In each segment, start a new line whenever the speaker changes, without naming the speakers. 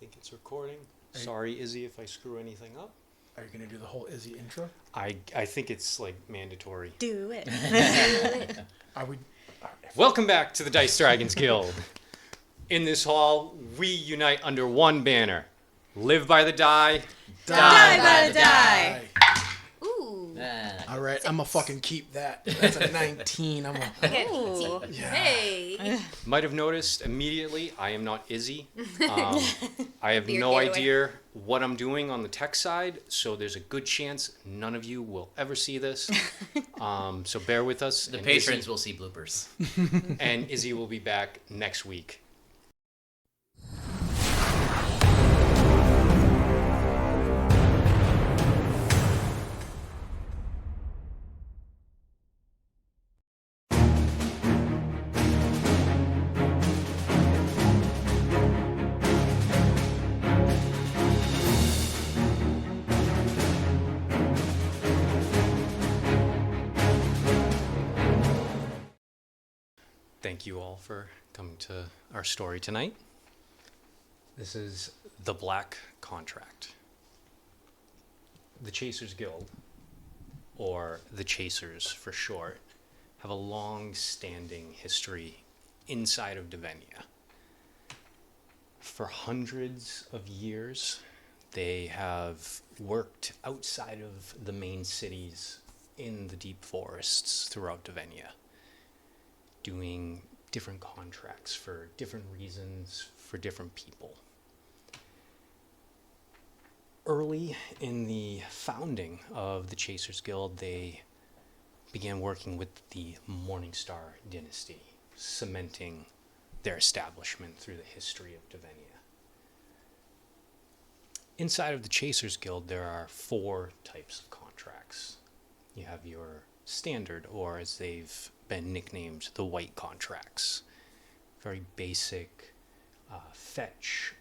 think it's recording. Sorry, Izzy, if I screw anything up.
Are you going to do the whole Izzy intro?
I think it's like mandatory.
Do it.
Are we?
Welcome back to the Dice Dragons Guild. In this hall, we unite under one banner. Live by the die.
Die by the die.
Ooh.
All right, I'm going to fucking keep that. That's a 19. I'm a,
Okay.
Ooh.
yeah.
Hey.
Might have noticed immediately, I am not Izzy. I have
Beard
no
getaway.
idea what I'm doing on the tech side, so there's a good chance none of you will ever see this. So bear with us.
The
and
patrons will see bloopers.
And Izzy will be back next week. Thank you all for coming to our story tonight. This is The Black Contract. The Chasers Guild, or the Chasers for short, have a long-standing history inside of Devenia. For hundreds of years, they have worked outside of the main cities in the deep forests throughout Devenia, doing different contracts for different reasons for different people. Early in the founding of the Chasers Guild, they began working with the Morningstar dynasty, cementing their establishment through the history of Devenia. Inside of the Chasers Guild, there are 4 types of contracts. You have your standard, or as they've been nicknamed, the white contracts. Very basic, fetch,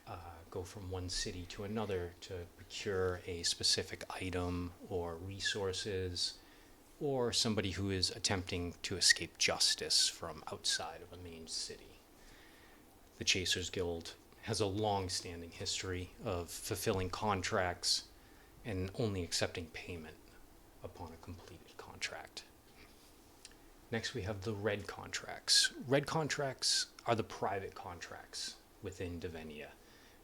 go from one city to another to procure a specific item or resources, or somebody who is attempting to escape justice from outside of a main city. The Chasers Guild has a long-standing history of fulfilling contracts and only accepting payment upon a completed contract. Next, we have the red contracts. Red contracts are the private contracts within Devenia.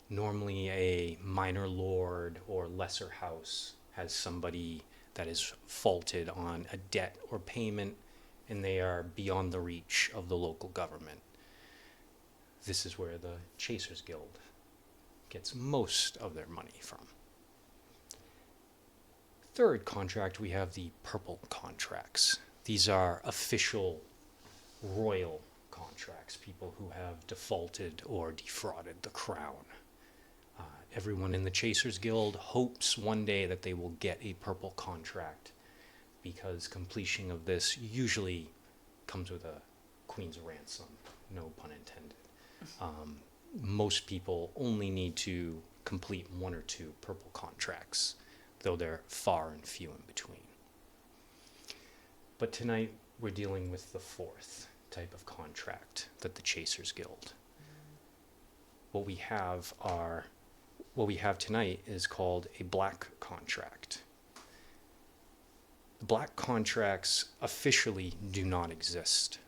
Normally, a minor lord or lesser house has somebody that is faulted on a debt or payment, and they are beyond the reach of the local government. This is where the Chasers Guild gets most of their money from. Third contract, we have the purple contracts. These are official royal contracts, people who have defaulted or defrauded the crown. Everyone in the Chasers Guild hopes one day that they will get a purple contract, because completion of this usually comes with a queen's ransom, no pun intended. Most people only need to complete 1 or 2 purple contracts, though they're far and few in between. But tonight, we're dealing with the 4th type of contract that the Chasers Guild. What we have tonight is called a black contract. The black contracts officially do not exist.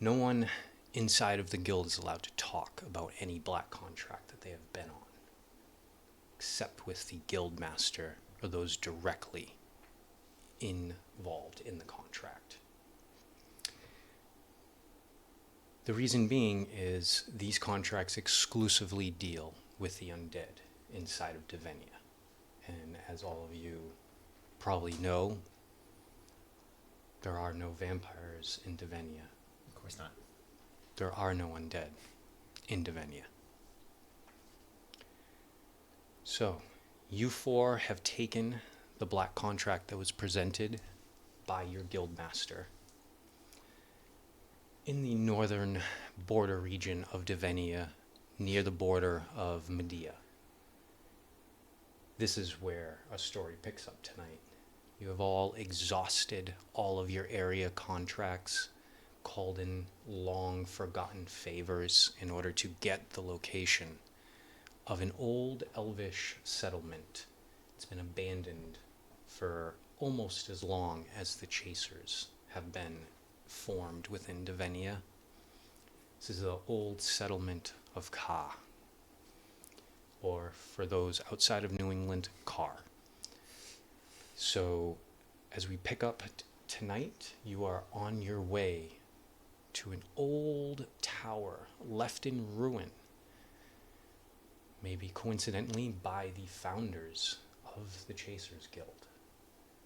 No one inside of the guild is allowed to talk about any black contract that they have been on, except with the guild master or those directly involved in the contract. The reason being is these contracts exclusively deal with the undead inside of Devenia. And as all of you probably know, there are no vampires in Devenia.
Of course not.
There are no undead in Devenia. So, you 4 have taken the black contract that was presented by your guild master. In the northern border region of Devenia, near the border of Medea. This is where our story picks up tonight. You have all exhausted all of your area contracts called in long forgotten favors in order to get the location of an old elvish settlement. It's been abandoned for almost as long as the Chasers have been formed within Devenia. This is the old settlement of Ka, or for those outside of New England, Car. So as we pick up tonight, you are on your way to an old tower left in ruin, maybe coincidentally by the founders of the Chasers Guild,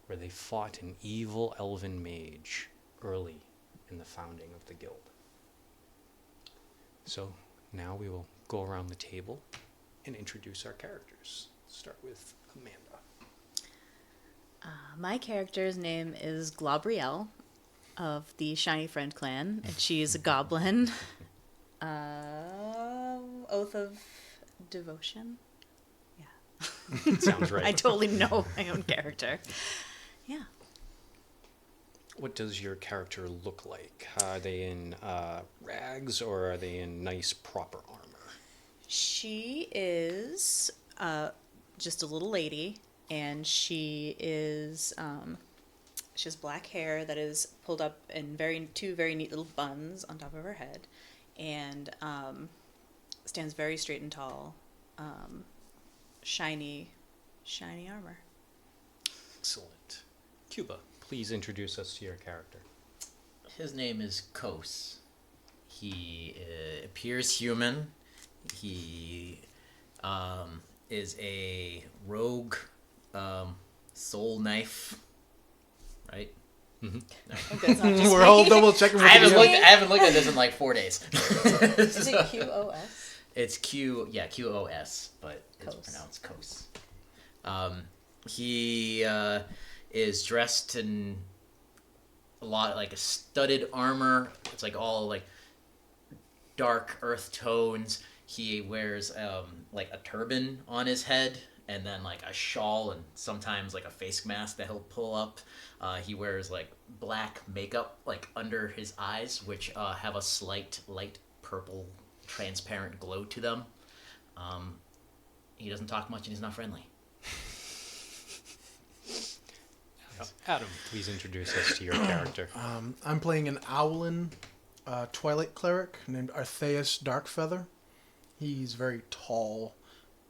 where they fought an evil elven mage early in the founding of the guild. So now we will go around the table and introduce our characters. Start with Amanda.
My character's name is Globrielle of the Shiny Friend clan, and she is a goblin. Oath of Devotion. Yeah.
Sounds right.
I totally know my own character. Yeah.
What does your character look like? Are they in rags or are they in nice proper armor?
She is just a little lady, and she has black hair that is pulled up in two very neat little buns on top of her head, and stands very straight and tall. Shiny armor.
Excellent. Cuba, please introduce us to your character.
His name is Quos. He appears human. He is a rogue soul knife, right?
Mm-hmm.
Okay, it's not just
We're
me.
all double checking.
I haven't looked at this in like 4 days.
Is it QOS?
It's QOS, but it's
Quos.
pronounced Quos. He is dressed in a lot like a studded armor. It's like all like dark earth tones. He wears like a turban on his head, and then like a shawl, and sometimes like a face mask that he'll pull up. He wears like black makeup like under his eyes, which have a slight light purple transparent glow to them. He doesn't talk much, and he's not friendly.
Adam, please introduce us to your character.
I'm playing an Owlin Twilight cleric named Arthaes Darkfeather. He's very tall.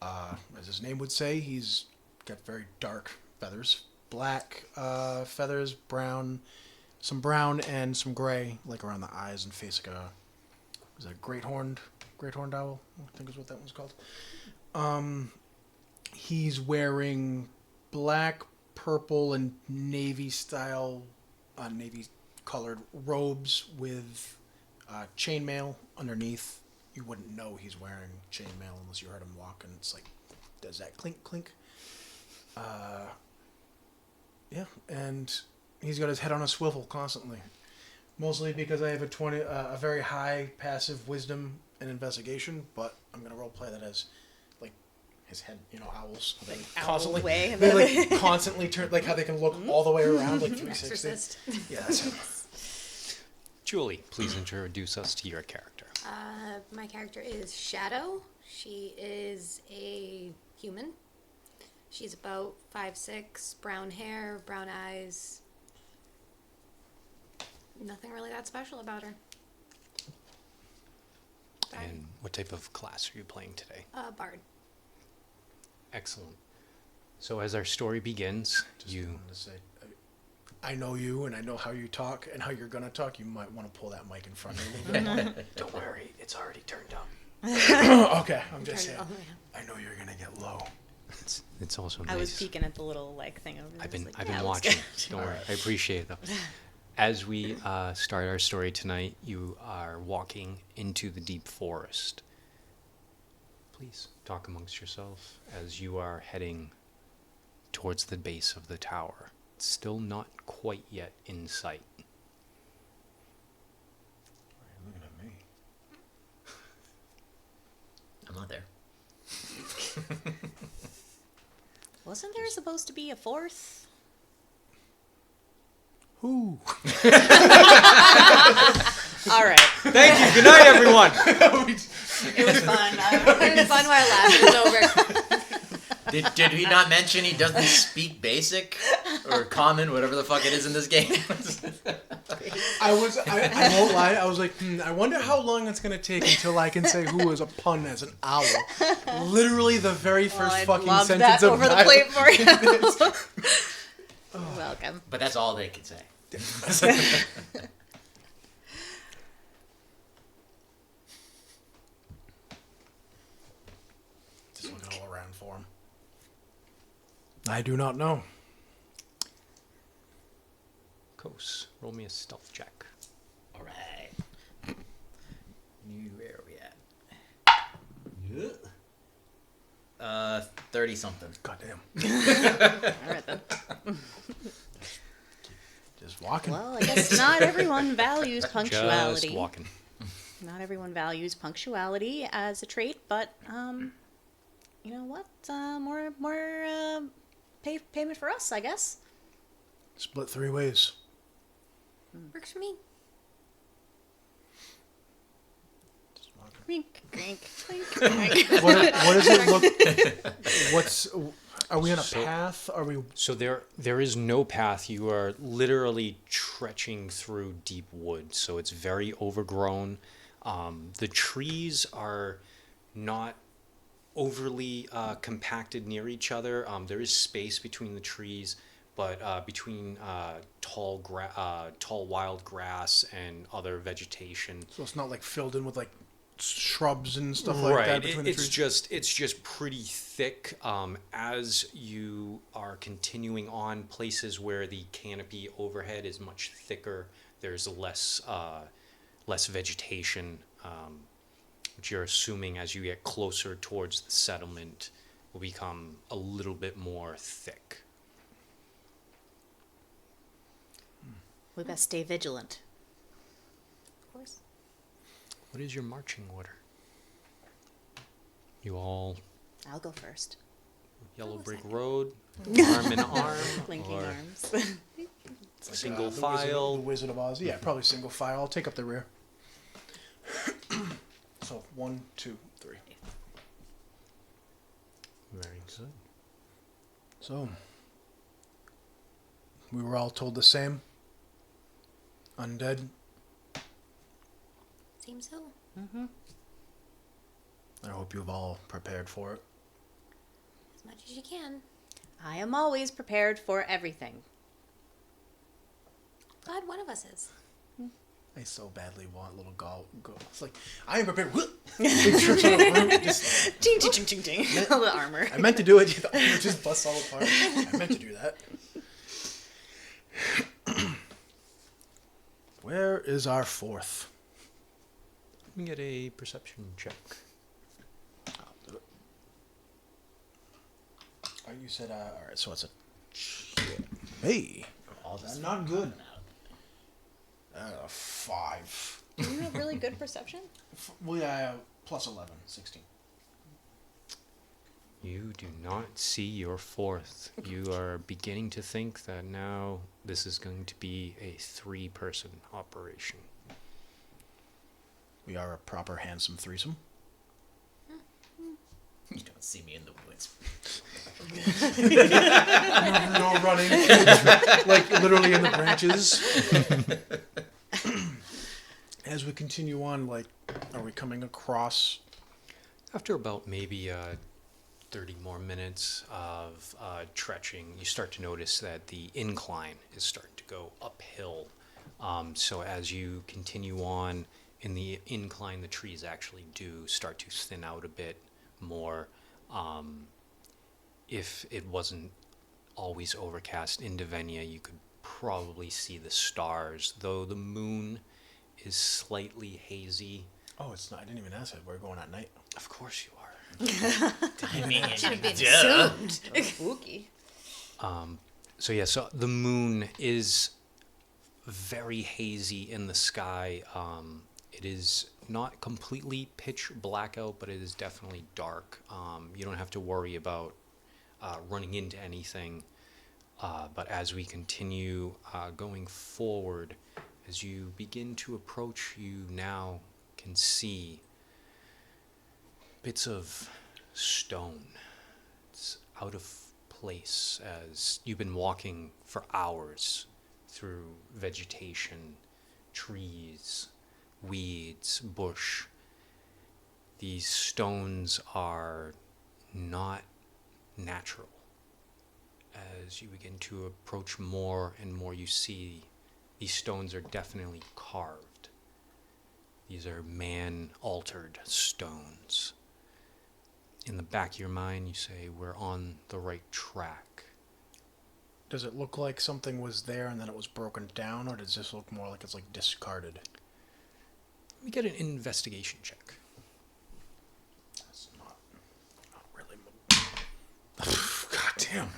As his name would say, he's got very dark feathers. Black feathers, some brown and some gray, like around the eyes and face, like is that a great horned owl? I think is what that one's called. He's wearing black, purple, and navy colored robes with chainmail underneath. You wouldn't know he's wearing chainmail unless you heard him walk, and it's like, does that clink clink? Yeah, and he's got his head on a swivel constantly. Mostly because I have a very high passive wisdom and investigation, but I'm gonna roleplay that as like his head, owls. They constantly
way.
they like constantly turn, like how they can look all the way around, like 360.
Exorcist.
Yeah, that's it.
Julie, please introduce us to your character.
My character is Shadow. She is a human. She's about 5'6", brown hair, brown eyes. Nothing really that special about her.
And what type of class are you playing today?
Bard.
Excellent. So as our story begins,
Just wanted to say, I know you, and I know how you talk and how you're gonna talk. You might want to pull that mic in front of you a little bit more.
Don't worry, it's already turned up.
Okay, I'm just saying.
Turn it all
I know you're gonna get low.
It's also nice.
I was peeking at the little thing over there.
I've been
Like,
I've
yeah,
been
looks
watching.
good.
Don't worry, I appreciate it though. As we start our story tonight, you are walking into the deep forest. Please talk amongst yourself as you are heading towards the base of the tower. It's still not quite yet in sight.
Why are you looking at me?
I'm not there.
Wasn't there supposed to be a fourth?
Who?
All right.
Thank you. Good night, everyone.
It was fun.
It was fun while last was over.
Did we not mention he doesn't speak basic or common, whatever the fuck it is in this game?
I won't lie. I was like, I wonder how long it's gonna take until I can say who is a pun as an owl. Literally the very first
I'd
fucking
love
sentence
that
of
over the
dialogue.
plate for you. You're welcome.
But that's all they can say.
Just looking all around for him. I do not know.
Quos, roll me a stealth check.
All right. Where are we at? 30 something.
Goddamn.
All right then.
Just walking.
Well, I guess not everyone values punctuality.
Just walking.
Not everyone values punctuality as a trait, but you know what? More payment for us, I guess.
Split 3 ways.
Works for me.
Just walking.
Crink, crink, clink, clink.
What does it look? Are we on a
So-
path? Are we?
So there is no path. You are literally trekking through deep wood, so it's very overgrown. The trees are not overly compacted near each other. There is space between the trees, but between tall wild grass and other vegetation.
So it's not like filled in with like shrubs and stuff like that between the trees.
It's just pretty thick. As you are continuing on, places where the canopy overhead is much thicker, there's less vegetation, which you're assuming as you get closer towards the settlement will become a little bit more thick.
We best stay vigilant.
Of course.
What is your marching order? You all
I'll go first.
Yellow
Oh,
Brick
second.
Road, arm in arm,
Blinking
or
arms.
It's like,
single
the
file.
Wizard of Oz. Yeah, probably single file. I'll take up the rear. So 1, 2, 3.
Very good.
So we were all told the same. Undead.
Seems so.
I hope you've all prepared for it.
As much as you can.
I am always prepared for everything.
Glad one of us is.
I so badly want little go. It's like I am prepared. Big trips on a root, just-
Ting, ting, ting, ting, ting. The armor.
I meant to do it. The armor just busts all apart. I meant to do that. Where is our fourth?
Let me get a perception check.
I'll do it. Oh, you said, all right, so it's a... Hey,
All this
not good. 5.
Do you have really good perception?
Well, yeah, plus 11, 16.
You do not see your fourth. You are beginning to think that now this is going to be a 3-person operation.
We are a proper handsome threesome.
You don't see me in the woods.
No running, like literally in the branches. As we continue on, like, are we coming across?
After about maybe 30 more minutes of trekking, you start to notice that the incline is starting to go uphill. So as you continue on in the incline, the trees actually do start to thin out a bit more. If it wasn't always overcast in Devenia, you could probably see the stars, though the moon is slightly hazy.
Oh, it's not. I didn't even ask it. We're going at night.
Of course you are.
I mean,
Should have been
duh.
assumed.
Spooky.
So yeah, so the moon is very hazy in the sky. It is not completely pitch blackout, but it is definitely dark. You don't have to worry about running into anything. But as we continue going forward, As you begin to approach, you now can see bits of stone. It's out of place as you've been walking for hours through vegetation, trees, weeds, bush. These stones are not natural. As you begin to approach more and more, you see these stones are definitely carved. These are man-altered stones. In the back of your mind, you say, we're on the right track.
Does it look like something was there and then it was broken down, or does this look more like it's like discarded?
Let me get an investigation check.
That's not really. God damn.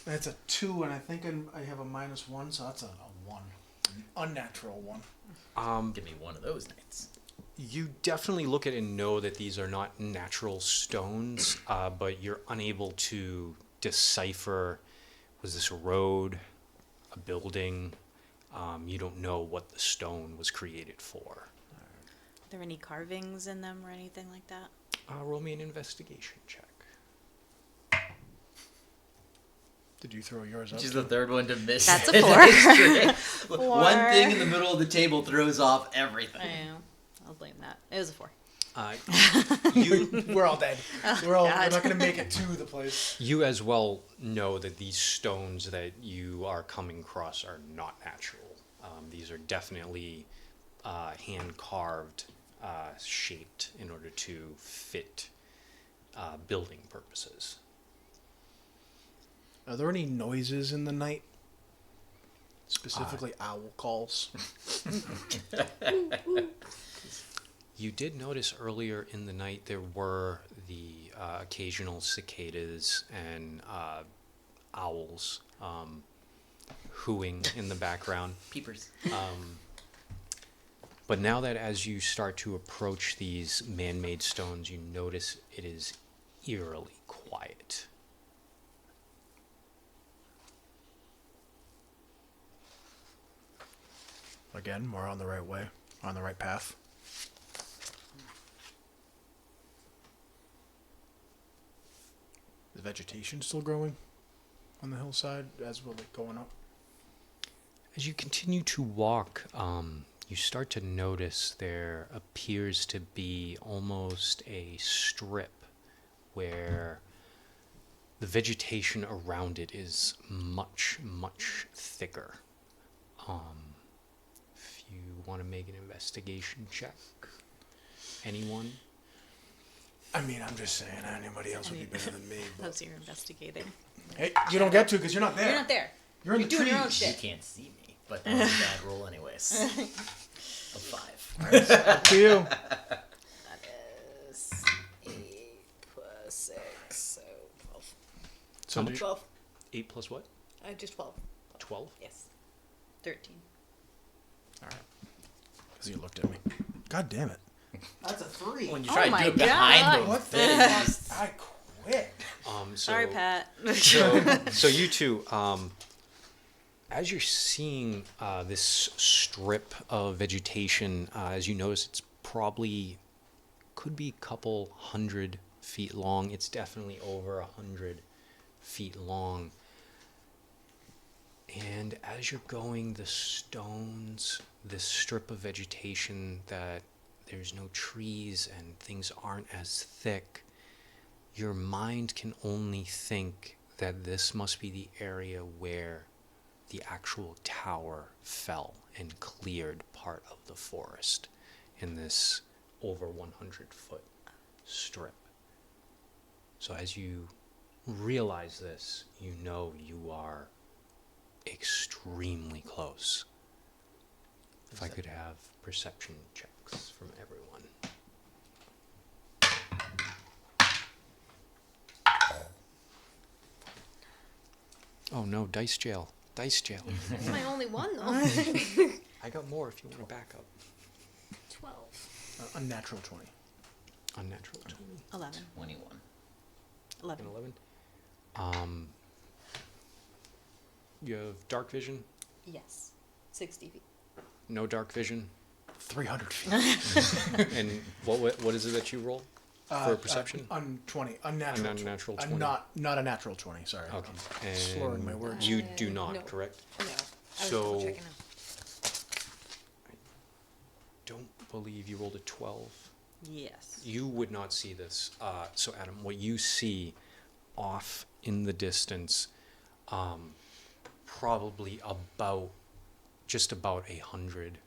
That's a 2, and I think I have a -1, so that's a 1. An unnatural one.
Give me one of those nights.
You definitely look at it and know that these are not natural stones, but you're unable to decipher, was this a road, a building? You don't know what the stone was created for.
Are there any carvings in them or anything like that?
Roll me an investigation check.
Did you throw yours up?
She's the third one to miss.
That's a
it.
4.
That's true.
4.
One thing in the middle of the table throws off everything.
I know. I'll blame that. It was a 4.
We're all dead. We're
God.
not going to make it to the place.
You as well know that these stones that you are coming across are not natural. These are definitely hand-carved, shaped in order to fit building purposes.
Are there any noises in the night? Specifically owl calls?
You did notice earlier in the night there were the occasional cicadas and owls hooing in the background.
Peepers.
But now that as you start to approach these man-made stones, you notice it is eerily quiet.
Again, we're on the right way, on the right path. Is vegetation still growing on the hillside as we're going up?
As you continue to walk, you start to notice there appears to be almost a strip where the vegetation around it is much, much thicker. If you want to make an investigation check, anyone?
I mean, I'm just saying, anybody else would be better than me. But...
How's your investigating?
Hey, you don't get to because you're not there.
You're not there.
You're in
You're
the
doing your own
trees.
You
shit.
can't see me, but that was a bad roll anyways. A 5.
Up to you.
That is 8 plus 6, so 12.
So
How much?
12.
8 plus what?
Just 12.
12?
Yes. 13.
All right. Because you looked at me. God damn it. That's a 3.
When you
Oh
try to
my
do it behind the
What the
thing,
fuck? I quit.
Sorry, Pat.
So you two, as you're seeing this strip of vegetation, as you notice, it's probably could be a couple 100 feet long. It's definitely over 100 feet long. And as you're going, the stones, this strip of vegetation that there's no trees and things aren't as thick, your mind can only think that this must be the area where the actual tower fell and cleared part of the forest in this over 100-foot strip. So as you realize this, you know you are extremely close. If I could have perception checks from everyone. Oh no, dice jail. Dice jail.
That's my only one, though.
I got more if you want to back up.
12.
Unnatural 20.
Unnatural 20
11.
21.
11.
and 11. You have dark vision.
Yes. 60 feet.
No dark vision.
300 feet.
And what is it that you roll for perception?
20. Unnatural.
Unnatural 20.
Not a natural 20. Sorry.
Okay.
I'm slurring my
And
words.
you do not,
no.
correct?
No. I was
So-
double checking.
Don't believe you rolled a 12.
Yes.
You would not see this. So, Adam, what you see off in the distance, probably just about 100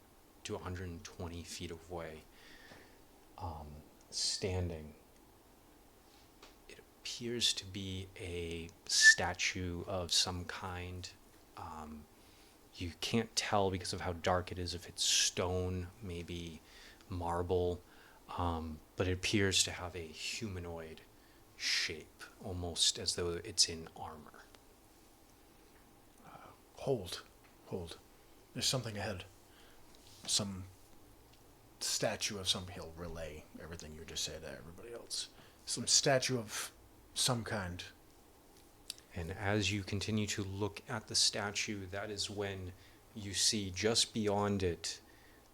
to 120 feet away, standing, it appears to be a statue of some kind. You can't tell because of how dark it is if it's stone, maybe marble, but it appears to have a humanoid shape, almost as though it's in armor.
Hold. There's something ahead. Some statue of some. He'll relay everything you just said to everybody else. Some statue of some kind.
And as you continue to look at the statue, that is when you see just beyond it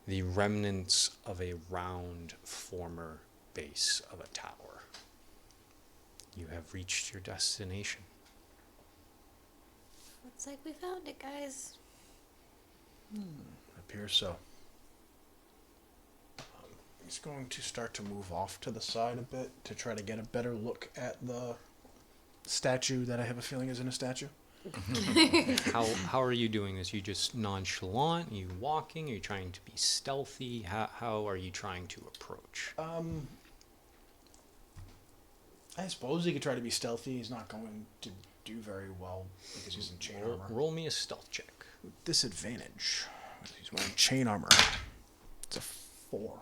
the remnants of a round former base of a tower. You have reached your destination.
Looks like we found it, guys.
Appears so. He's going to start to move off to the side a bit to try to get a better look at the statue that I have a feeling isn't a statue.
How are you doing this? You just nonchalant? Are you walking? Are you trying to be stealthy? How are you trying to approach?
I suppose he could try to be stealthy. He's not going to do very well because he's in chain armor.
Roll me a stealth check.
Disadvantage. He's wearing chain armor. It's a 4.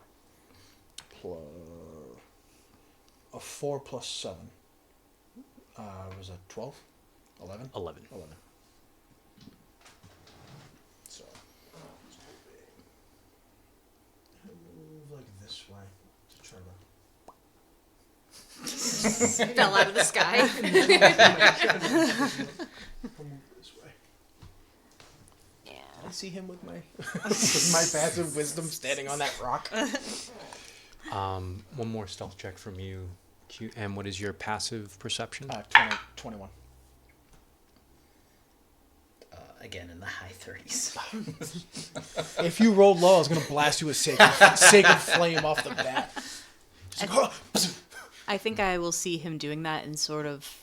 A 4 plus 7. Was it 12? 11?
11.
11. So, move like this way to try to
Fell out of the sky.
move this way.
Yeah.
I see him with my with my passive wisdom standing on that rock.
One more stealth check from you. And what is your passive perception?
21.
Again, in the high 30s.
If you rolled low, I was gonna blast you with sacred flame off the bat. Just like,
I think I will see him doing that and sort of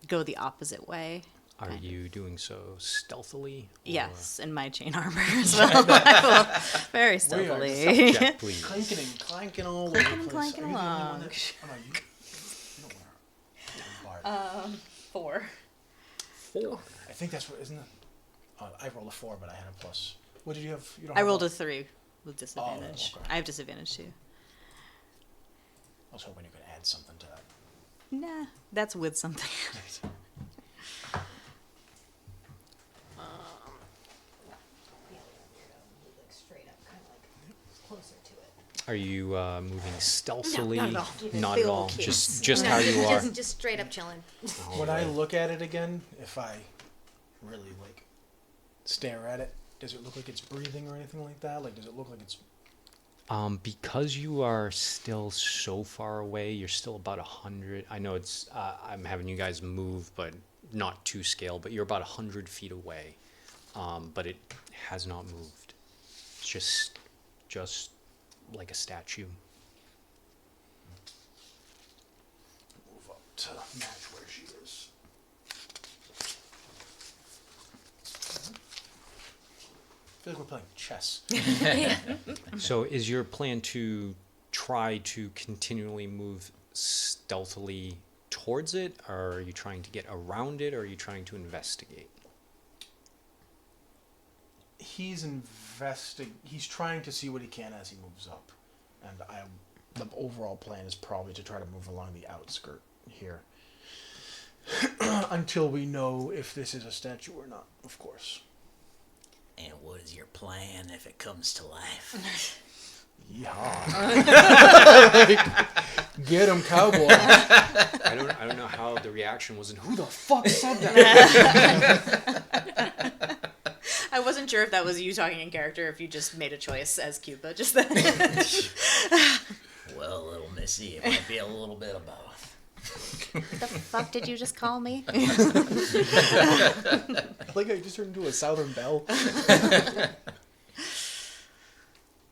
go the opposite way.
Are
kind of.
you doing so stealthily? Or
Yes, in my chain armor as well. I will very stealthily.
Stealth check, please.
clanking and clanking all over the place.
Clanking
Are you the only one
along.
that- oh, no, you don't wear a bard.
4.
4.
I think that's what, isn't it? I rolled a 4, but I had a plus. What did you have? You don't
I
have
rolled
a
a 3 with disadvantage.
okay.
I have disadvantage too.
I was hoping you could add something to that.
Nah, that's with something.
Straight up, kind of like closer to it.
Are you moving stealthily?
not at all.
Not
Big
at
ol'
all.
kids.
Just how you are.
Just straight up chilling.
When I look at it again, if I really like stare at it, does it look like it's breathing or anything like that? Like, does it look like it's?
Because you are still so far away, you're still about 100. I know it's. I'm having you guys move, but not to scale. But you're about 100 feet away. But it has not moved. It's just like a statue.
Move up to match where she is. I feel like we're playing chess.
So is your plan to try to continually move stealthily towards it, or are you trying to get around it, or are you trying to investigate?
He's He's trying to see what he can as he moves up, and the overall plan is probably to try to move along the outskirt here until we know if this is a statue or not. Of course.
And what is your plan if it comes to life?
Yeah. Get him, cowboy.
I don't know how the reaction was, and who the fuck said that?
I wasn't sure if that was you talking in character, or if you just made a choice as Cuba just then.
Well, little missy, it might be a little bit of both.
What the fuck did you just call me?
Like I just turned into a Southern Belle.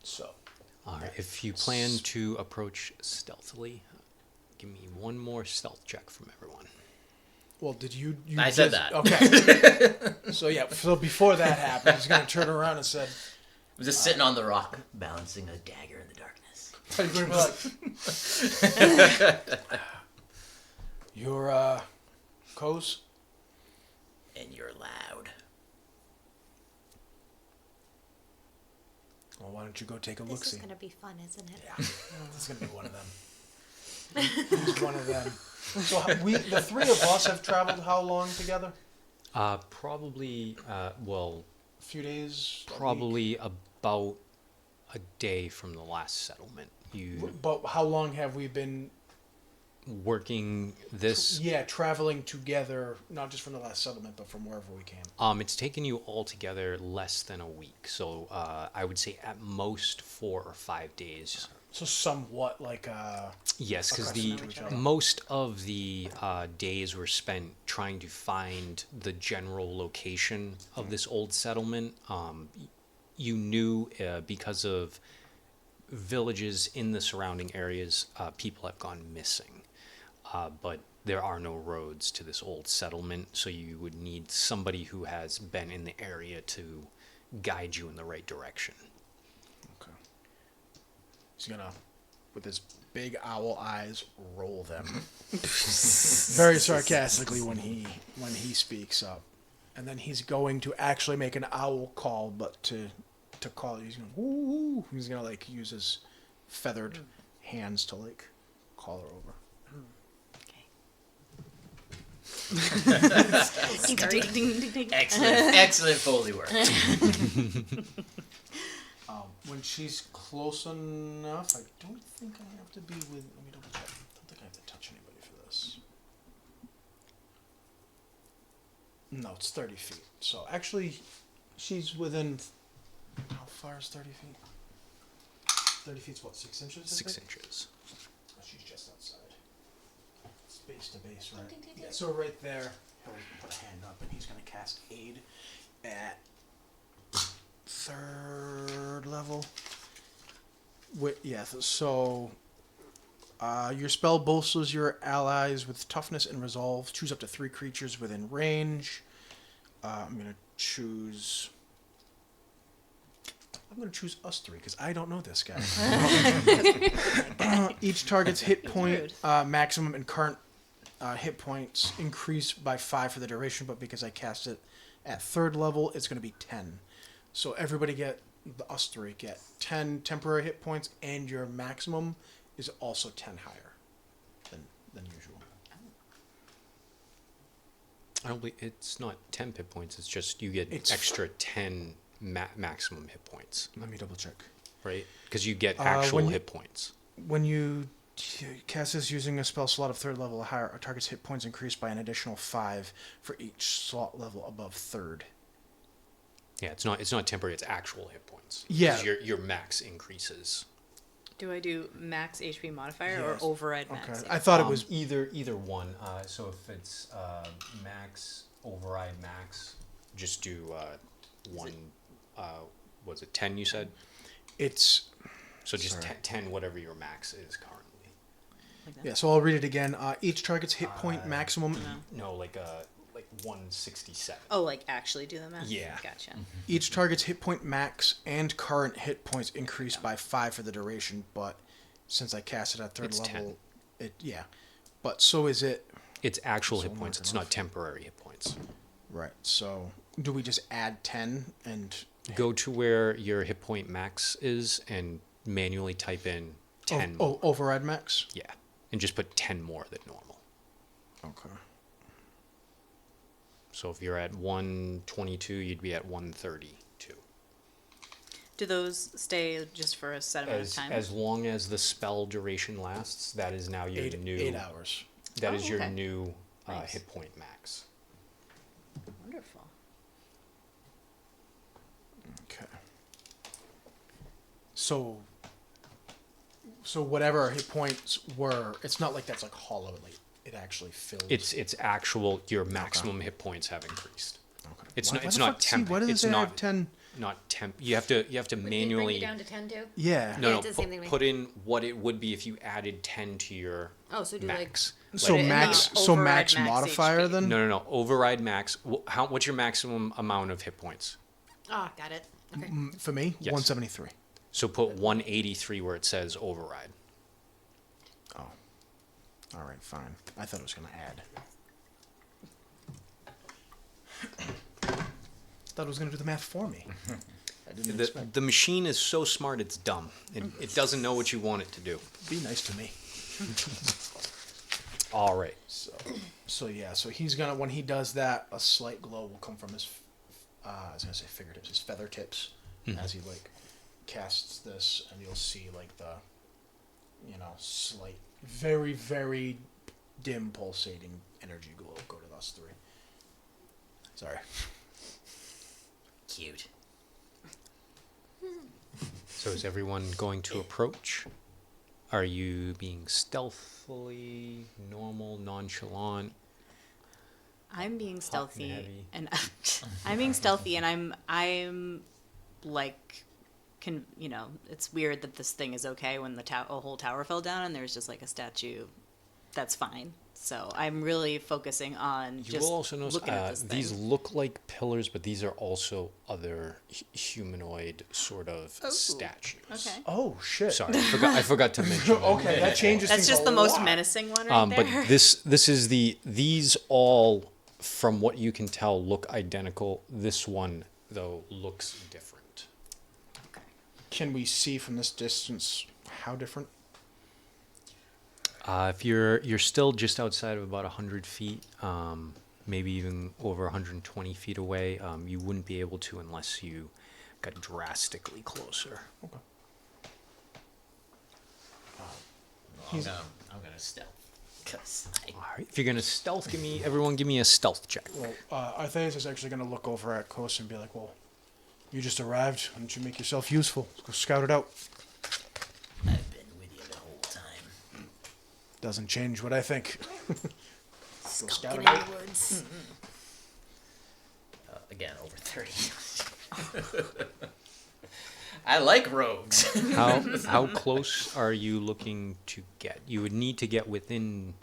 So,
All right. If you plan to approach stealthily, give me one more stealth check from everyone.
well, did you
I said
just-
that.
Okay. So before that happened, he's gonna turn around and said,
I'm just sitting on the rock, balancing a dagger in the darkness.
he's gonna be like, "You're Quos."
And you're loud.
Well, why don't you go take a
This
look?
is
See.
gonna be fun, isn't it?
Yeah, this is gonna be one of them. He's one of them. So the three of us have traveled how long together?
Probably, well,
A few days. a week?
probably about a day from the last settlement. You
But how long have we been?
working this.
Yeah, traveling together, not just from the last settlement, but from wherever we came.
It's taken you altogether less than a week. So I would say at most 4 or 5 days.
So somewhat like
Yes, because
across to each other.
most of the days were spent trying to find the general location of this old settlement. You knew because of villages in the surrounding areas, people have gone missing. But there are no roads to this old settlement, so you would need somebody who has been in the area to guide you in the right direction.
Okay. He's gonna, with his big owl eyes, roll them very sarcastically when he speaks up, and then he's going to actually make an owl call, but to call he's going woo. He's gonna like use his feathered hands to like call her over.
Excellent Foley work.
When she's close enough, I don't think I have to be with. Let me double check. I don't think I have to touch anybody for this. No, it's 30 feet. So actually, she's within. How far is 30 feet? 30 feet's what, 6 inches? I
6
think?
inches.
Oh, she's just outside. It's base to base, right? Yeah, so right there, he'll put a hand up and he's going to cast Aid at 3rd level. So your spell bolsters your allies with toughness and resolve. Choose up to 3 creatures within range. I'm going to choose us 3 because I don't know this guy. Each target's hit point, maximum and current hit points increase by 5 for the duration, but because I cast it at 3rd level, it's going to be 10. So everybody us 3 get 10 temporary hit points, and your maximum is also 10 higher than usual.
I don't believe it's not 10 hit points. It's just you get
It's
extra 10 maximum hit points,
Let me double check.
right? Because you get actual
when you-
hit points.
When you cast this using a spell slot of 3rd level or higher, a target's hit points increase by an additional 5 for each slot level above 3rd.
Yeah, it's not temporary. It's actual hit points.
Yeah.
'Cause your max increases.
Do I do max HP modifier
Yes.
or override max?
Okay, I thought it was
either one. So if it's max override max, just do one. Was it 10? You said.
it's
So just
Sorry.
10, whatever your max is currently.
Like that?
yeah. So I'll read it again. Each target's hit point maximum.
No.
No, like 167.
Oh, like actually do the math?
Yeah.
Gotcha.
Each target's hit point max and current hit points increase by 5 for the duration, but since I cast it at 3rd
It's
level, But so is it.
It's actual
So
hit
I'm
points.
marking
It's
off.
not temporary hit points.
Right. So do we just add 10 and
Go to where your hit point max is and manually type in 10.
override max?
Yeah, and just put 10 more than normal.
Okay.
So if you're at 122, you'd be at 132.
Do those stay just for a set amount of time?
As long as the spell duration lasts, that is now your
8 hours.
That
Oh,
is your
okay.
new
Nice.
hit point max.
Wonderful.
So whatever hit points were, it's not like that's like hollow. Like it actually fills.
It's actual. Your maximum hit points have increased.
Okay.
It's
Why-
not.
why
It's
the
not
fuck- see,
temp.
why does it
It's
say I
not
have 10?
Not temp. You have to
Would they bring
manually.
it down to 10 too?
Yeah.
No,
Yeah,
no.
it's the same thing to me.
Put in what it would be if you added 10 to your
Oh, so do
max.
So
Put it in the
max. So
override
max
max
modifier
HP.
then.
No. Override max. What's your maximum amount of hit points?
Oh, got it. Okay.
For me,
Yes.
173.
So put 183 where it says override.
Oh. All right, fine. I thought it was gonna add. Thought it was gonna do the math for me. I didn't expect.
The machine is so smart it's dumb. It doesn't know what you want it to do.
Be nice to me.
All right.
So yeah. So he's gonna when he does that, a slight glow will come from his. I was gonna say fingertips, his feather tips, as he like casts this, and you'll see like the, slight, very very dim pulsating energy glow go to us three. Sorry.
Cute.
So is everyone going to approach? Are you being stealthily, normal, nonchalant?
I'm being
and
stealthy,
heavy.
and I'm being stealthy, and I'm like, it's weird that this thing is okay when the a whole tower fell down and there's just like a statue. That's fine. So I'm really focusing on
You
just
will also notice
looking at this thing.
these look like pillars, but these are also other humanoid sort of statues.
Okay.
Oh shit.
Sorry, I forgot to mention that.
Okay, that changes.
That's
things
just
a
the most
lot.
menacing one right
But
there.
this is these all, from what you can tell, look identical. This one though looks different.
Can we see from this distance how different?
If you're still just outside of about 100 feet, maybe even over 120 feet away, you wouldn't be able to unless you got drastically closer.
Okay.
I'm gonna stealth. 'Cause
All right, if you're gonna stealth, everyone give me a stealth check.
Well, Arthaes is actually going to look over at Quos and be like, "Well, you just arrived. Why don't you make yourself useful? Let's go scout it out."
I've been with you the whole time.
Doesn't change what I think. Go scout
Skulking
it
in
out.
the woods.
Again, over 30. I like rogues.
How close are you looking to get? You would need to get within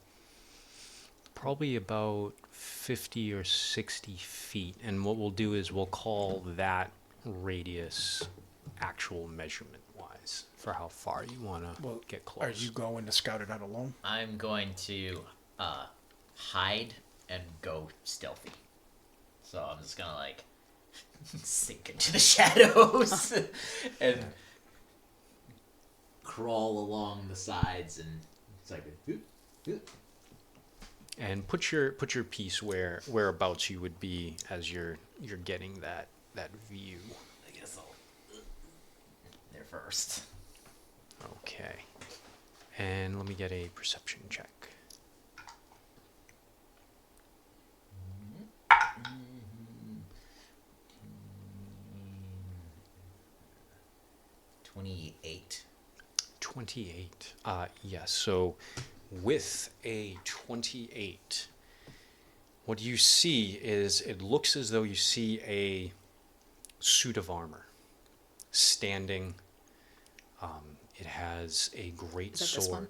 probably about 50 or 60 feet, and what we'll do is we'll call that radius actual measurement wise for how far you want to
Well,
get close.
Are you going to scout it out alone?
I'm going to hide and go stealthy. So I'm just gonna like sink into the shadows and crawl along the sides, and it's like
And put your piece whereabouts you would be as you're getting that view.
I guess I'll there first.
Okay. And let me get a perception check.
28.
28. Yes. So with a 28, what you see is it looks as though you see a suit of armor standing. It has a great
Is that
sword.
this one?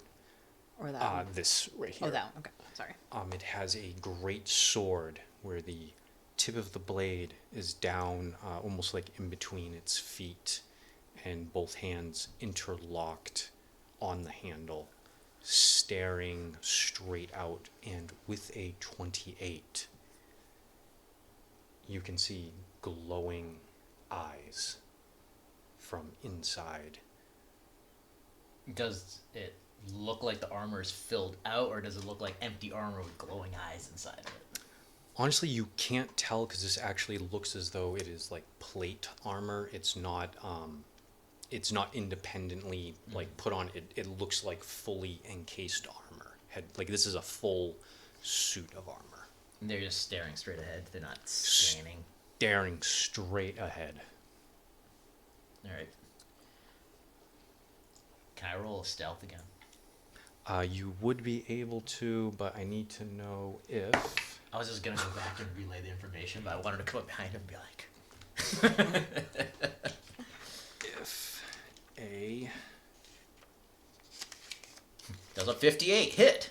Or that one?
This right here.
Oh, that one. Okay. Sorry.
It has a great sword where the tip of the blade is down, almost like in between its feet, and both hands interlocked on the handle, staring straight out. And with a 28, you can see glowing eyes from inside.
Does it look like the armor is filled out, or does it look like empty armor with glowing eyes inside of it?
Honestly, you can't tell because this actually looks as though it is like plate armor. It's not independently like put on. It looks like fully encased armor. Like this is a full suit of armor.
And they're just staring straight ahead. They're not scanning.
Staring straight ahead.
All right. Can I roll a stealth again?
You would be able to, but I need to know if...
I was just gonna go back and relay the information, but I wanted to come up behind him and be like...
if a...
Does a 58 hit?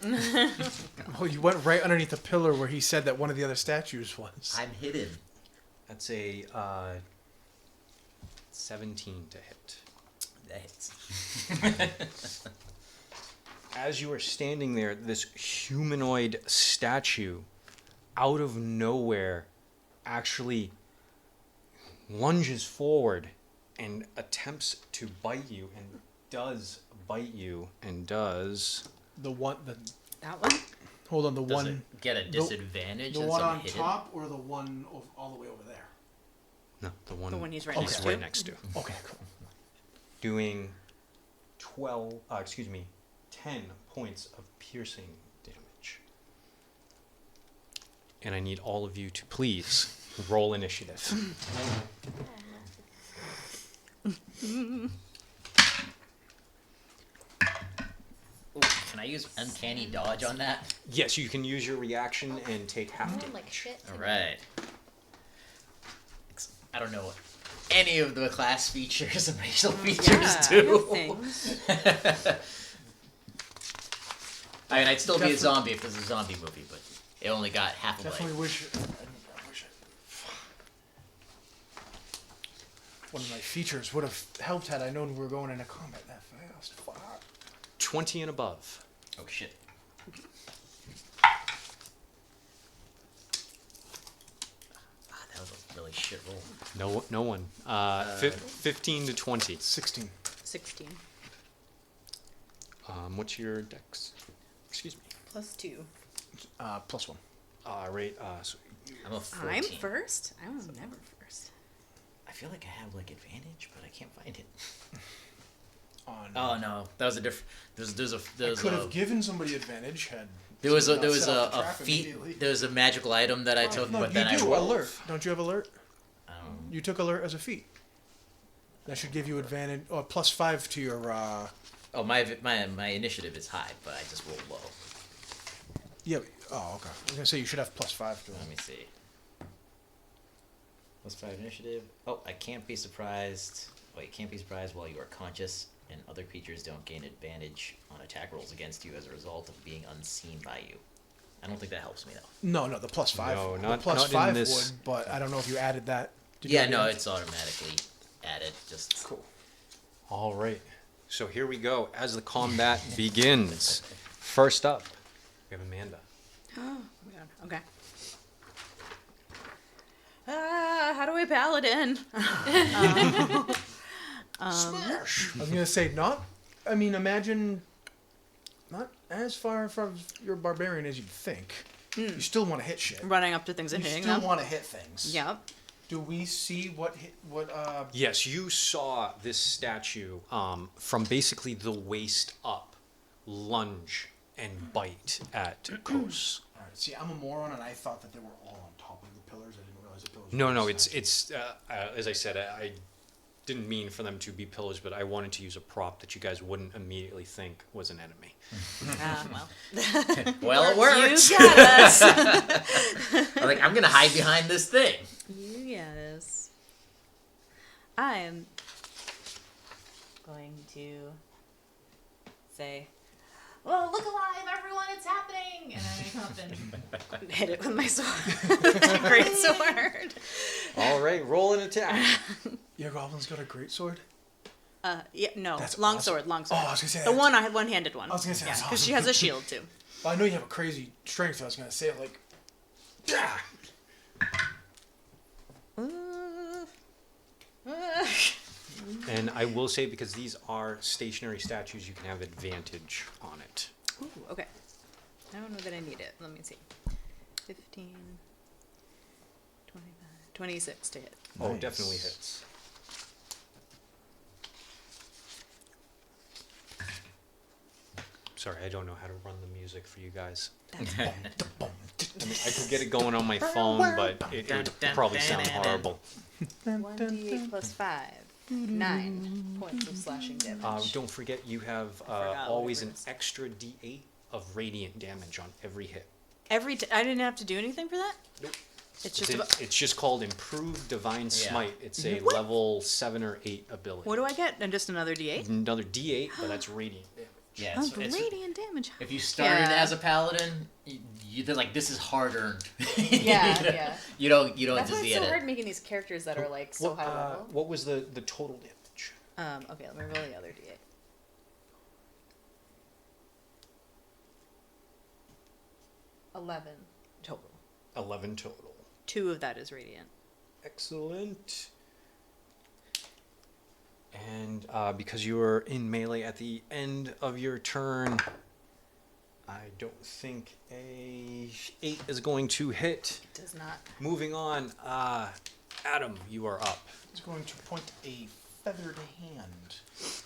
Oh, you went right underneath the pillar where he said that one of the other statues was.
I'm hidden.
That's a 17 to hit.
That hits.
As you are standing there, this humanoid statue, out of nowhere, actually lunges forward and attempts to bite you, and does bite you, and does...
The one, the
That one?
hold on, the
Does
one,
it get a disadvantage?
the
since
one
I'm
on
hidden?
top, or the one all the way over there.
No, the one
The one he's right
he's
next
right
to?
next to.
Okay, cool.
Doing 10 points of piercing damage. And I need all of you to please roll initiative.
Ooh, can I use uncanny dodge on that?
Yes, you can use your reaction and take half
I'm
damage.
like shit.
All right. I don't know what any of the class features and racial features
Yeah,
do.
things.
I mean, I'd still be a
Definitely-
zombie if it was a zombie movie, but it only got half a
Definitely
bite.
wish. One of my features would have helped had I known we were going into combat that fast. Fuck.
20 and above.
Oh shit. Ah, that was a really shit roll.
No one. 15 to 20.
16.
16.
What's your dex? Excuse me.
+2.
+1.
Right. So
I'm a 14.
I'm first? I was never first.
I feel like I have like advantage, but I can't find it.
On.
Oh no, that was a different.
I could have given somebody advantage had.
There was
somebody
a
not set off the
a
trap
feat.
immediately.
There was a magical item that I took,
No,
but
you
then I
do
rolled.
alert. Don't you have alert?
Um,
You took alert as a feat. That should give you advantage, or +5 to your.
oh, my initiative is high, but I just rolled low.
Yeah. Oh, okay. I was gonna say you should have +5 to it.
Let me see. +5 initiative. Oh, I can't be surprised. Wait, can't be surprised while you are conscious, and other creatures don't gain advantage on attack rolls against you as a result of being unseen by you. I don't think that helps me though.
No, the +5.
No,
the
not
+5
in this.
would, but I don't know if you added that. Did you
Yeah,
add
no,
it?
it's automatically added. Just
Cool.
all right. So here we go. As the combat begins, first up, we have Amanda.
Oh my god. Okay. How do I paladin?
Smash. I was gonna say not. I mean, imagine not as far from your barbarian as you'd think. You still want to hit shit.
Running up to things and
You
hitting
still
them.
want to hit things.
Yep.
Do we see what hit? What?
Yes, you saw this statue from basically the waist up lunge and bite at Quos.
All right. See, I'm a moron, and I thought that they were all on top of the pillars. I didn't realize the pillars.
No,
were
no,
the
it's
statue.
as I said, I didn't mean for them to be pillars, but I wanted to use a prop that you guys wouldn't immediately think was an enemy.
Well.
well, it works.
You got us.
I'm like, I'm gonna hide behind this thing.
You got us. I am going to say, "Well, look alive, everyone! It's happening!" And I come up and hit it with my sword. Great sword.
All right, roll an attack.
Your goblin's got a great sword.
Yeah, no,
That's
long
awesome.
sword, long sword.
Oh, I was gonna say
The
that.
one-handed one.
I was gonna say that's
because she
awesome.
has a shield too.
Well, I know you have a crazy strength. I was gonna say like. Yeah.
And I will say, because these are stationary statues, you can have advantage on it.
Ooh, okay. I don't know that I need it. Let me see. 15, 25, 26 to hit.
Oh,
Nice.
definitely hits. Sorry, I don't know how to run the music for you guys.
That's
I mean, I could get it going on my phone, but it would probably sound horrible.
1d8 plus 5. 9 points of slashing damage.
Don't forget, you have
forgot
always
what
an
it was.
extra D8 of radiant damage on every hit.
I didn't have to do anything for that?
Nope.
It's just about...
It's just called Improved Divine Smite. It's a
What?
level 7 or 8 ability.
What do I get? And just another D8?
Another D8, but that's radiant damage.
Yeah,
Oh,
it's,
radiant damage.
if you started
Yeah.
as a paladin, they're like, this is hard earned.
Yeah, yeah.
You don't
That's
just
why it's
get
so
it.
hard making these characters that are like so high level.
What was the total damage?
Okay, let me roll the other D8. 11 total.
11 total.
2 of that is radiant.
Excellent. And because you were in melee at the end of your turn, I don't think a 8 is going to hit.
It does not.
Moving on, Adam, you are up.
He's going to point a feathered hand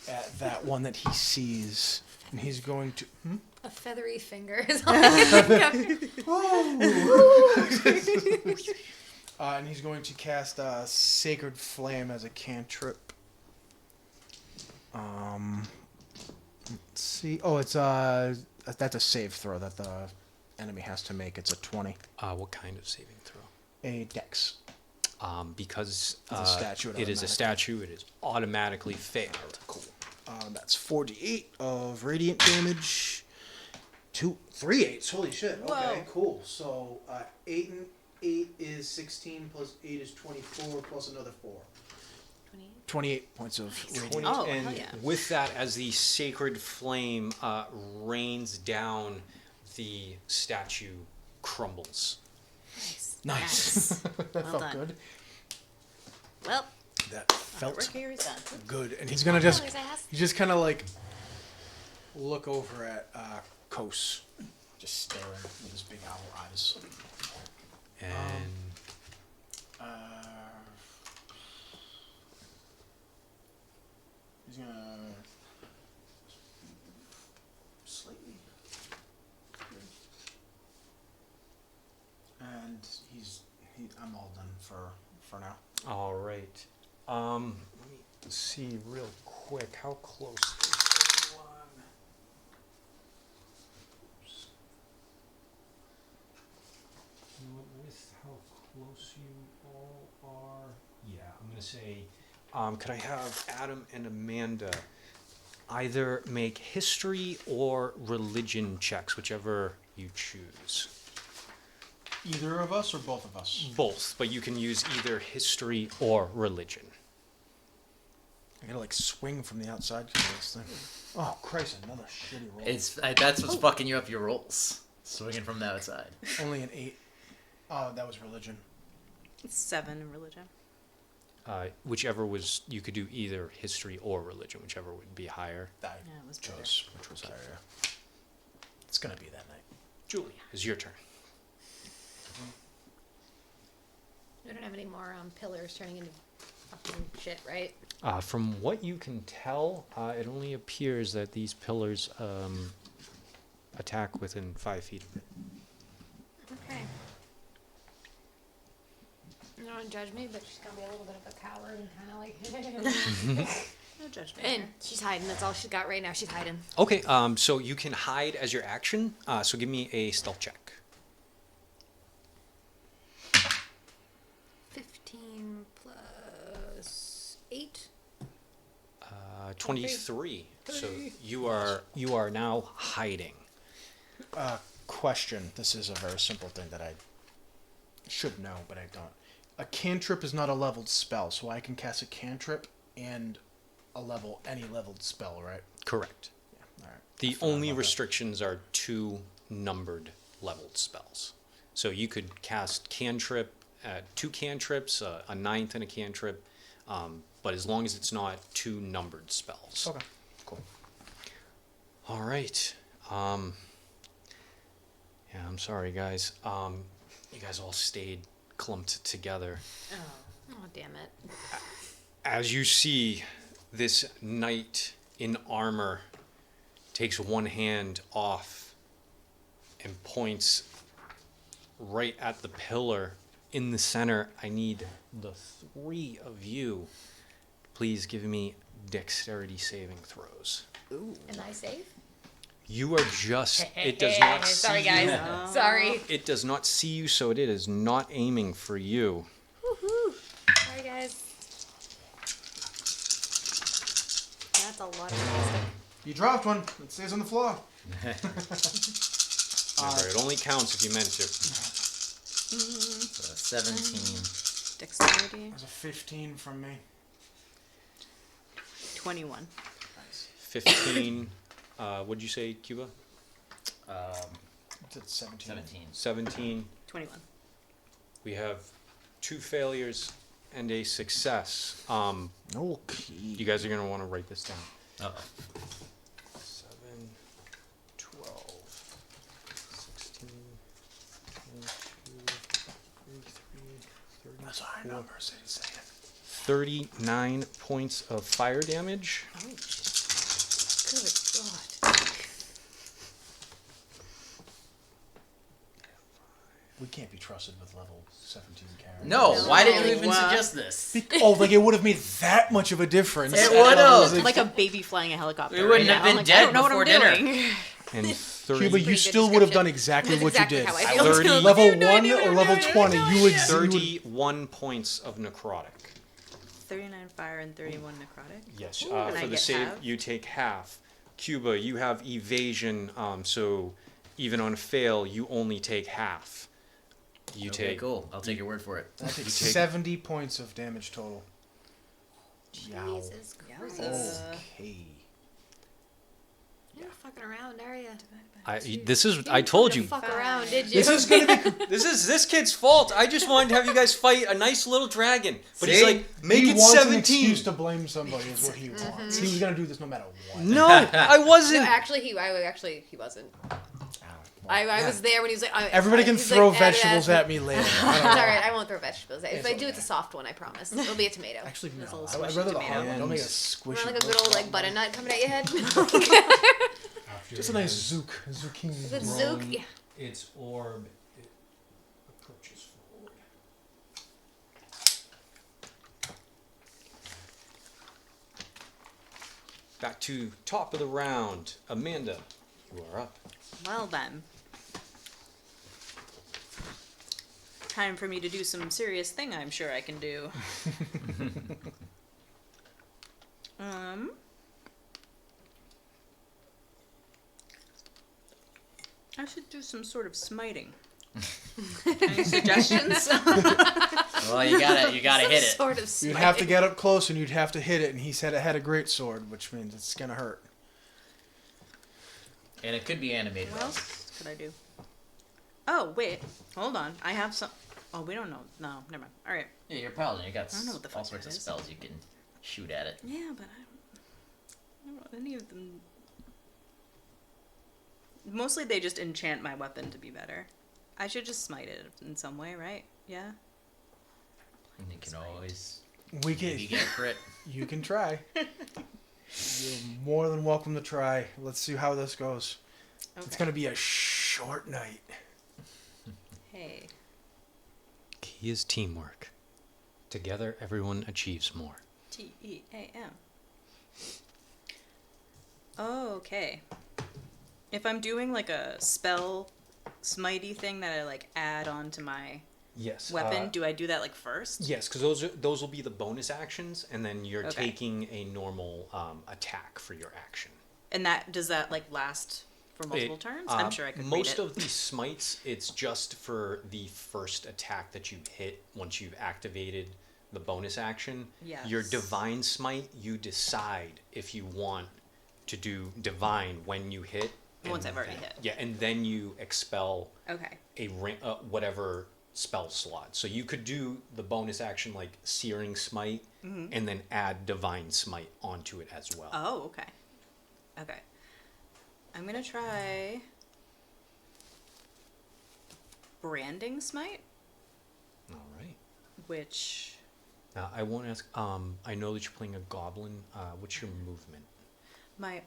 at that one that he sees, and he's going to.
A feathery finger is all I
And he's going to cast Sacred Flame as a cantrip. Let's see. Oh, it's that's a save throw that the enemy has to make. It's a 20.
What kind of saving throw?
A dex.
Because
It's a statue,
it is a statue, it is automatically failed.
Cool. That's 48 of radiant damage. 3 8s. Holy shit. Okay,
Whoa.
cool. So 8 and 8 is 16 plus 8 is 24 plus another 4. 28 points of radiant.
Oh,
and
hell yeah.
with that, as the sacred flame rains down, the statue crumbles.
Nice. That
Well
felt
done.
good.
Well,
That
work
felt
here is done.
good. And he's gonna just kind of like look over at Quos, just staring with his big owl eyes.
And
He's gonna slightly, and I'm all done for now.
all right. Let me see real quick how close is everyone. You know what, with how close you all are, yeah, I'm gonna say, could I have Adam and Amanda either make history or religion checks, whichever you choose.
Either of us or both of us?
Both, but you can use either history or religion.
I gotta like swing from the outside to this thing. Oh Christ! Another shitty roll.
That's what's fucking you up your rolls. Swinging from the outside.
Only an 8. Oh, that was religion.
It's 7 in religion.
Whichever was, you could do either history or religion, whichever would be higher.
I
Yeah, it was better.
chose which was higher. It's gonna be that night.
Julie, it's your turn.
We don't have any more pillars turning into fucking shit, right?
From what you can tell, it only appears that these pillars attack within 5 feet of it.
Okay. You don't judge me, but she's gonna be a little bit of a coward and kind of like.
No judgment.
And she's hiding. That's all she's got right now. She's hiding.
Okay, so you can hide as your action. So give me a stealth check.
15 plus 8.
23. So you are now hiding.
Question. This is a very simple thing that I should know, but I don't. A cantrip is not a leveled spell, so I can cast a cantrip and any leveled spell, right?
Correct.
Yeah. All right.
The
I forgot
only
about that.
restrictions are 2 numbered leveled spells. So you could cast cantrip, 2 cantrips, a 9th and a cantrip, but as long as it's not 2 numbered spells.
Okay. Cool.
All right. Yeah, I'm sorry, guys. You guys all stayed clumped together.
Oh, damn it.
As you see, this knight in armor takes one hand off and points right at the pillar in the center. I need the 3 of you Please give me dexterity saving throws.
Ooh.
And I save?
You are just. It does not see
Sorry, guys.
you.
Sorry.
It does not see you, so it is not aiming for you.
Woohoo. Sorry, guys. That's a lot of plastic.
You dropped one. It stays on the floor.
Remember, it only counts if you meant to.
So 17.
Dexterity.
That's a 15 from me.
21.
15. What'd you say, Cuba?
It's 17.
17.
17.
21.
We have 2 failures and a success.
Okay.
You guys are going to want to write this down.
Uh-oh.
7, 12, 16, 22, 33,
That's high numbers.
39 points of fire damage.
Good God.
We can't be trusted with level 17 characters.
No, why did you even
Wow.
suggest this?
Like it would have made that much of a difference.
It would've.
Like a baby flying a helicopter.
We wouldn't
right
have
now.
been
Like,
dead
I don't know what
before
I'm
dinner.
doing.
And
Cuba,
30,
you
Pretty
still
good
would have done
description.
exactly
That's
what
exactly
you did.
how I
feel. 30
Level
No
1
idea what
or
I'm
level
doing.
20, you would
31 points of necrotic.
39 fire and 31 necrotic.
Yes.
Ooh, and I
For the
get
save,
half?
you take half. Cuba, you have evasion, so even on fail, you only take half. You
Okay,
take
cool. I'll take your word for it.
I take
take-
70 points of damage total.
Jesus Christ.
Okay.
You're not fucking around, are you?
I told you.
Fuck around, did you?
This is gonna be.
This is this kid's fault. I just wanted to have you guys fight a nice little dragon. But he's
See?
like, make
he
it
wants an
17.
excuse to blame somebody is what he wants. He was gonna do this no matter what.
No, I
No,
wasn't.
actually, he wasn't. I was there when he was like.
Everybody can
he's
throw
like,
vegetables at me later.
It's
I don't
all
know.
right. I won't throw vegetables. If I do,
okay.
it's a soft one. I promise. It'll be a tomato.
Actually,
This
no.
little
I'd
squishy
rather the
tomato.
hard one. Don't make a
You
squishy.
want like a good old like butternut coming at your head?
Just a nice zucchini.
Good
roll.
zook. Yeah.
Its orb it approaches forward. Back to top of the round. Amanda, you are up.
Well then. Time for me to do some serious thing I'm sure I can do. I should do some sort of smiting. Any suggestions?
Well, you gotta hit it.
Sort of.
You'd have to get up close and you'd have to hit it, and he said it had a great sword, which means it's gonna hurt.
And it could be animated.
What else could I do? Oh, wait. Hold on. I have some... Oh, we don't know. No, never mind. All right.
Yeah, you're a paladin. You got
I don't know what the
all
fuck
sorts
that
of
is.
spells you can shoot at it.
Yeah, but I don't know any of them. Mostly they just enchant my weapon to be better. I should just smite it in some way, right? Yeah?
And you can always
We
maybe
can.
get a crit.
You can try. You're more than welcome to try. Let's see how this goes.
Okay.
It's gonna be a short night.
Hey.
Key is teamwork. Together, everyone achieves more.
T-E-A-M. Okay. If I'm doing like a spell smitey thing that I like add on to my
Yes.
weapon, do I do that like first?
Yes, because those will be the bonus actions, and then you're
Okay.
taking a normal attack for your action.
And does that like last for multiple turns? I'm sure I could
Most
read it.
of the smites, it's just for the first attack that you hit once you've activated the bonus action.
Yes.
Your divine smite, you decide if you want to do divine when you hit.
Once
and
I've already
then-
hit.
Yeah, and then you expel
Okay.
a whatever spell slot. So you could do the bonus action like Searing Smite, and then add Divine Smite onto it as well.
Oh, okay. Okay. I'm gonna try Branding Smite,
All right.
which
Now I won't ask. I know that you're playing a goblin. What's your movement?
my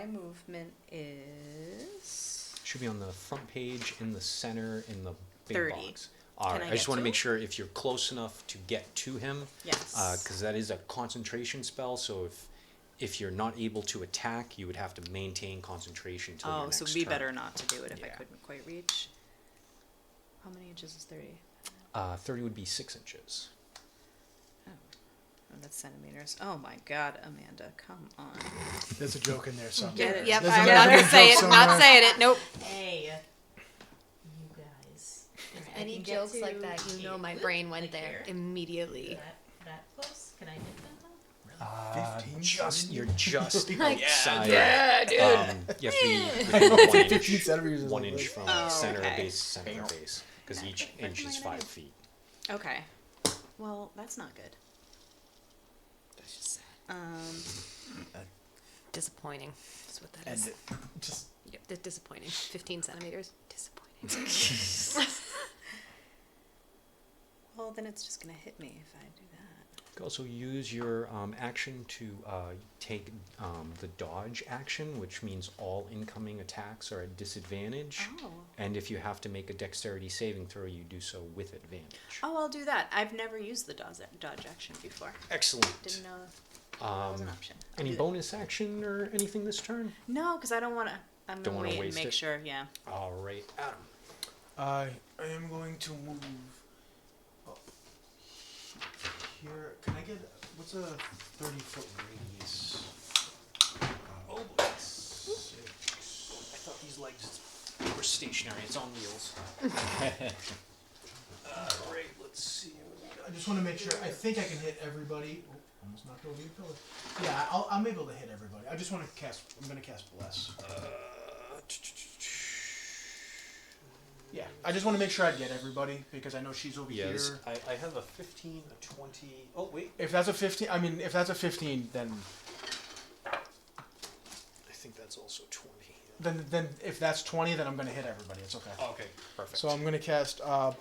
movement is
Should be on the front page, in the center, in the big
30.
box. All
Can
right.
I
I just
get
want to
to
make
him?
sure if you're close enough to get to him,
Yes.
because that is a concentration spell. So if you're not able to attack, you would have to maintain concentration till your
Oh,
next
so it'd be
turn.
better not to do it if I
Yeah.
couldn't quite reach. How many inches is 30?
30 would be 6 inches.
Oh, that's centimeters. Oh my God, Amanda, come on.
There's a joke in there somewhere.
Get it.
Yep,
There's
I'm
a
not
good
gonna say
joke
it. Not
somewhere.
saying it. Nope.
Hey, you guys.
Any
can get
jokes like
to
that, you know,
here.
my brain went
Like
there
here.
immediately.
That close? Can I hit them?
You're just
Like,
outside.
yeah, dude.
You have to be within 1
15
inch,
centimeters is
1
like
inch
this.
from
Oh,
center
okay.
base to center base, because each
What
inch
am I
is
gonna
5
do?
feet.
Okay. Well, that's not good. That's just sad.
Disappointing. That's what that
And
is.
it just
Yep, that's disappointing. 15 centimeters. Disappointing.
Well, then it's just gonna hit me if I do that.
You can also use your action to take the dodge action, which means all incoming attacks are at disadvantage.
Oh.
And if you have to make a dexterity saving throw, you do so with advantage.
Oh, I'll do that. I've never used the dodge action before.
Excellent.
Didn't know that was an option. I'll
Any
do that.
bonus action or anything this turn?
No, because I don't want to. I'm
Don't
gonna
wanna
wait and
waste
make
it?
sure. Yeah.
All right, Adam.
I am going to move up here. Can I get what's a 30-foot radius?
Oh boy. I thought these legs were stationary. It's on wheels. All right, let's see.
I just want to make sure. I think I can hit everybody. Oh, almost knocked over your pillar. Yeah, I'm able to hit everybody. I just want to cast. I'm going to cast Bless. Yeah, I just want to make sure I get everybody because I know she's over
Yes,
here.
I have a 15, a 20. Oh wait,
If that's a 15, I mean, if that's a 15, then
I think that's also 20.
then if that's 20, then I'm going to hit everybody. It's okay.
Okay, perfect.
So I'm going to cast. I'm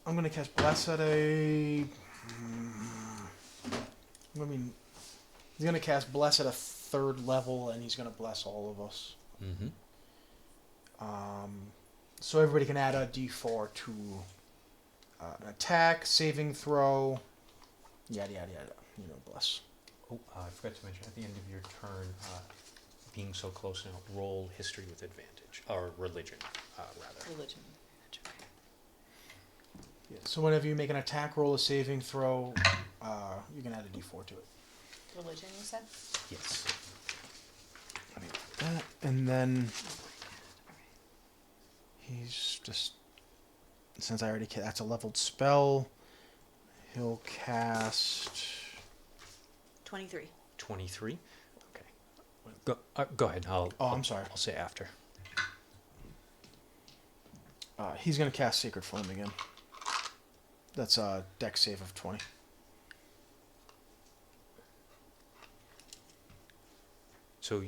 going to cast Bless at a. I mean, he's going to cast Bless at a 3rd level, and he's going to bless all of us.
Mm-hmm.
So everybody can add a D4 to an attack, saving throw, yada yada yada. You know, bless.
Oh, I forgot to mention at the end of your turn, being so close now, roll history with advantage or religion, rather.
Religion.
Yeah. So whenever you make an attack, roll a saving throw, you can add a D4 to it.
Religion, you said?
Yes.
That, and then he's just, since I already that's a leveled spell, he'll cast.
23.
23. Okay. Go ahead.
I'm sorry.
I'll say after.
He's gonna cast Sacred Flame again. That's a dex save of 20.
So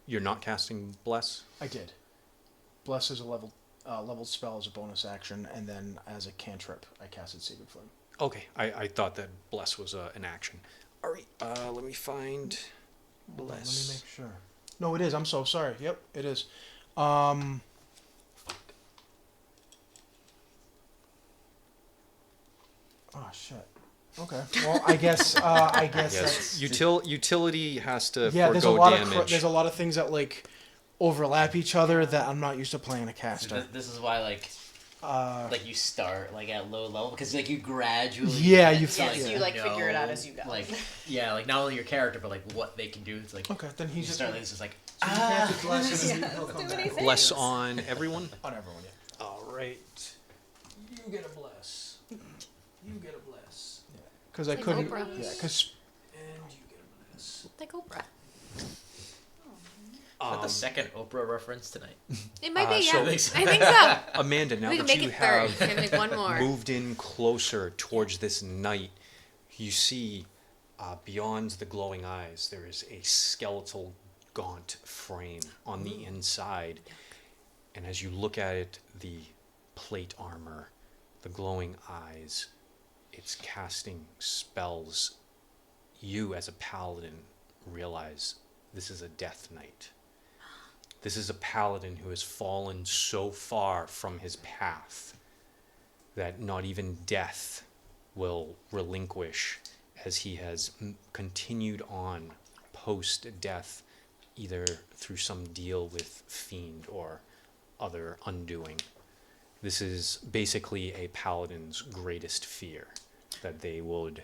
you're not casting bless?
I did. Bless is a leveled spell as a bonus action, and then as a cantrip, I casted Sacred Flame.
Okay. I thought that bless was an action. All right. Let me find
Hold on,
bless.
let me make sure. No, it is. I'm so sorry. Yep, it is. Oh shit. Okay. Well, I guess.
Yes.
That's.
Utility has to
Yeah, there's a
forego
lot
damage.
of there's a lot of things that like overlap each other that I'm not used to playing a caster.
This is why like you start like at low level because like you gradually
Yeah,
get
you
to,
fi-
Yes, you like figure it out as you go.
like like not only your character but like what they can do. It's like
Okay, then
you
he's just.
start like, this is like
So you cast a bless and then he'll come back.
Bless on everyone.
On everyone, yeah.
All right. You get a bless. You get a bless.
Because I
Like
couldn't.
Oprah.
Yeah, because.
And you get a bless.
Like Oprah.
is that the second Oprah reference tonight.
It might be,
so-
yeah. I think so.
Amanda, now
We can
that
make
you
it third.
have
Can make one more.
moved in closer towards this night, you see beyond the glowing eyes, there is a skeletal, gaunt frame on the inside. And as you look at it, the plate armor, the glowing eyes, it's casting spells. You, as a paladin, realize this is a death knight. This is a paladin who has fallen so far from his path that not even death will relinquish, as he has continued on post-death, either through some deal with Fiend or other undoing. This is basically a paladin's greatest fear, that they would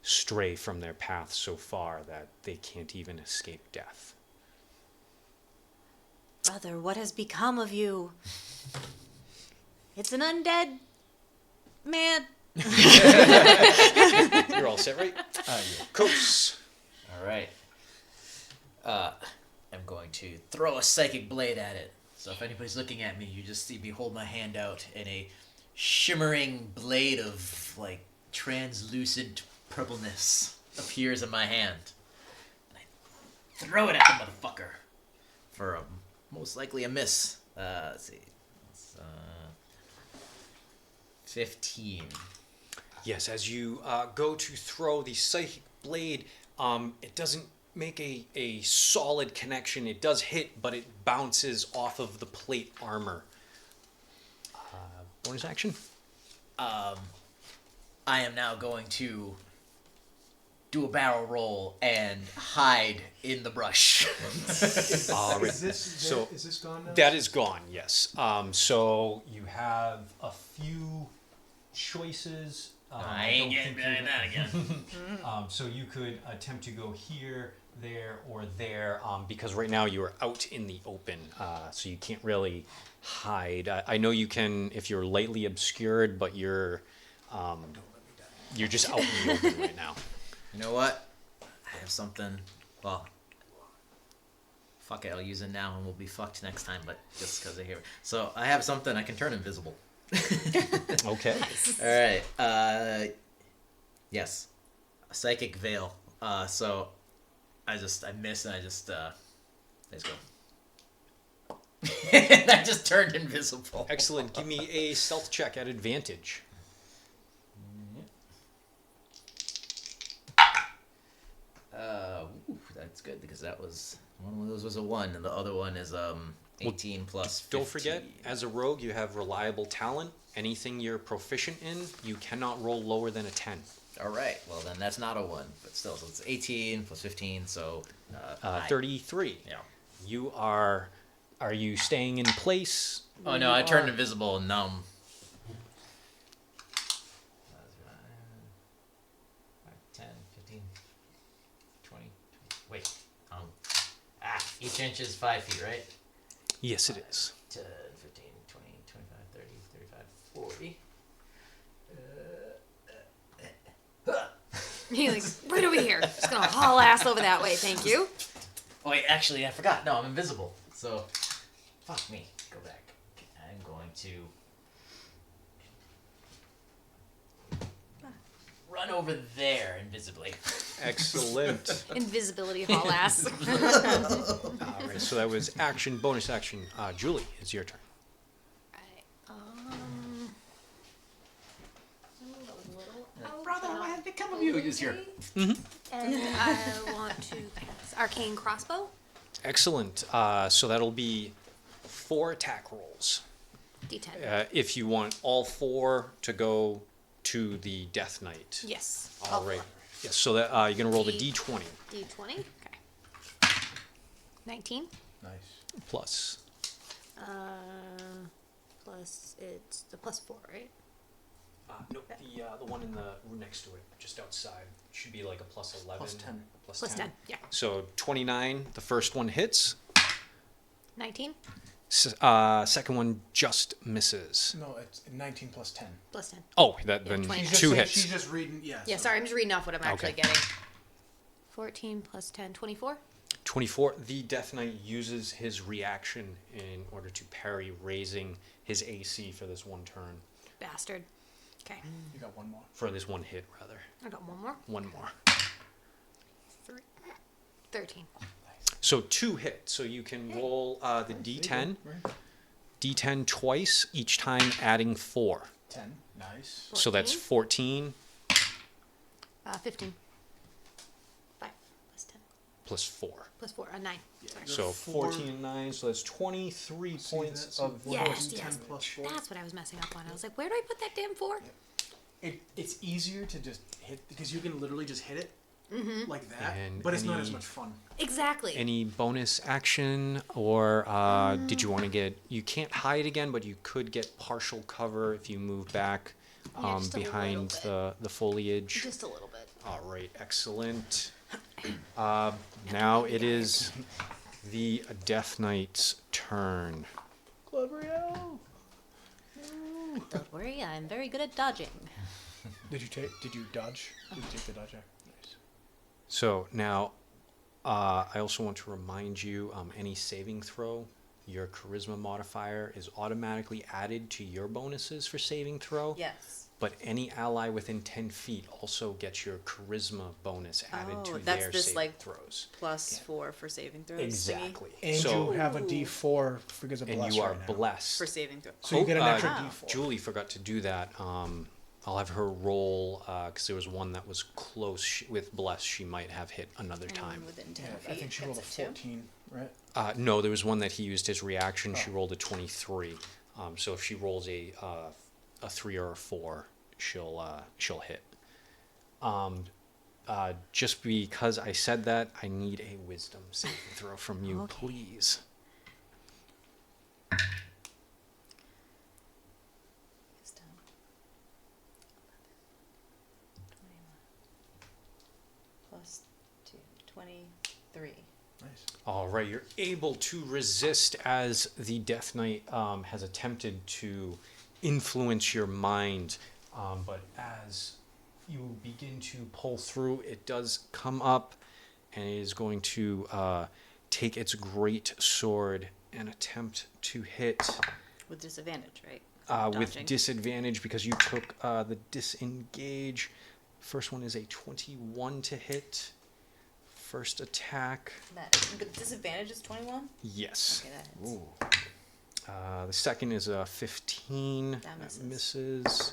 stray from their path so far that they can't even escape death.
Brother, what has become of you? It's an undead man.
You're all set, right? Yeah. Quos.
All right. I'm going to throw a psychic blade at it. So if anybody's looking at me, you just see me hold my hand out, and a shimmering blade of like translucent purpleness appears in my hand. And I throw it at the motherfucker for most likely a miss. Let's see. It's, 15.
Yes, as you go to throw the psychic blade, it doesn't make a solid connection. It does hit, but it bounces off of the plate armor. Bonus action?
I am now going to do a barrel roll and hide in the brush.
All right.
Is this gone now?
That is gone, yes. So you have a few choices.
I ain't getting that again.
So you could attempt to go here, there, or there, because right now you are out in the open, so you can't really hide. I know you can if you're lightly obscured, but you're just out in the open right now.
You know what? I have something. Well, fuck it. I'll use it now, and we'll be fucked next time. But just because I hear it. So I have something. I can turn invisible.
Okay.
All right. Yes. A psychic veil. So I missed, and I just go. And I just turned invisible.
Excellent. Give me a stealth check at advantage.
That's good because that was one of those was a 1, and the other one is 18 plus 15.
Don't forget, as a rogue, you have reliable talent. Anything you're proficient in, you cannot roll lower than a 10.
All right. Well, then that's not a 1, but still, so it's 18 plus 15, so
33.
Yeah.
You are you staying in place?
Oh no, I turned invisible and numb. 10, 15, 20. Wait. Each inch is 5 feet, right?
Yes, it is.
10, 15, 20, 25, 30, 35, 40.
He's like, right over here. Just gonna haul ass over that way, thank you.
Oh wait, actually, I forgot. No, I'm invisible. So, fuck me. Go back. I'm going to run over there invisibly.
Excellent.
Invisibility haul ass.
All right, so that was action, bonus action. Julie, it's your turn.
Brother, what has become of you? Use your...
And I want to cast Arcane Crossbow.
Excellent. So that'll be 4 attack rolls.
D10.
If you want all 4 to go to the Death Knight.
Yes.
All right. Yes. So that you're gonna roll the D20
D20. Okay. 19.
Nice.
plus.
Plus it's the +4, right?
No, the one in the next to it, just outside, should be like a +11.
Plus 10.
Plus 10. Yeah.
So 29, the first one hits.
19.
Second one just misses.
No, it's 19 plus 10.
Plus 10.
Oh, then
29.
She's
2
just,
hits.
She's just reading, yeah.
Yeah,
so-
sorry, I'm just reading off what I'm actually
Okay.
getting. 14 plus 10, 24.
24. The Death Knight uses his reaction in order to parry, raising his AC for this one turn.
Bastard. Okay.
You got one more.
For this one hit, rather.
I got one more.
One more.
13.
So 2 hits. So you can roll the D10.
Right.
D10 twice, each time adding 4.
10. Nice.
So that's 14
15. 5 plus 10.
plus 4.
Plus 4, a 9. Sorry.
So
Four.
14 and 9, so that's 23
See
points
that? So
of
Yes,
10
yes.
plus 4.
That's what I was messing up on. I was like, where do I put that damn 4?
It's easier to just hit because you can literally just hit it like that,
And
but it's not as
any-
much fun.
Exactly.
Any bonus action, or did you want to get? You can't hide again, but you could get partial cover if you move back
Yeah, just a
behind
little
the foliage.
Just a little bit.
All right, excellent. Now it is the Death Knight's turn.
Globrielle.
Don't worry, I'm very good at dodging.
Did you dodge? Did you take the dodge? Nice.
So now, I also want to remind you, any saving throw, your charisma modifier is automatically added to your bonuses for saving throw.
Yes.
But any ally within 10 feet also gets your charisma bonus added to
that's
their
this,
saving
like,
throws.
Plus 4 for saving throws.
Exactly.
And
so,
you have a D4 because of
and
bless
you are
right now.
blessed.
For saving throws.
So you get an extra
wow.
D4.
Julie forgot to do that. I'll have her roll because there was one that was close with bless. She might have hit another time.
And within 10
Yeah,
feet.
I think she rolled a
gets it too.
14, right?
No, there was one that he used his reaction. She
Oh.
rolled a 23. So if she rolls a 3 or a 4, she'll hit. Just because I said that, I need a wisdom saving throw from you,
Okay.
please.
Wisdom. 21. Plus 2. 23.
Nice.
All right, you're able to resist as the Death Knight has attempted to influence your mind, but as you begin to pull through, it does come up, and it is going to take its great sword and attempt to hit
With disadvantage, right?
with
Dodging.
disadvantage because you took the disengage. First one is a 21 to hit. First attack.
The disadvantage is 21?
Yes.
Okay, that hits.
Ooh.
The second is a 15.
That misses.
Misses.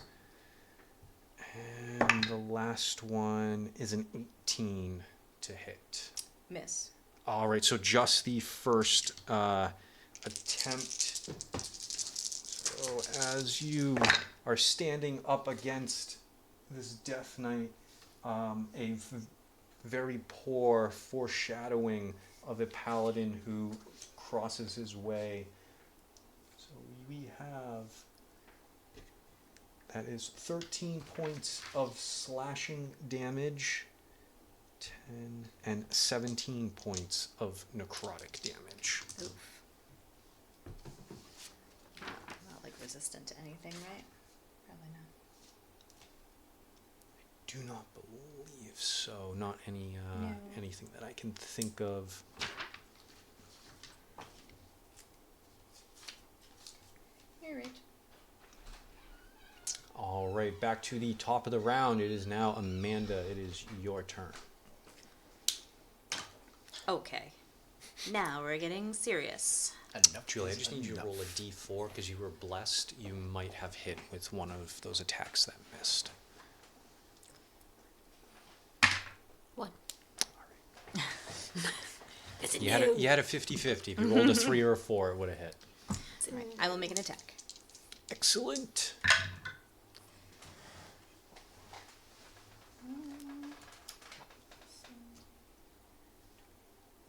And the last one is an 18 to hit.
Miss.
All right, so just the first attempt. So as you are standing up against this Death Knight, very poor foreshadowing of a paladin who crosses his way. So we have, that is 13 points of slashing damage, 10 and 17 points of necrotic damage.
Oof. Not like resistant to anything, right? Probably not.
Do not believe so. Not any
No.
anything that I can think of.
You're right.
All right, back to the top of the round. It is now Amanda. It is your turn.
Okay. Now we're getting serious.
Enough.
Julie, I just need you to roll a d4 because you were blessed. You might have hit with one of those attacks that missed.
1. That's a
You had a 50-50. If you rolled a 3 or a 4, it would have hit.
I will make an attack.
Excellent.
–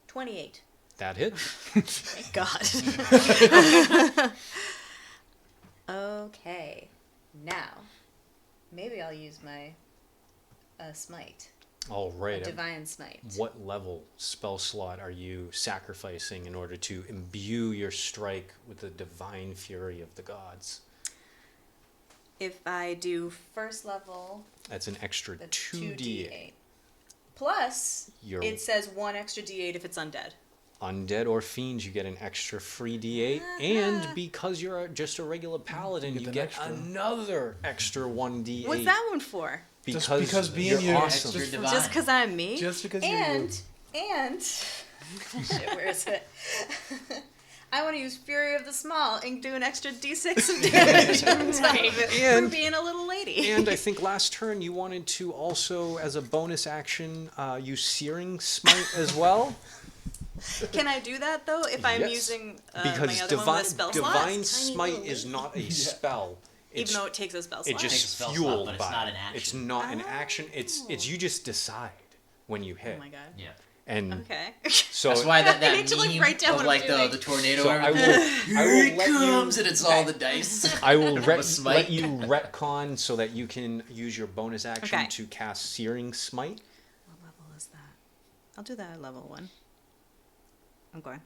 28.
That hit.
Thank God. Okay. Now, maybe I'll use my smite.
All right.
Divine smite.
What level spell slot are you sacrificing in order to imbue your strike with the divine fury of the gods?
If I do first level,
That's an extra
that's
2d8.
Plus,
Your
it says 1 extra d8 if it's undead.
undead or fiends, you get an extra free d8. And because you're just a regular paladin,
You
you
get
get
an extra.
another extra 1d8.
What's that one for?
Because being
you're
you-
awesome.
Extra
Just-
divine.
Just because I'm me?
Just because you're
and shit, where is it? I want to use Fury of the Small and do an extra d6 of damage for being a little lady.
And I think last turn you wanted to also, as a bonus action, use Searing Smite as well.
Can I do that though if I'm
Yes.
using
Because
my other one with a spell slot?
Divine Smite is not a spell.
Even though it takes a spell slot.
It
Takes a
just
spell slot,
fueled
but it's
by
not
it.
an action.
It's not an action. It's you just decide when you hit.
Oh my god.
Yeah.
And
Okay.
so
That's why that
I need to, like,
meme
write down
of
what
like
I'm doing.
the tornado.
So
and
I will
everything.
I
Here
will
it
let
comes,
you
and it's all the dice.
I will
A smite.
let you retcon so that you can use your bonus action
Okay.
to cast Searing Smite.
What level is that? I'll do that at level 1. I'm going.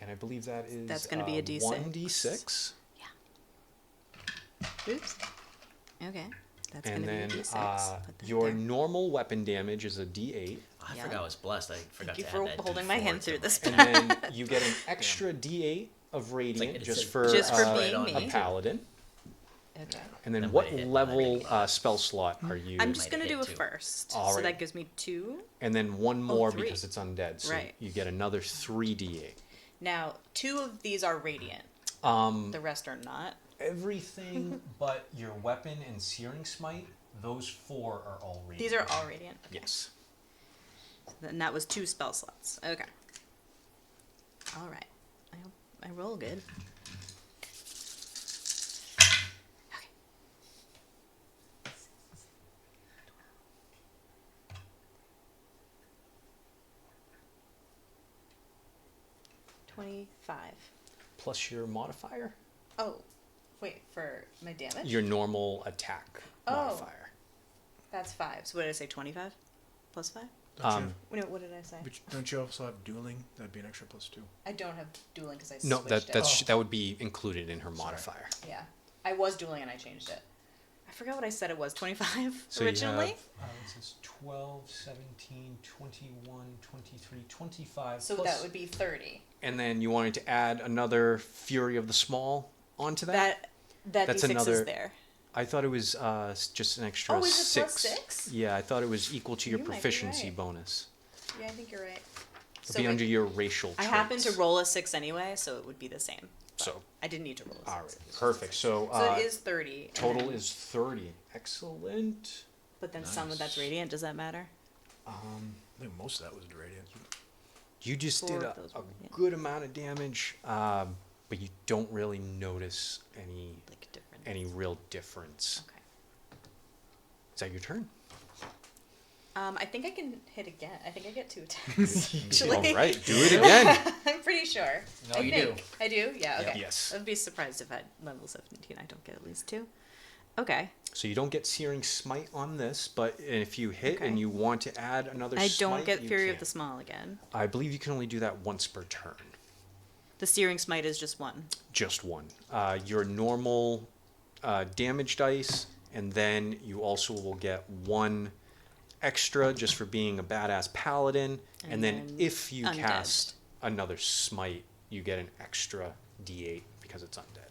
And I believe that is
That's gonna be a D6.
1d6.
Oops. Okay. That's
And
going
then
to be a d6. Put that
your
there.
normal weapon damage is a d8.
I
Yeah.
forgot I was blessed. I forgot
Thank you
to
for
add that
holding my
D4
hand
to
through this.
And then you get an extra d8 of radiant
it
just
said-
for,
Just for
uh,
being
a
me.
paladin.
Okay.
And then
That
what
might hit
level
already.
spell slot are you?
I'm just
might
going to
hit
do a
two.
first.
All
So
right.
that gives me 2.
And then one more
3.
because it's undead. So
Right.
you get another 3d8.
Now, 2 of these are radiant. The rest are not.
Everything but your weapon and Searing Smite, those 4 are all radiant.
These are all radiant.
Yes.
And that was 2 spell slots. Okay. All right. I roll good. Okay. 25.
Plus your modifier,
Oh, wait, for my damage?
your normal attack
Oh.
modifier.
That's 5. So what did I say, 25? Plus 5? What did I say?
Don't you also have dueling? That'd be an extra +2.
I don't have dueling because I
No,
switched
that would be included in her modifier.
it. Yeah. I was dueling and I changed it. I forgot what I said it was, 25
So
originally?
you have, this is 12, 17, 21, 23, 25.
So
plus-
that would be 30.
And then you wanted to add another Fury of the Small onto that?
That
That's
D6
another-
is there.
I thought it was just an extra
Oh, is it
6.
plus 6?
Yeah, I thought it was equal to your
You might be
proficiency
right.
bonus.
Yeah, I think you're right.
It'll be under your racial
I
traits.
happen to roll a 6 anyway, so it would be the same. But
So,
I didn't need to roll a 6.
all right, perfect. So,
So it is 30. and
total
then-
is 30. Excellent.
But then some of that's radiant. Does that matter?
I think most of that was radiant.
You just
4
did
of
a
those were radiant.
good amount of damage, but you don't really notice
Like different.
any real difference.
Okay.
Is that your turn?
I think I can hit again. I think I get 2 attacks. Actually.
All right, do it again.
I'm pretty sure.
No,
I
you
think.
do.
I do? Yeah, okay.
Yes.
I'd be surprised if at level 17 I don't get at least 2. Okay.
So you don't get Searing Smite on this, but if you hit
Okay.
and you want to add another
I
smite,
don't get
you
Fury of
can.
the Small again.
I believe you can only do that once per turn.
The Searing Smite is just 1.
Just one. Your normal damage dice, and then you also will get 1 extra just for being a badass paladin. And then
then
if you
undead.
cast another smite, you get an extra d8 because it's undead.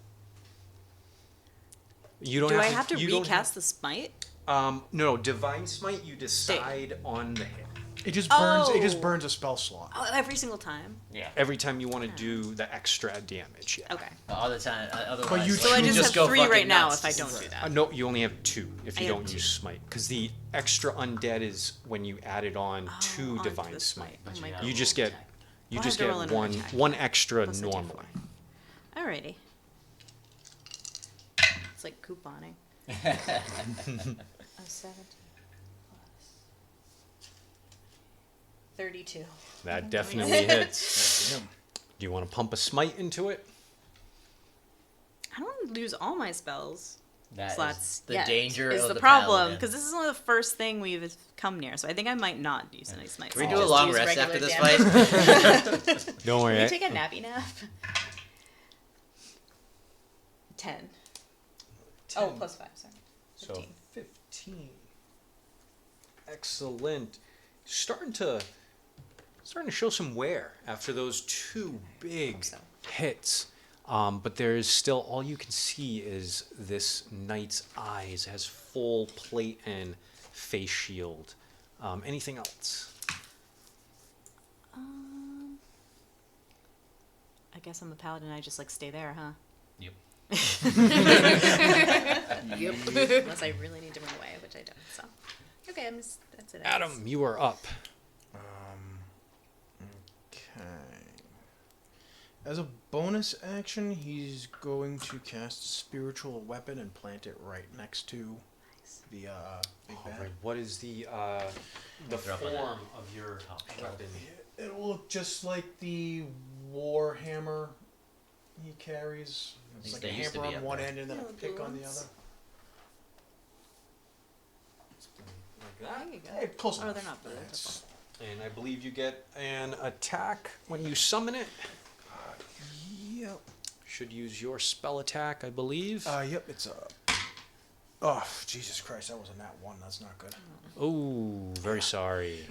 You don't
Do I
have
have to
you don't
recast the Smite?
no, Divine Smite, you decide on the hit.
It just burns. It
Oh.
just burns a spell slot.
Oh, every single time?
Yeah.
Every time you want to do the extra damage, yeah.
Okay.
All the time. Otherwise,
But you
like,
So I
choose-
just
go
have 3
fucking
right now
nuts.
if I don't do that.
No, you only have 2 if you
I have
don't
2.
use Smite. Because the extra undead is when you add it on to
onto
Divine
the
Smite.
Oh
you
my
have
god.
You just get
I'll have to roll another
one
attack.
one extra
Plus a
normal.
D4. Alrighty. It's like couponing. A 17 plus 32.
That definitely hits.
Damn.
Do you want to pump a Smite into it?
I don't want to lose all my spells.
That is
slots.
the
yet,
danger
is
of
the
the
problem
paladin.
because this is only the first thing we've come near, so I think I might not use any smite.
Can we
I'll
do a
just
long
use
rest
regular
after this
damage.
fight?
Don't worry.
Can we take a nappy nap? 10. Oh, plus 5, sorry.
So
15.
15. Excellent. Starting to show some wear after those 2 big
so.
hits. But there's still, all you can see is this knight's eyes, has full plate and face shield. Anything else?
I guess I'm the paladin. I just like stay there, huh?
Yep.
Yep. Unless I really need to run away, which I don't. So, okay, that's it. I
Adam,
guess.
you are up.
Okay. As a bonus action, he's going to cast Spiritual Weapon and plant it right next to the big
All
bad.
right. What is the
Drop on that.
form of your weapon?
It'll look just like the war hammer he carries. It's
These
like a
they used to
hammer
be
on
up
one
there.
end and then a
Yeah, the
pick
blue
on the
ones.
other.
Like
There you go.
Hey, close
Oh,
enough.
they're not blue.
It's-
And I believe you get an attack when you summon it.
Yep.
Should use your spell attack, I believe.
Yep, it's a... Oh, Jesus Christ, that wasn't that one. That's not good.
Oh, very sorry.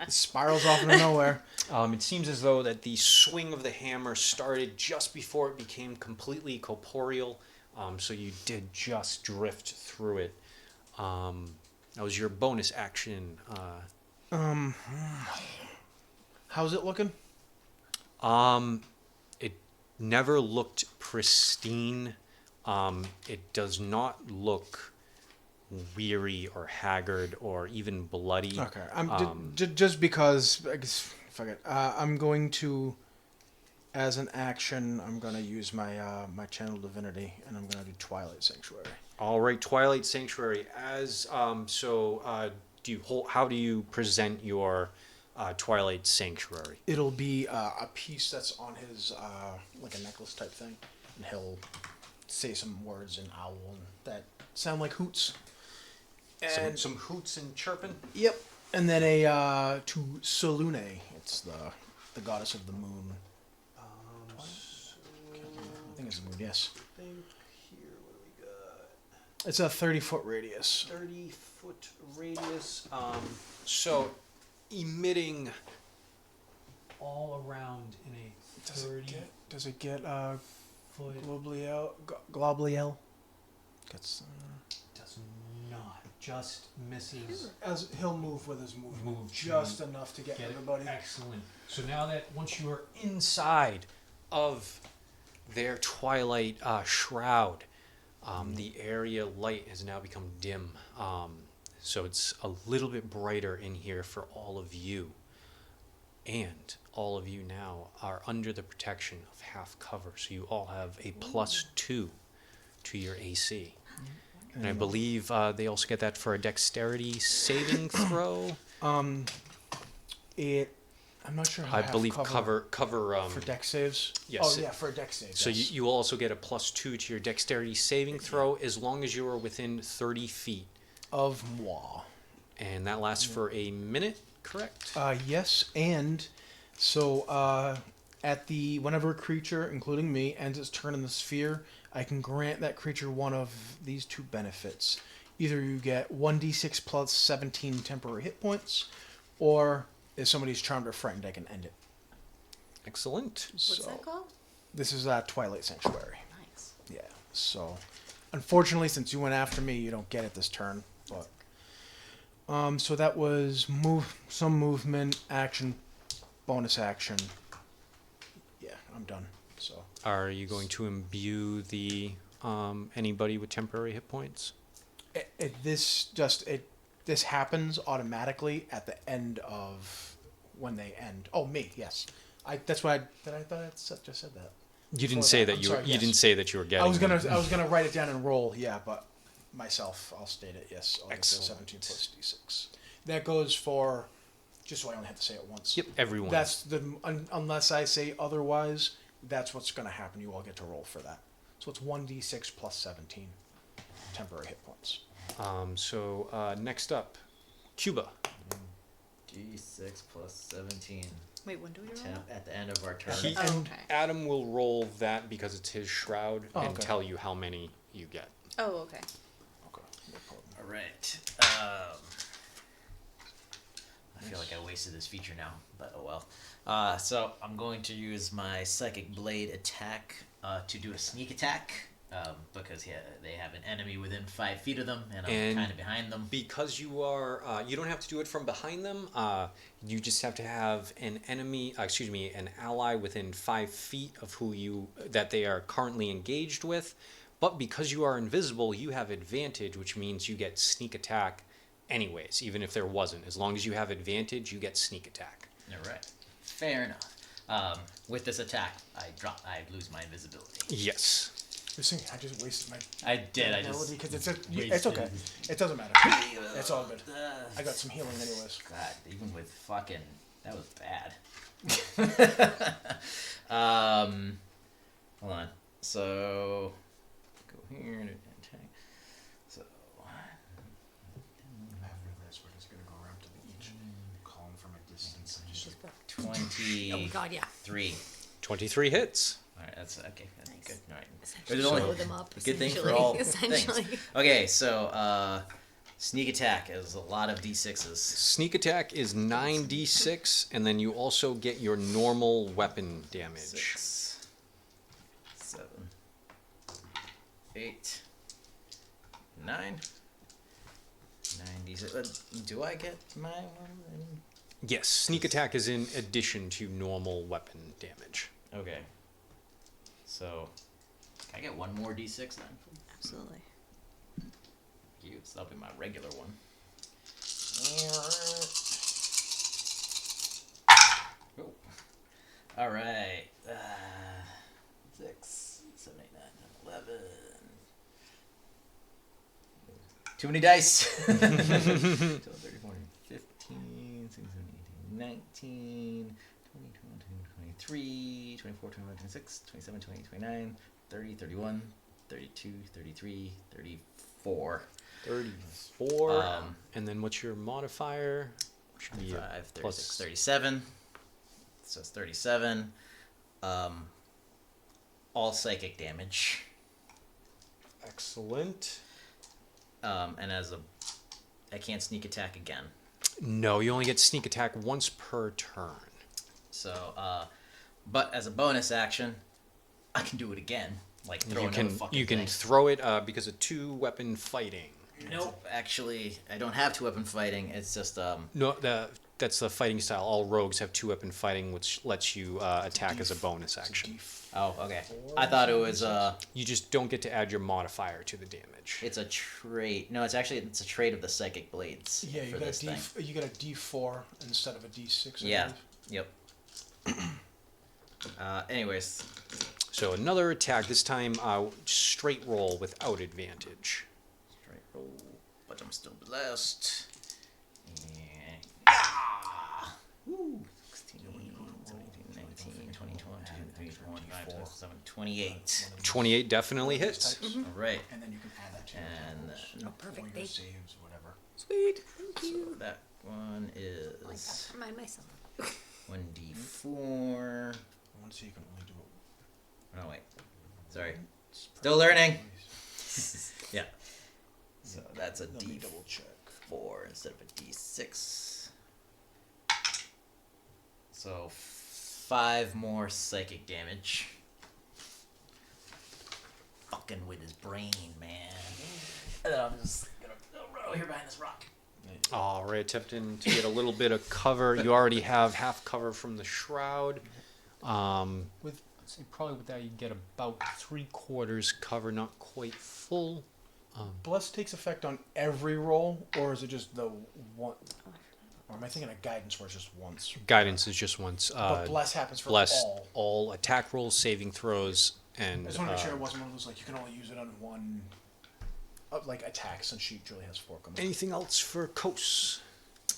It spirals off into nowhere.
It seems as though that the swing of the hammer started just before it became completely corporeal, so you did just drift through it. That was your bonus action.
How's it looking?
It never looked pristine. It does not look weary or haggard or even bloody.
Okay, just because, I guess, fuck it. I'm going to, as an action, I'm going to use my my channel divinity, and I'm going to do Twilight Sanctuary.
All right, Twilight Sanctuary. How do you present your Twilight Sanctuary?
It'll be a piece that's on his like a necklace type thing, and he'll say some words in owl and that sound like hoots. And
Some hoots and chirping.
yep, and then a to Solune. It's the goddess of the moon. I think it's the moon. Yes.
Here, what do we got?
It's a 30-foot radius.
30-foot radius. So emitting all around in a 30
Does it get
foot.
Globrielle? Gets
Does not. Just misses.
as he'll move with his movement,
Move
just
to
enough to get
Get
everybody.
it. Excellent. So now that once you are inside of their twilight shroud, the area light has now become dim. So it's a little bit brighter in here for all of you. And all of you now are under the protection of half cover. So you all have a +2 to your AC. And I believe they also get that for a dexterity saving throw.
I'm not sure how
I
half
believe
cover
cover
for dex saves.
yes,
Oh yeah, for a dex save.
So
yes.
you will also get a +2 to your dexterity saving throw as long as you are within 30 feet.
of moi.
And that lasts for a minute, correct?
Yes, and so whenever a creature, including me, ends its turn in the sphere, I can grant that creature one of these two benefits. Either you get 1d6 plus 17 temporary hit points, or if somebody's charmed or frightened, I can end it.
Excellent.
What's that called?
This is Twilight Sanctuary.
Nice.
Yeah, so unfortunately, since you went after me, you don't get it this turn. But so that was some movement, action, bonus action. Yeah, I'm done. So
Are you going to imbue the anybody with temporary hit points?
this happens automatically at the end of when they end. Oh, me, yes. That's why I thought I just said that.
You didn't
Before
say
that,
that
I'm
you
sorry,
you
yes.
didn't say that you were getting.
I was
them.
gonna write it down and roll. Yeah, but myself, I'll state it. Yes, I'll get the
Excellent.
17 plus d6. That goes for, just so I only have to say it once.
Yep, everyone.
That's unless I say otherwise, that's what's going to happen. You all get to roll for that. So it's 1d6 plus 17 temporary hit points.
Next up, Cuba.
D6 plus 17.
Wait, when do we roll?
Temp at the end of our turn.
He,
Oh, okay.
Adam will roll that because it's his shroud
Oh,
and
okay.
tell you how many you get.
Oh, okay.
Okay. No problem.
All right. I feel like I wasted this feature now, but oh well. So I'm going to use my Psychic Blade attack to do a sneak attack because they have an enemy within 5 feet of them, and I'm
And
kind of behind them.
Because you are, you don't have to do it from behind them. You just have to have an enemy, an ally within 5 feet of that they are currently engaged with. But because you are invisible, you have advantage, which means you get sneak attack anyways, even if there wasn't. As long as you have advantage, you get sneak attack.
All right. Fair enough. With this attack, I lose my invisibility.
Yes.
I just wasted my
I did. I just
because it's okay. It doesn't matter. It's all good. I got some healing anyways.
God, even with fucking that was bad. Hold on. So go here and attack. So
After this, we're just gonna go around to each column from a distance.
23.
Oh God, yeah.
23 hits.
All right, that's okay. That's
Nice.
good. All right.
Essentially
There's only
blow them up.
a good thing for
essentially.
all
Essentially.
things. Okay, so sneak attack is a lot of d6s.
Sneak attack is 9d6, and then you also get your normal weapon damage.
6, 7, 8, 9. 96. Do I get my one?
Yes, sneak attack is in addition to normal weapon damage.
Okay. So, can I get one more d6 then?
Absolutely.
You, so that'll be my regular one. Oh. All right. 6, 7, 8, 9, 10, 11. Too many dice. 12, 13, 14, 15, 16, 17, 18, 19, 20, 21, 23, 24, 25, 26, 27, 28, 29, 30, 31, 32, 33, 34.
34. And then what's your modifier? Should be
5, 36,
plus
37. So it's 37. All psychic damage.
Excellent.
And I can't sneak attack again.
No, you only get sneak attack once per turn.
So, but as a bonus action, I can do it again. Like throw
You
another
can
fucking
you can
thing.
throw it because of 2-weapon fighting.
Nope. Actually, I don't have 2-weapon fighting. It's just
No, that's the fighting style. All rogues have 2-weapon fighting, which lets you attack as a bonus action.
Oh, okay. I thought it was
You just don't get to add your modifier to the damage.
it's a trait. No, it's a trait of the psychic blades.
Yeah, you
for
got
this thing.
you got a D4 instead of a D6. I
Yeah.
believe.
Yep. Anyways,
So another attack. This time, straight roll without advantage.
straight roll, but I'm still blessed. And, Woo! 16, 17, 19, 20, 22, 25, 27, 28.
28 definitely hits.
All right.
And then you can add that to
And
your
perfect.
or your saves, whatever.
Sweet.
so that one
Like
is
that. Remind myself.
1d4.
I want to see you can only do it.
Oh, wait. Sorry. Still learning. Yeah. So that's a
Let me double check.
D4 instead of a D6. So 5 more psychic damage. Fucking with his brain, man. And then I'm just gonna run over here behind this rock.
All right, attempting to get a little bit of cover. You already have half cover from the shroud. With so probably with that you get about 3/4 cover, not quite full.
Bless takes effect on every roll, or is it just the one? Or am I thinking of guidance where it's just once?
Guidance is just once.
But bless happens for
Bless
all.
attack rolls, saving throws, and
I just want to make sure it wasn't one of those like you can only use it on one, like attack since she usually has 4 coming.
anything else for Quos?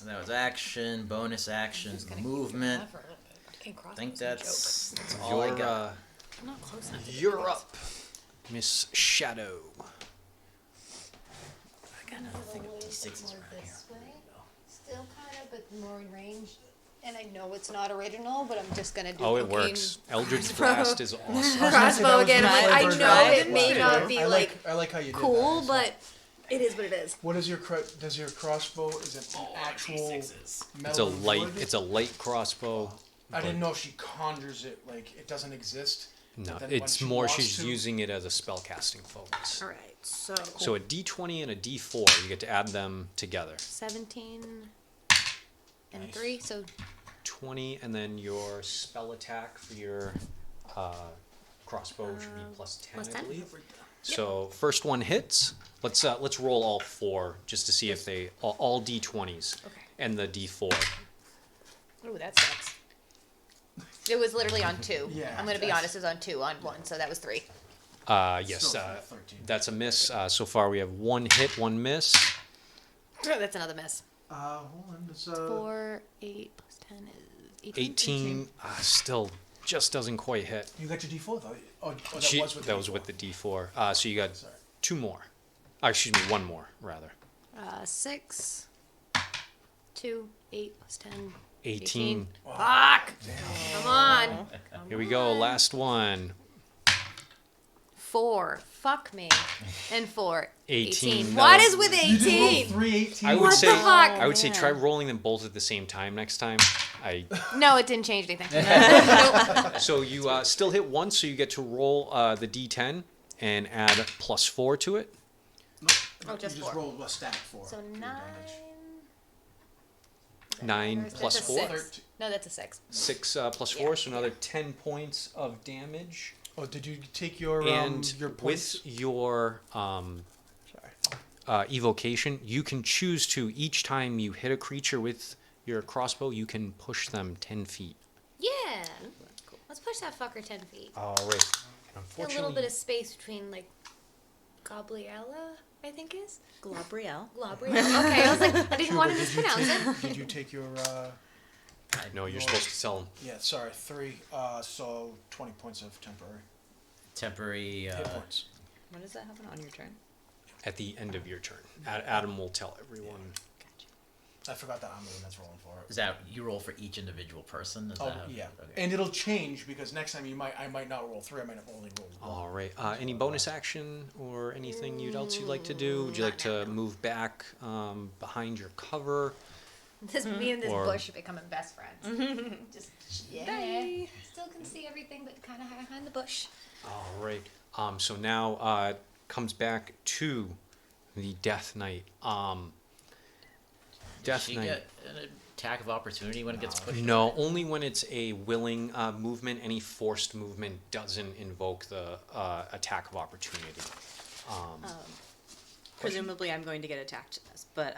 And that was action, bonus action, movement. I think that's all I got.
I'm not close enough. to
You're
get
up, Miss Shadow.
I got another thing of D6s around here.
this way. Still kind of, but more in range. And I know it's not original, but I'm just gonna do.
Oh, it
poking
works. Eldritch Blast is awesome.
crossbow again. I'm like, I know it may not be
I
like
like how you did
cool,
that.
but it is what it is.
What is your does your crossbow? Is it an actual
D6s.
It's a
metal
light.
wood?
It's a light crossbow.
I didn't know if she conjures it like it doesn't exist,
No,
But then when
it's
she
more
wants
she's
to-
using it as a spellcasting focus.
All right. So
So a d20 and a d4, you get to add them together.
17 and
Nice.
3, so
20, and then your spell attack for your crossbow should be plus 10,
plus
I
10?
believe. So first one hits. Let's roll all 4 just to see if they all d20s
Okay.
and the d4.
Ooh, that sucks. It was literally on 2.
Yeah,
I'm going to be
that's-
honest, it was on 2 on 1, so that was 3.
Yes,
Still 13.
that's a miss. So far we have 1 hit, 1 miss.
That's another miss.
Hold on. It's
4, 8 plus 10 is 18.
18 still just doesn't quite hit.
You got your D4 though. Oh, that
She-
was with the
that was
D4.
with the d4. So you got
Sorry.
2 more. Excuse me, 1 more rather.
6, 2, 8 plus 10.
18.
Fuck!
Come on.
Here we go. Last one.
4. Fuck me. And 4.
18.
What
No.
is with
You did roll
18?
3 18.
I would
What
say
the fuck?
I would say
man.
try rolling them both at the same time next time.
No, it didn't change anything.
So you still hit once, so you get to roll the d10 and add +4 to it.
Oh, just
you
4.
just rolled a stack 4.
So
for your
9.
damage.
9
That's
plus
a
4.
6. No, that's a 6.
6 plus 4, so another 10 points of damage.
Oh, did you take your
And
your points?
with your
Sorry.
evocation, you can choose to, each time you hit a creature with your crossbow, you can push them 10 feet.
Yeah. Let's push that fucker 10 feet.
All right.
Get a
Unfortunately,
little bit of space between, like, Globrielle, I think is?
Globrielle.
Globrielle. Okay, I was like, I didn't
Cuba,
want to
did you
mispronounce it.
Did you take your
no, you're supposed to tell them.
yeah, sorry, 3 so 20 points of temporary
Temporary.
hit points.
When does that happen on your turn?
At the end of your turn. Adam will tell everyone.
I forgot that I'm the one that's rolling for it.
Is that you roll for each individual person? Is
Oh
that how,
yeah,
Okay.
and it'll change because next time I might not roll 3. I might only roll 1.
All right. Any bonus action or anything else you'd like to do? Would you like to move back behind your cover?
This me and this
Or-
bush are becoming best friends. Just yeah.
Still can see everything, but kind of behind the bush.
All right. So now comes back to the Death Knight.
Does she get an attack of opportunity when it gets pushed?
No, only when it's a willing movement. Any forced movement doesn't invoke the attack of opportunity.
Presumably, I'm going to get attacked to this, but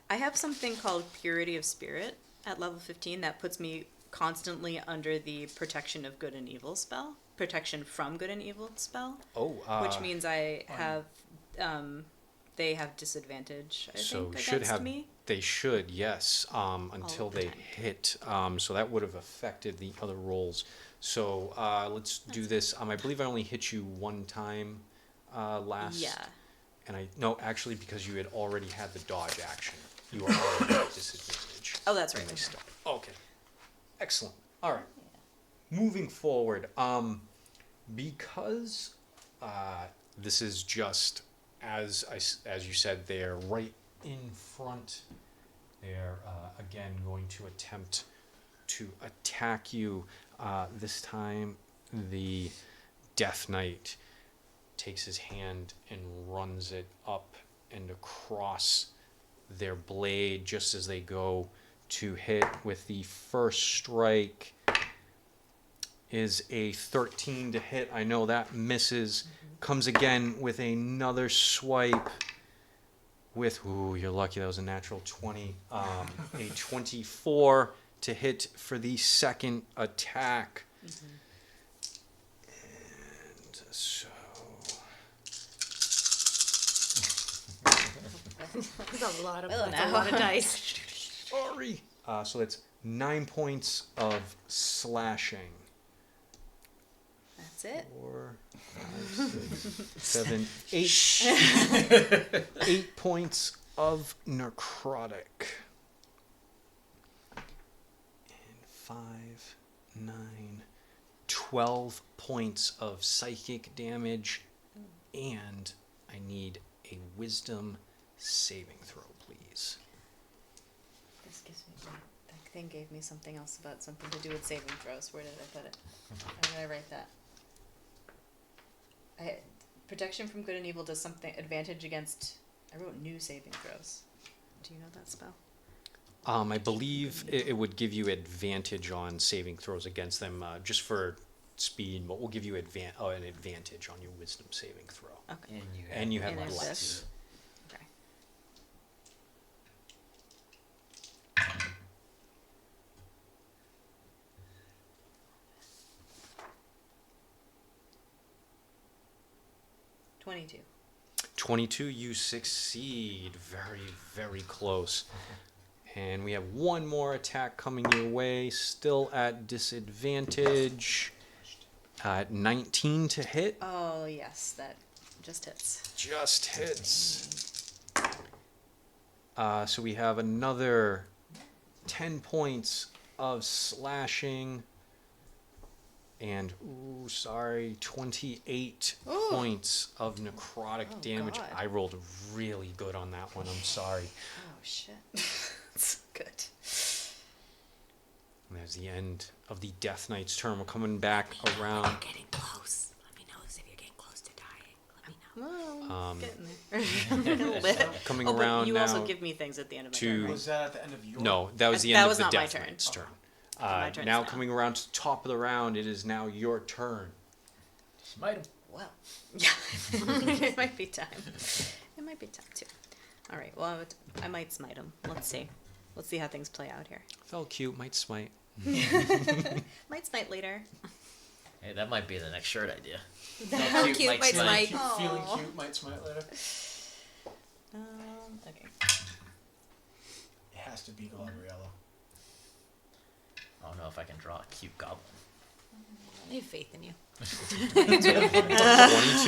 I have something called Purity of Spirit at level 15 that puts me constantly under the protection of good and evil spell, protection from good and evil spell,
Oh,
which means I have, they have disadvantage. I
so
think
should
against
have.
me.
They should, yes, until
of the
they
time.
hit. So that would have affected the other rolls. So let's do this. I believe I only hit you 1 time last.
Yeah.
And no, actually, because you had already had the dodge action, you are already at disadvantage.
Oh, that's
when
right.
they start. Okay. Excellent. All right. Moving forward, because this is just as you said, they're right in front. They're again going to attempt to attack you. This time, the Death Knight takes his hand and runs it up and across their blade just as they go to hit with the first strike is a 13 to hit. I know that misses. Comes again with another swipe with, ooh, you're lucky that was a natural 20. A 24 to hit for the second attack. And so
That's a lot of,
Oh,
that's a
no.
lot of dice.
sorry. So that's 9 points of slashing.
That's it.
4, 5, 6, 7, 8. 8 points of necrotic. And 5, 9, 12 points of psychic damage. And I need a wisdom saving throw, please.
This gives me
thing gave me something else about something to do with saving throws. Where did I put it? How did I write that? Protection from good and evil does something. Advantage against. I wrote new saving throws. Do you know that spell?
I believe it would give you advantage on saving throws against them, just for speed, but we'll give you an advantage on your wisdom saving throw.
Okay.
And you have
And there's
bless.
this. Okay. $22.
22, you succeed. Very, very close. And we have one more attack coming your way, still at disadvantage. 19 to hit.
Oh yes, that just hits.
Just hits. So we have another 10 points of slashing. And, 28
Ooh.
points of necrotic
Oh,
damage.
God.
I rolled really good on that one. I'm sorry.
Oh shit. That's good.
And there's the end of the Death Knight's turn. We're coming back around.
You're getting close. Let me know if you're getting close to dying. Let me know.
Well, getting there. Lit.
Coming
Oh, but
around
you
now
also give me things at the end of my
to-
turn, right?
Was that at the end of your?
No, that was the
That
end
was
of the
not my
Death
turn.
Knight's turn.
My turn
Now
is now.
coming around to the top of the round, it is now your turn.
Smite him.
Well, yeah. It might be time. It might be time too. All right. Well, I might smite him. Let's see. Let's see how things play out here.
Felt cute, might smite.
Might smite later.
Hey, that might be the next shirt idea.
How cute might smite.
Feeling cute might smite later.
Okay.
It has to be Globrielle.
I don't know if I can draw a cute goblin.
I have faith in you.
22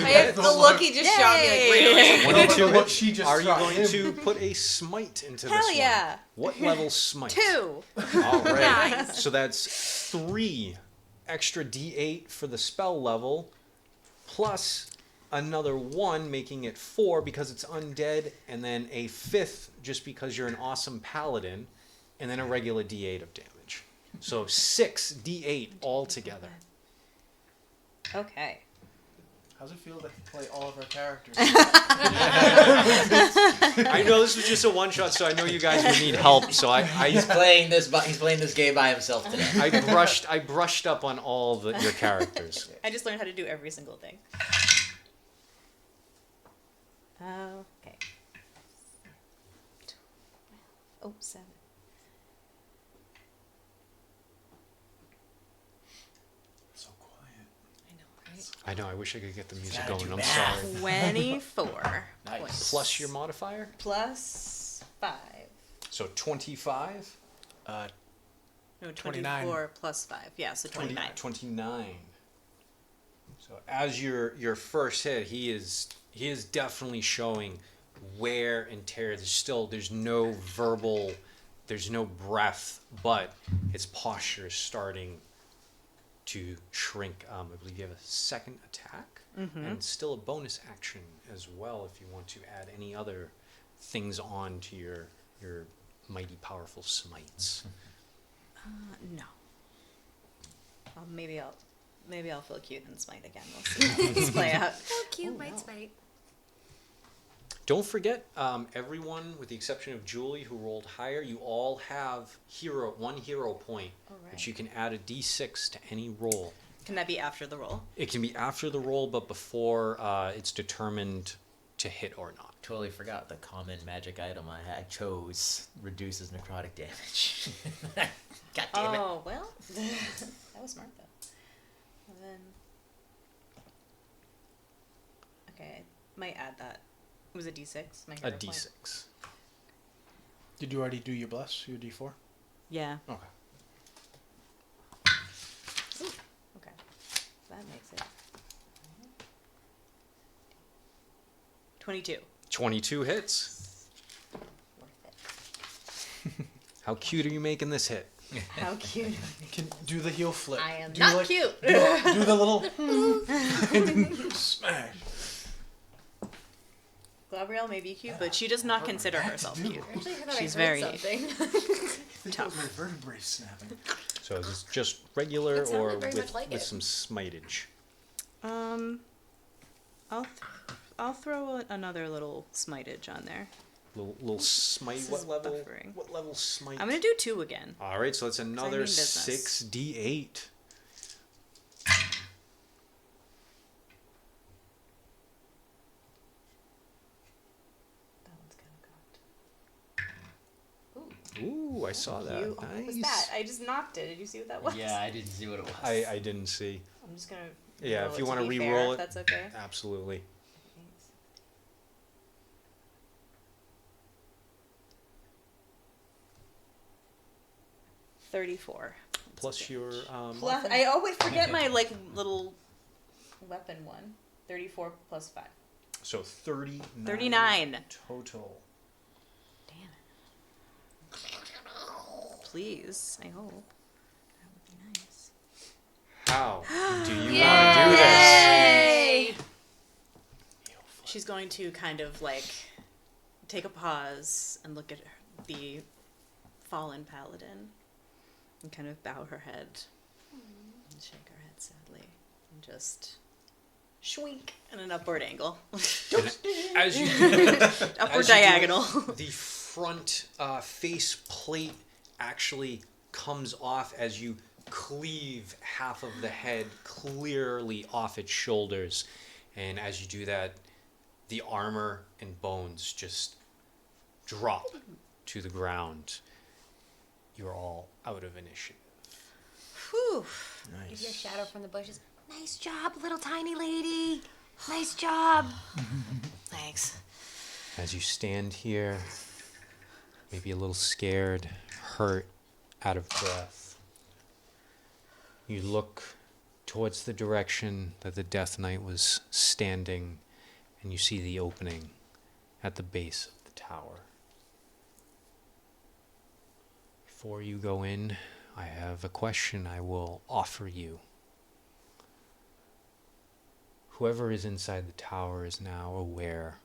I have the look he just shot me. Like, really?
22
What
hit.
she just
Are you
shot
going
him.
to put a smite into
Hell
this one?
yeah.
What level smite?
2.
All right.
Nice.
So that's 3 extra d8 for the spell level, plus another 1, making it 4 because it's undead, and then a 5th just because you're an awesome paladin, and then a regular d8 of damage. So 6 d8 altogether.
Okay.
How's it feel to play all of our characters?
I know this was just a one shot, so I know you guys would need help. So
He's playing this game by himself today.
I brushed up on all your characters.
I just learned how to do every single thing. Okay. Oh, 7.
So quiet.
I know, right?
I know. I wish I could get the music
Gotta
going.
do
I'm
math.
sorry.
24
Nice.
points.
Plus your modifier,
Plus 5.
so 25.
No,
29.
24 plus 5. Yeah, so 29.
29. So as your first hit, he is definitely showing wear and tear. There's no verbal, there's no breath, but his posture is starting to shrink. I believe you have a second attack and still a bonus action as well if you want to add any other things on to your mighty powerful smites.
No. Maybe I'll feel cute and smite again. We'll see how things play out.
How cute
Oh,
might
no.
smite.
Don't forget, everyone, with the exception of Julie, who rolled higher, you all have one hero point,
Alright.
which you can add a d6 to any roll.
Can that be after the roll?
It can be after the roll, but before it's determined to hit or not.
Totally forgot the common magic item I chose reduces necrotic damage. God damn it.
Oh, well. That was smart, though. And then... Okay, I might add that. It was a d6, my
A
hero point.
d6.
Did you already do your bless, your d4?
Yeah.
Okay.
Okay. That makes it... 22.
22 hits.
Worth it.
How cute are you making this hit?
How cute.
Can do the heel flip.
I am
do
not
like,
cute.
Do the little smash.
Globrielle may be cute, but she does not consider herself cute.
Actually, I thought
She's
I heard
very-
something.
think that was my vertebrae snapping.
So is this just regular
It sounded
or
very
with,
much like
with
it.
some smitage?
I'll throw another little smitage on there.
Little smite.
This
What
is
level?
buffering.
What level smite?
I'm gonna do 2 again.
All right, so that's another
mean business.
6d8.
That one's kind of cocked.
Ooh, I saw that.
You,
Nice.
what was that? I just knocked it. Did you see what that was?
Yeah, I didn't see what it was.
I didn't see.
I'm just gonna.
Yeah,
roll
if
it
you
to
want to
be
re-roll
fair,
it,
if that's okay.
absolutely.
34.
Plus your
Plus, I always forget my like little weapon one. 34 plus 5.
so 39.
39.
Total.
Damn it. Please, I hope. That would be nice.
How do you want to do this?
Yay! She's going to kind of like take a pause and look at the fallen paladin and kind of bow her head and shake her head sadly and just shwink in an upward angle.
As you do it,
Upward
as you do it,
diagonal.
the front face plate actually comes off as you cleave half of the head clearly off its shoulders. And as you do that, the armor and bones just drop to the ground. You're all out of initiative.
Whew.
You hear Shadow from the bushes. Nice job, little tiny lady. Nice job.
Thanks.
As you stand here, maybe a little scared, hurt, out of breath, you look towards the direction that the Death Knight was standing, and you see the opening at the base of the tower. Before you go in, I have a question I will offer you. Whoever is inside the tower is now aware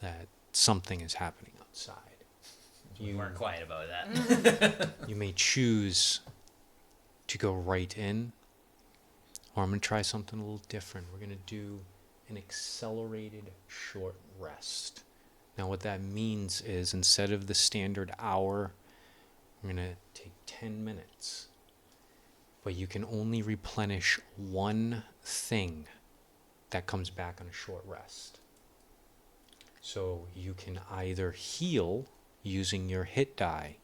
that something is happening outside.
You weren't quiet about that.
You may choose to go right in, or I'm going to try something a little different. We're going to do an accelerated short rest. Now what that means is instead of the standard hour, we're going to take 10 minutes. But you can only replenish one thing that comes back on a short rest. So you can either heal using your hit die,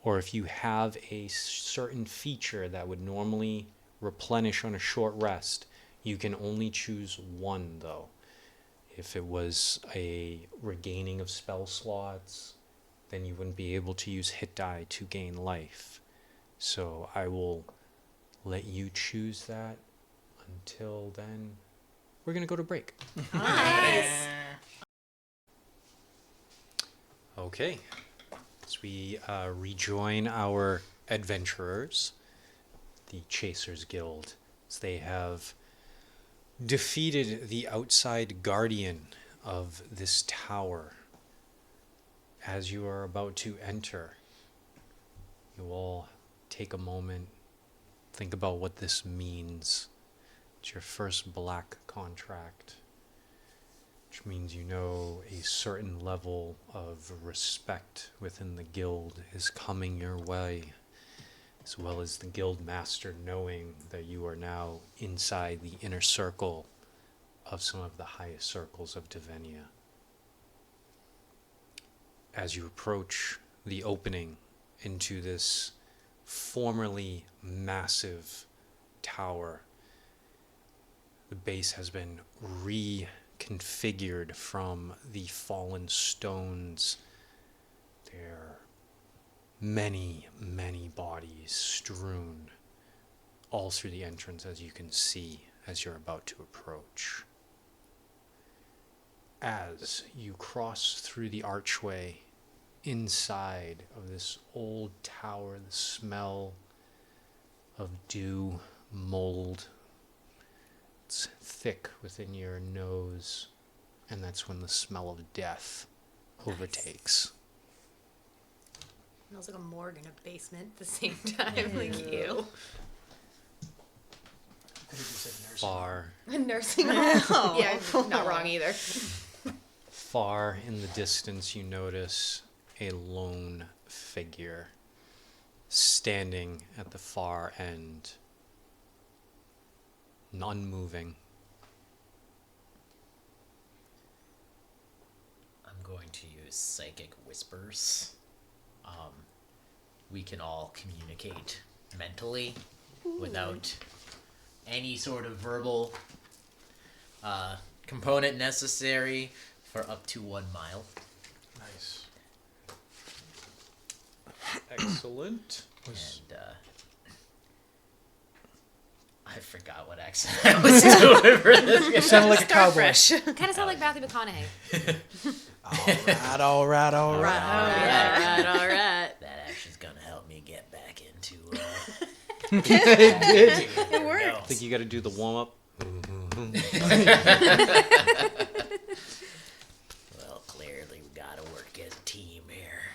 or if you have a certain feature that would normally replenish on a short rest, you can only choose one though. If it was a regaining of spell slots, then you wouldn't be able to use hit die to gain life. So I will let you choose that. Until then, we're going to go to break.
Nice.
Okay. As we rejoin our adventurers, the Chasers Guild, as they have defeated the outside guardian of this tower. As you are about to enter, you all take a moment, think about what this means. It's your first black contract, which means you know a certain level of respect within the guild is coming your way, as well as the guild master knowing that you are now inside the inner circle of some of the highest circles of Divenia. As you approach the opening into this formerly massive tower, the base has been reconfigured from the fallen stones. There are many, many bodies strewn all through the entrance, as you can see as you're about to approach. As you cross through the archway inside of this old tower, the smell of dew, mold, it's thick within your nose, and that's when the smell of death overtakes.
Smells like a morgue in a basement at the same time. Like you.
Far,
A nursing home. Yeah,
Oh.
not wrong either.
far in the distance, you notice a lone figure standing at the far end, unmoving.
I'm going to use psychic whispers. We can all communicate mentally without any sort of verbal component necessary for up to 1 mile.
Nice.
Excellent.
And I forgot what accent I was doing for this.
You sounded like a cowboy.
Fresh.
Kind of sound like Matthew McConaughey.
All right.
All right.
All right.
That actually's gonna help me get back into.
It worked.
I think you got to do the warm up.
Well, clearly we gotta work as a team here.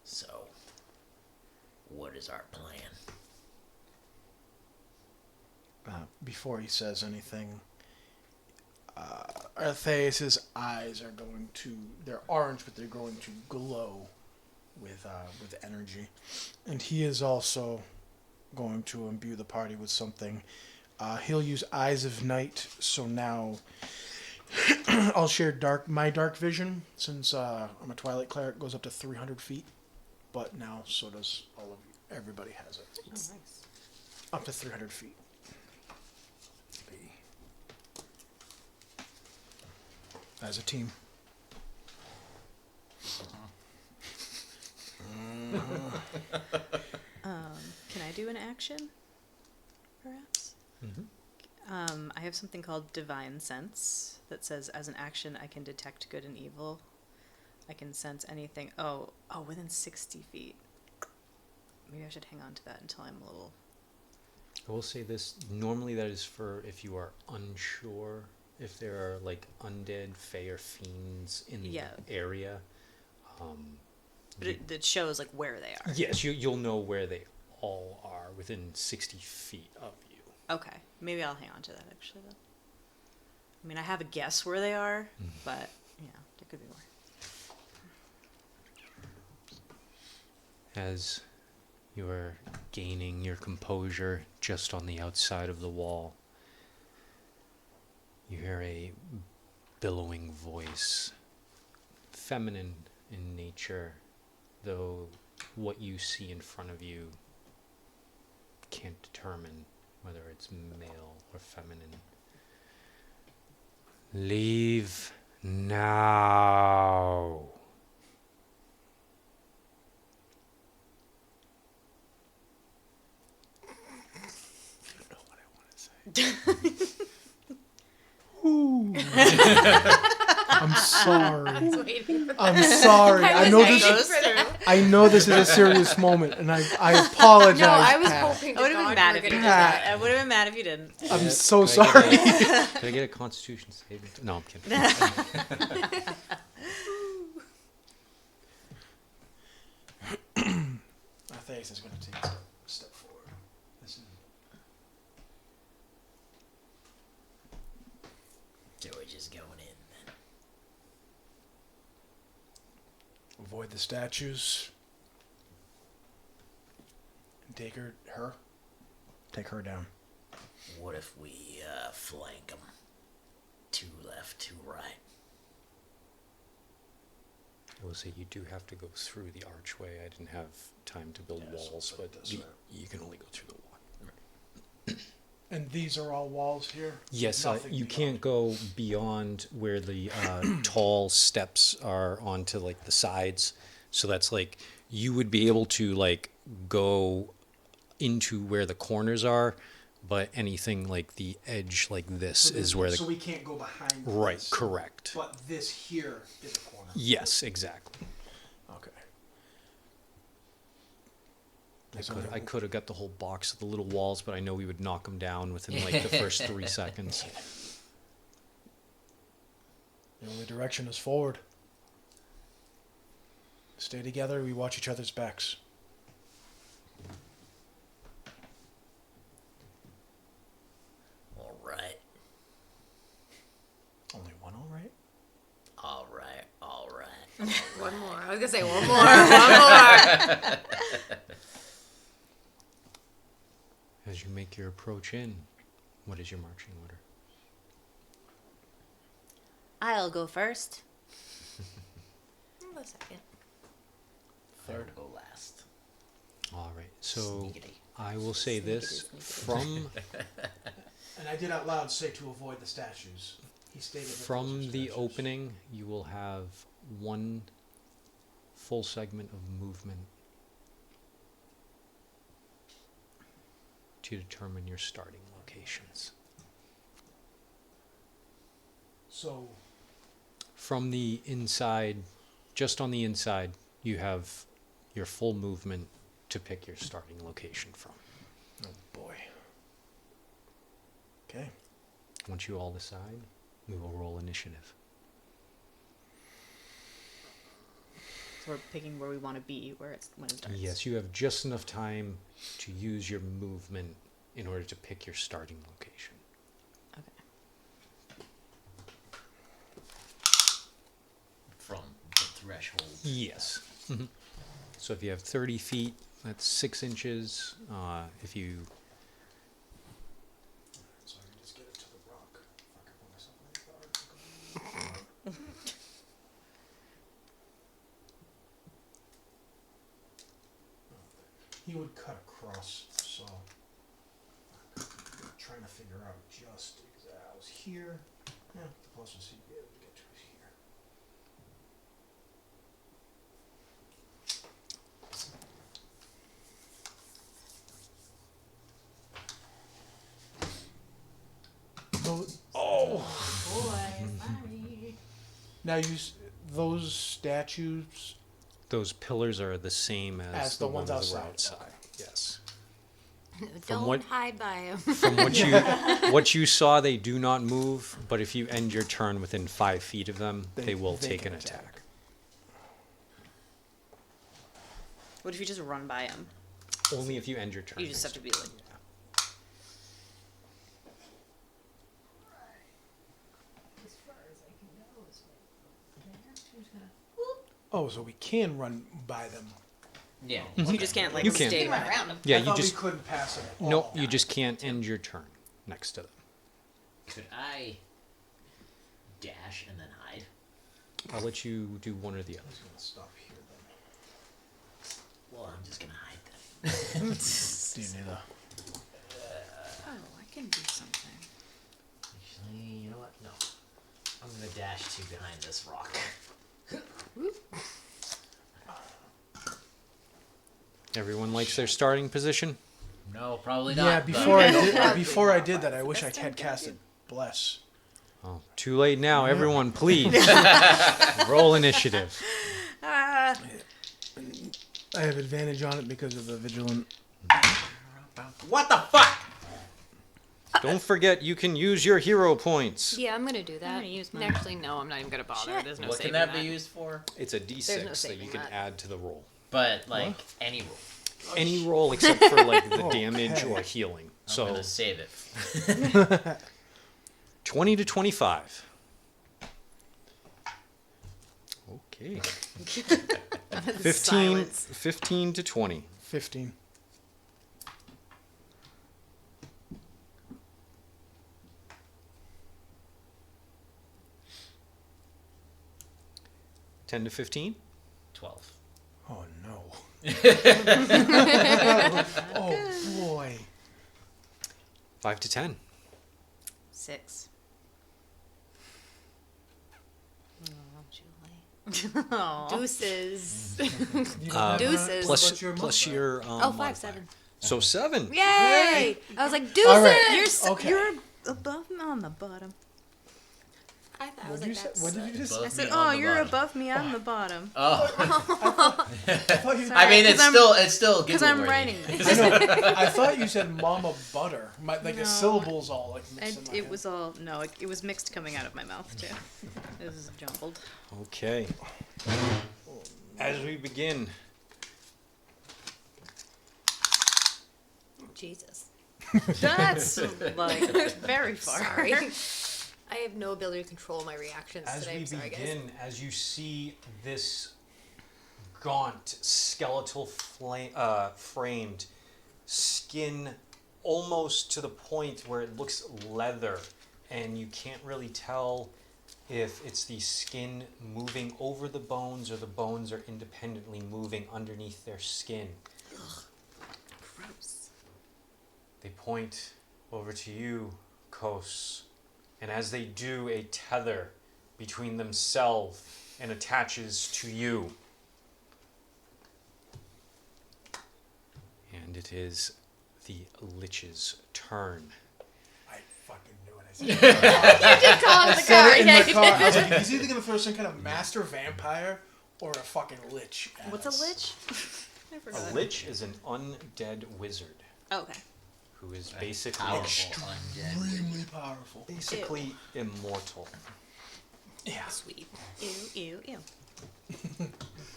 So, what is our plan?
Before he says anything, Arthaes' eyes are going to, they're orange, but they're going to glow with energy. And he is also going to imbue the party with something. He'll use Eyes of Night, so now I'll share my dark vision, since I'm a Twilight Cleric, goes up to 300 feet. But now, so does everybody has it.
Oh, nice.
Up to 300 feet. As a team.
Can I do an action? Perhaps? I have something called Divine Sense that says, as an action, I can detect good and evil. I can sense anything. Oh, within 60 feet. Maybe I should hang on to that until I'm a little...
I will say this. Normally that is for if you are unsure if there are like undead, fae, or fiends in the area.
But it shows like where they are.
Yes, you'll know where they all are within 60 feet of you.
Okay. Maybe I'll hang on to that actually then. I mean, I have a guess where they are, but, there could be more.
As you are gaining your composure just on the outside of the wall, you hear a billowing voice, feminine in nature, though what you see in front of you can't determine whether it's male or feminine. Leave now. You know what I want to say.
I'm sorry.
I was waiting for that.
I'm sorry. I know
waiting
this.
for that.
I know this is a serious moment, and I apologize.
No, I was
Pat.
hoping
I would have been mad if you did that. I would have been mad if you didn't.
I'm so
Can I
sorry.
Can I get a Constitution saving? No, I'm kidding.
Arthaes is going to take a step forward. Listen.
So we're just going in then.
Avoid the statues. And take her. Take her down.
What if we flank them? 2 left, 2 right.
I will say you do have to go through the archway. I didn't have time to build walls, but you can only go through the wall.
And these are all walls here?
Yes,
Nothing
you
beyond.
can't go beyond where the tall steps are onto like the sides. So that's like you would be able to like go into where the corners are, but anything like the edge like this is where
So
the
we can't go behind
right,
this,
correct.
But this here is a corner.
Yes, exactly.
Okay.
I could have got the whole box of the little walls, but I know we would knock them down within like the first 3 seconds.
The only direction is forward. Stay together. We watch each other's backs.
All right.
Only one, all right?
All right. All right.
One more. I was gonna say one more. One more.
As you make your approach in, what is your marching order?
I'll go first.
I'll go second.
Third go last.
All right. So
Sneakity.
I will say this from
And I did out loud say to avoid the statues. He stated that those
from
are
the
statues.
opening, you will have one full segment of movement to determine your starting locations.
So,
From the inside, just on the inside, you have your full movement to pick your starting location from.
oh boy. Okay.
Once you all decide, we will roll initiative.
So we're picking where we want to be, when it starts.
Yes, you have just enough time to use your movement in order to pick your starting location.
Okay.
From the threshold.
Yes. So if you have 30 feet, that's 6 inches. If you
So I can just get it to the rock. Fuck, I put myself in the article. He would cut across, so I'm trying to figure out just exactly. I was here. Yeah, the closest he'd be able to get to is here. Oh. Now those statues.
those pillars are the same as
As the ones
that were
outside.
Yes.
Don't
what-
hide by him.
From what you saw, they do not move. But if you end your turn within 5 feet of them, they will
they
take
can
an
attack.
attack.
What if you just run by him?
Only if you end your turn.
You just have to be like.
Oh, so we can run by them.
Yeah.
You just can't like
You can.
stay
You run
by
around him.
Yeah,
I
you
thought
just
we couldn't pass it. At
no,
all.
you just can't end your turn next to them.
Could I dash and then hide?
I'll let you do one or the
I
other.
was gonna stop here then.
Well, I'm just gonna hide then.
Do you need a?
Oh, I can do something.
Actually, you know what? No. I'm gonna dash to behind this rock.
Everyone likes their starting position.
No, probably not.
Yeah,
but-
before I did that, I wish I had casted bless.
Oh, too late now. Everyone, please roll initiative.
I have advantage on it because of the vigilant.
What the fuck?
Don't forget, you can use your hero points.
Yeah, I'm gonna do that.
I'm gonna use mine.
Actually, no, I'm not even gonna bother.
Shit.
There's no
What can
saving
that be used for?
It's a d6
no
that
saving
you can
that.
add to the roll.
But like any roll.
Any roll except for like the damage
Okay.
or healing.
I'm
So
gonna save it.
20 to 25. Okay. 15,
Silence.
15 to 20.
15.
Ten to 15.
12.
Oh no. Oh boy.
5 to 10.
6.
Deuces.
You don't have
Deuces.
Plus,
your
plus
modifier?
your
Oh, five,
modifier.
7.
So 7.
Yay! I was like, deuces!
All right. Okay.
You're above me on the bottom.
I thought I
What
was
did you
like,
say?
that's
What did you just?
Above
I said,
me
"Oh,
on the
you're
bottom."
above me. I'm the bottom."
Oh.
I thought you.
I mean, it's
'cause I'm-
still
Because I'm
giggle-worthy.
writing this.
I know. I thought you said "mama butter." Like the
No.
syllables all like mixed in my
It
head.
was all no. It was mixed coming out of my mouth too. It was jumbled.
Okay. As we begin,
Jesus.
That's like very far.
Sorry. I have no ability to control my reactions
as
today.
we
I'm sorry, guys.
begin, as you see this gaunt, skeletal framed skin almost to the point where it looks leather, and you can't really tell if it's the skin moving over the bones or the bones are independently moving underneath their skin.
Gross.
They point over to you, Quos, and as they do, a tether between themselves and attaches to you. And it is the Lich's turn.
I fucking knew it. I said
You did call him the
said
car.
it in
Yeah,
the
you
car. I
did.
was like, he's either gonna throw some kind of master vampire or a fucking lich. At
What's
us.
a lich? I
A
forgot.
Lich is an undead wizard
Oh, okay.
who is basically
Powerful undead.
Extremely powerful.
basically immortal.
Yeah.
Sweet. Ew, ew, ew.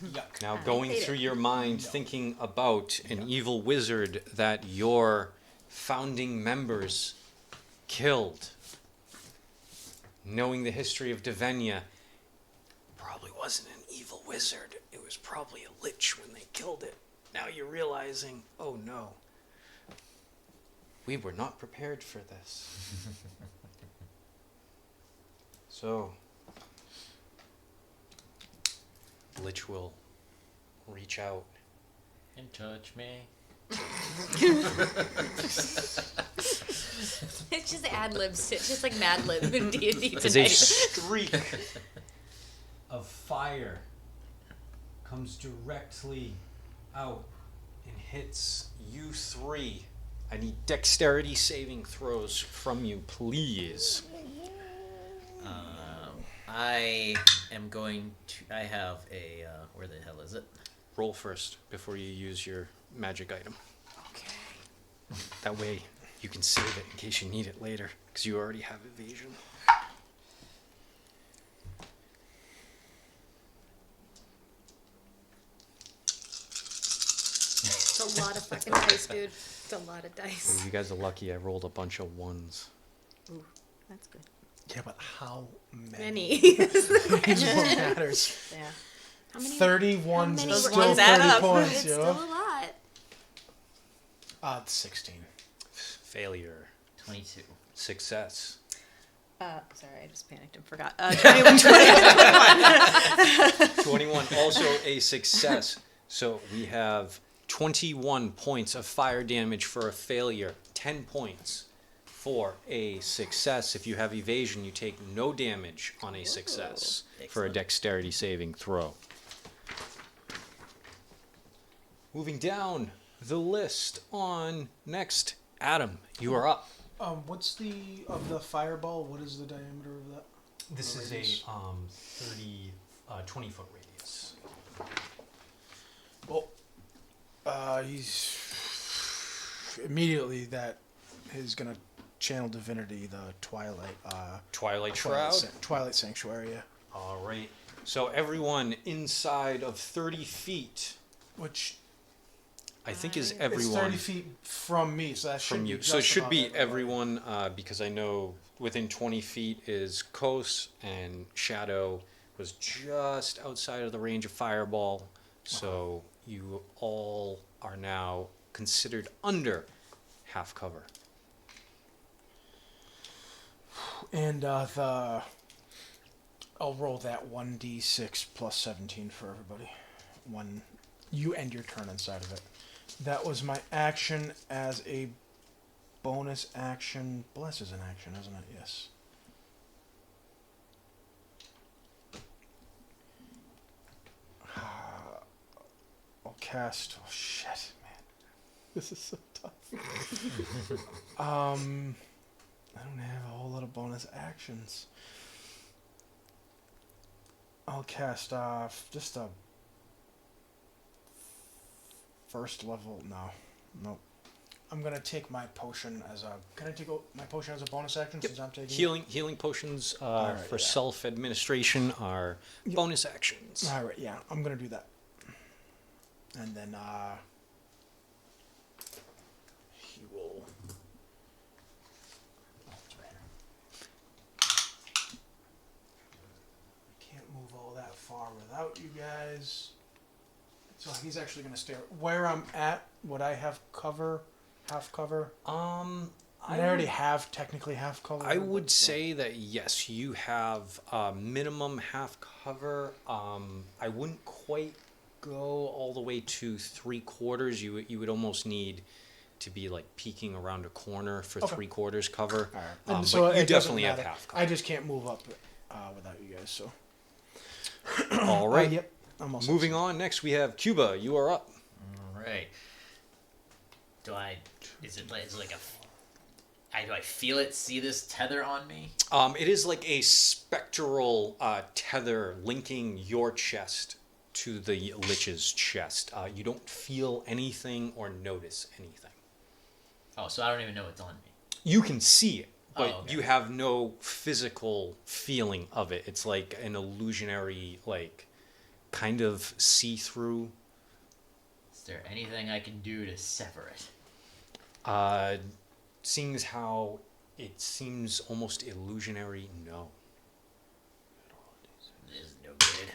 Yuck.
Now,
I
going
hate
through
it.
your mind, thinking about an evil wizard that your founding members killed, knowing the history of Devenia, probably wasn't an evil wizard. It was probably a lich when they killed it. Now you're realizing, oh no, we were not prepared for this. So, Lich will reach out.
And touch me.
It's just ad libs. It's just like Mad Lib in D&D
As a
tonight.
streak of fire comes directly out and hits you three. I need dexterity saving throws from you, please.
I am going to. I have a. Where the hell is it?
Roll first before you use your magic item.
Okay.
That way you can save it in case you need it later, because you already have evasion.
It's a lot of fucking dice, dude. It's a lot of dice.
Well, you guys are lucky I rolled a bunch of ones.
Ooh, that's good.
Yeah, but how many?
Many.
Is what matters.
Yeah.
How many?
31's
How many
is
were-
still
Those ones add
30
up.
points,
It's
you
still
know?
a lot.
16.
Failure.
22.
Success.
Sorry, I just panicked and forgot. 21.
21, also a success. So we have 21 points of fire damage for a failure, 10 points for a success. If you have evasion, you take no damage on a success for a
Excellent.
dexterity saving throw. Moving down the list on next, Adam, you are up.
What's the fireball? What is the diameter of that?
This is
Radius?
a 20-foot radius.
Well, he's immediately that is gonna channel divinity, the
Twilight Shroud.
Twilight Sanctuary. Yeah.
All right. So everyone inside of 30 feet,
Which
I think is
is
everyone
30 feet from me, so that should
from
be
you.
just
So it should
about
be
everybody.
everyone because I know within 20 feet is Quos, and Shadow was just outside of the range of Fireball. So you all are now considered under half cover.
And I'll roll that 1d6 plus 17 for everybody. You end your turn inside of it. That was my action as a bonus action. Bless is an action, isn't it? Yes. I'll cast. Oh shit, man, this is so tough. I don't have a whole lot of bonus actions. I'll cast just a first level. Nope. I'm gonna take my potion as a. Can I take my potion as a bonus action since I'm taking it?
Healing potions
Alright,
for
yeah.
self-administration are bonus actions.
All right, yeah, I'm gonna do that. And then he will. I can't move all that far without you guys. So he's actually going to stay where I'm at. Would I have cover, half cover? I already have technically half cover.
I would say that yes, you have minimum half cover. I wouldn't quite go all the way to 3/4. You would almost need to be like peeking around a corner for
Okay.
3/4 cover.
All right.
But
And so
you
it doesn't
definitely have
matter.
half cover.
I just can't move up without you guys. So.
All right.
Yep. I'm also
Moving on. Next, we have Cuba. You are up.
All right. Is it like do I feel it? See this tether on me?
It is like a spectral tether linking your chest to the Lich's chest. You don't feel anything or notice anything.
Oh, so I don't even know it's on me.
You can see it, but
Oh, okay.
you have no physical feeling of it. It's like an illusionary, like, kind of see-through.
Is there anything I can do to sever it?
Seeing as how it seems almost illusionary, no.
This is no good.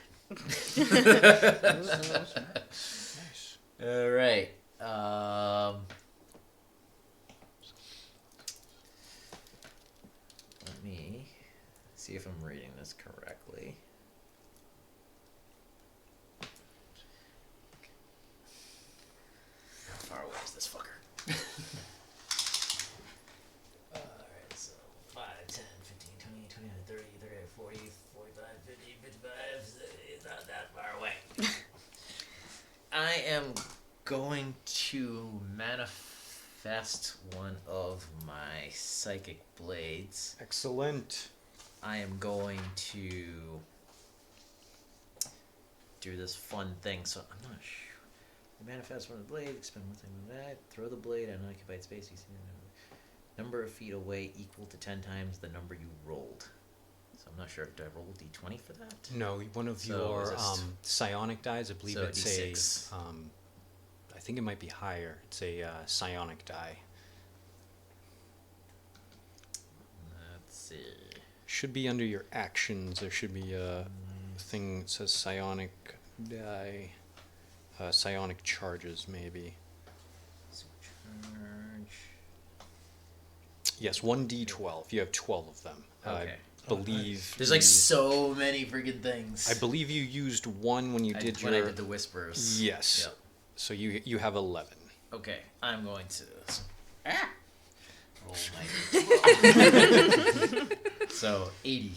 Nice.
All right. Let me see if I'm reading this correctly. How far away is this fucker? Alright, so 5, 10, 15, 20, 29, 30, 38, 40, 45, 50, 55. It's not that far away. I am going to manifest one of my psychic blades.
Excellent.
I am going to do this fun thing, so I'm not sure. Manifest one of the blades, expend one thing with that, throw the blade at unoccupied space. You see the number of feet away equal to 10 times the number you rolled. So I'm not sure. Do I roll d20 for that?
No, one of
So
your
is this-
psionic dies, I believe
so
it's
D6.
I think it might be higher. It's a psionic die.
Let's see.
Should be under your actions. There should be a thing that says psionic die. Psionic charges, maybe.
Charge.
Yes, 1d12. You have 12 of them.
Okay.
I believe.
There's like
you-
so many freaking things.
I believe you used one when you did
when
your.
I did the whispers.
Yes.
Yep.
So you have 11.
Okay, I'm going to roll my so 80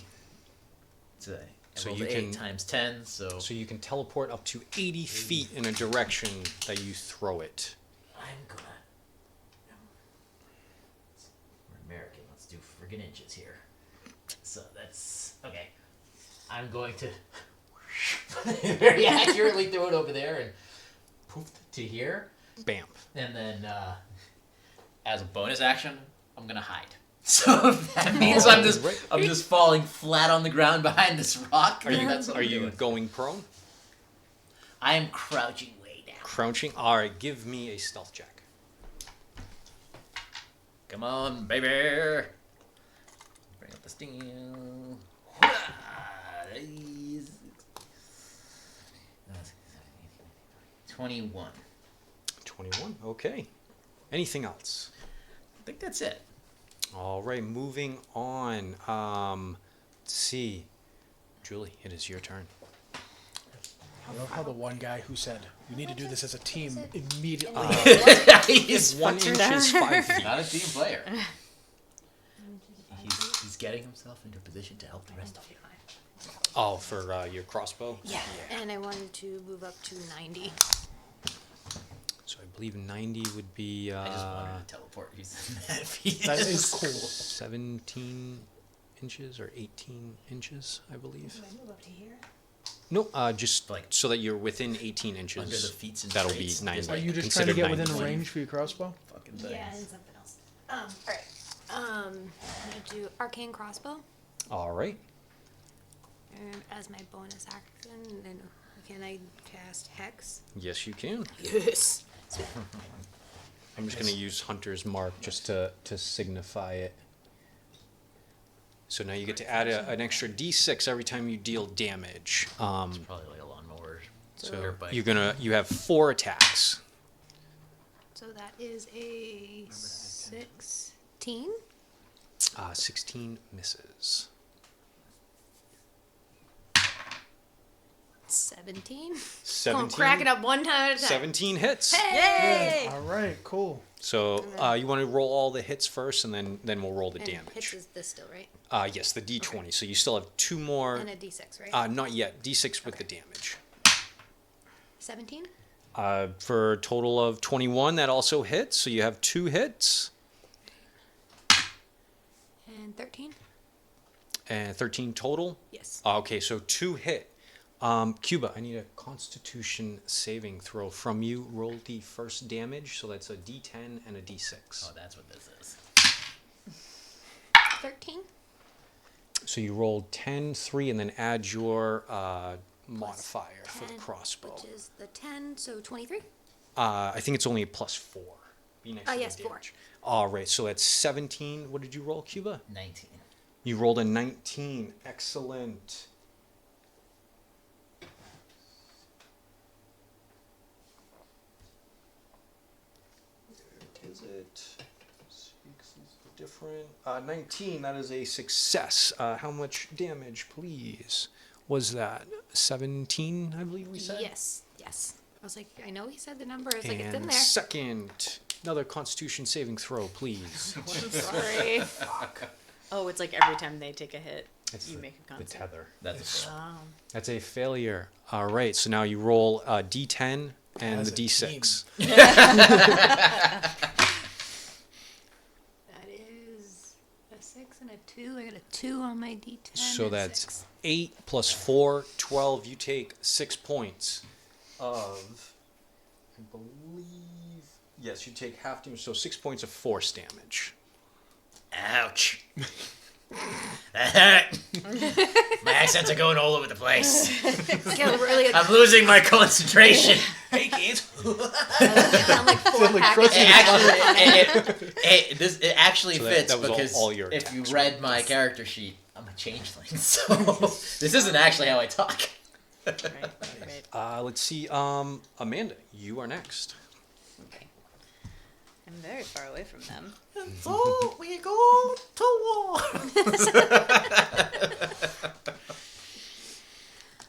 today. I
So
rolled
you
8
can-
times 10, so
So you can teleport up to 80 feet in a direction that you throw it.
I'm gonna. We're American. Let's do friggin' inches here. So that's okay. I'm going to very accurately throw it over there and poof to here,
Bam.
and then as a bonus action, I'm gonna hide. So that means I'm just falling flat on the ground behind this rock.
Are you
That's what
are
I'm
you
doing.
going prone?
I am crouching way down.
Crouching? Alright, give me a stealth check.
Come on, baby. Bring up the steel. 21.
21. Okay. Anything else?
I think that's it.
Alright, moving on. Let's see. Julie, it is your turn.
I love how the one guy who said, "You need to do this as a team," immediately.
He's
1 inch is 5 feet.
not a team player. He's getting himself into a position to help the rest of you.
Oh, for your crossbow?
Yeah. And I wanted to move up to 90.
So I believe 90 would be
I just wanted to teleport.
That is cool.
17 inches or 18 inches, I believe.
Do I move up to here?
No, just
Like-
so that you're within 18 inches.
Under the feats and
that'll be
traits,
90.
just
Are
like
you just trying to
Considered
get within
90.
range for your crossbow?
fucking
Yeah, and
things.
something else.
Alright. I'm gonna do arcane crossbow
All right.
as my bonus action, and Can I cast Hex?
Yes, you can.
Yes.
I'm just going to use Hunter's Mark just to signify it. So now you get to add an extra d6 every time you deal damage.
It's probably like a lawnmower.
So
Dirt bike.
you have 4 attacks.
So that is a 16.
16 misses.
17.
17,
Crack it up one time at a time.
17 hits.
Hey!
All right, cool.
So you want to roll all the hits first, and then we'll roll the
And
damage.
hits is this still, right?
Yes, the d20. So you still have 2 more.
And a d6, right?
Not yet. D6 with the damage.
17.
For a total of 21, that also hits. So you have 2 hits.
And 13.
And 13 total.
Yes.
Okay, so 2 hit. Cuba, I need a Constitution saving throw from you. Roll the first damage. So that's a d10 and a d6.
Oh, that's what this is.
13.
So you rolled 10, 3, and then add your modifier for the
10,
crossbow.
Which is the 10, so 23.
I think it's only a +4. Be next to the
Yes, 4.
damage. All right, so that's 17. What did you roll, Cuba?
19.
You rolled a 19. Excellent. Where is it? 6 is different. 19, that is a success. How much damage, please? Was that 17, I believe we said?
Yes. Yes. I was like, I know he said the number. I was like, it's in
And
there.
second, another Constitution saving throw, please.
Sorry.
Oh, it's like every time they take a hit,
It's
you
the-
make a
The
concept.
tether.
That's a fail.
Oh.
That's a failure. All right, so now you roll a d10 and
As
the
a
d6.
That is a 6 and a 2. I got a 2 on my d10.
So
and
that's
6.
8 plus 4, 12. You take 6 points of, I believe, yes, you take half damage, so 6 points of force damage.
Ouch. That hurt. My accents are going all over the place.
Get really
I'm losing my concentration.
Hey, kids!
sound like 4
like
packets.
It actually
So
fits
that was
because
all your
if you
attacks,
read my character sheet, I'm a changeling, so this isn't actually how I talk.
Right.
Let's see, Amanda, you are next.
Okay. I'm very far away from them.
So we go to war.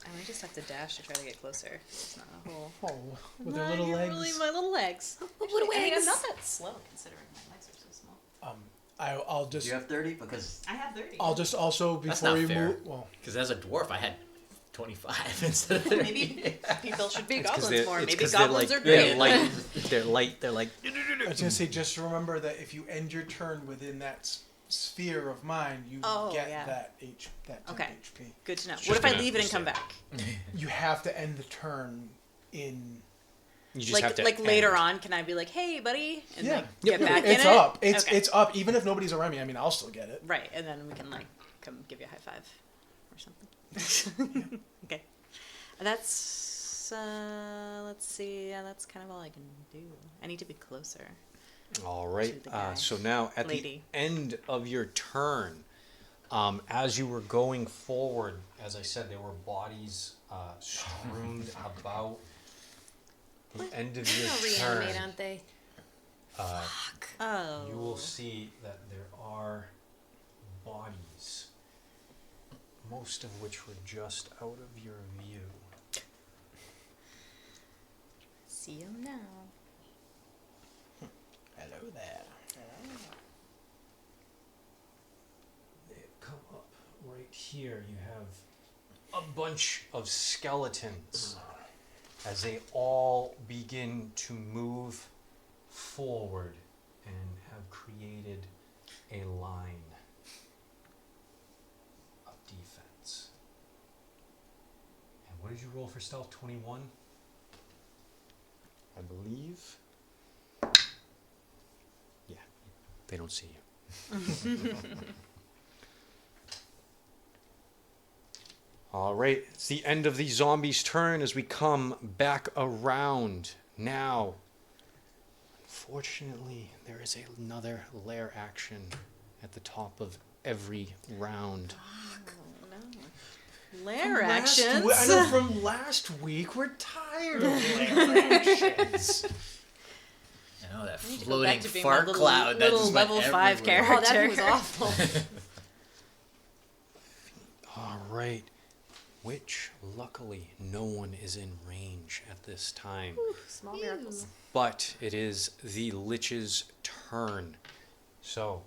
I might just have to dash to try to get closer. It's not a whole.
Oh, with their little
You're
legs.
Really, my little legs.
Little
I mean, I'm
legs.
not that slow considering my legs are so small.
I'll just.
Do you have 30? Because
I have 30.
I'll just also
That's
before
not
you
fair.
move. Well,
as a dwarf, I had 25 instead of 30.
Maybe people should be
It's 'cause
goblins more.
it's
Maybe
'cause
goblins are
they're
great.
light. They're light. They're like.
I was gonna say just remember that if you end your turn within that sphere of mine, you
Oh,
get
yeah.
that 10
Okay.
HP.
Good to know.
It's
What
just
if I
gonna
leave it and come
stay.
back?
You have to end the turn in.
You just have to
Like later
end.
on, can I be like, "Hey, buddy," and
Yeah.
like get back in
It's
it?
up. It's
Okay.
it's up. Even if nobody's around me, I mean, I'll still get it.
Right, and then we can like come give you a high five or something. Okay, that's let's see. Yeah, that's kind of all I can do. I need to be closer.
All right.
To the guy.
So now at
Lady.
the end of your turn, as you were going forward, as I said, there were bodies strewn about. The end of your
They'll reanimate,
turn,
aren't they?
Oh,
you will see that there are bodies, most of which were just out of your view.
see you now.
Hello there.
They come up right here. You have a bunch of skeletons as they all begin to move forward and have created a line of defense. And what did you roll for stealth? 21? I believe. Yeah, they don't see you. All right, it's the end of the zombie's turn as we come back around. Now, unfortunately, there is another lair action at the top of every round.
Lair actions.
I know from last week, we're tired of lair actions.
I know that
I need to go back
floating
to being
fart
my
cloud that
little
just went
level 5
everywhere.
character.
Oh, that was awful.
All right, which luckily no one is in range at this time.
Small miracles.
But it is the Lich's turn. So,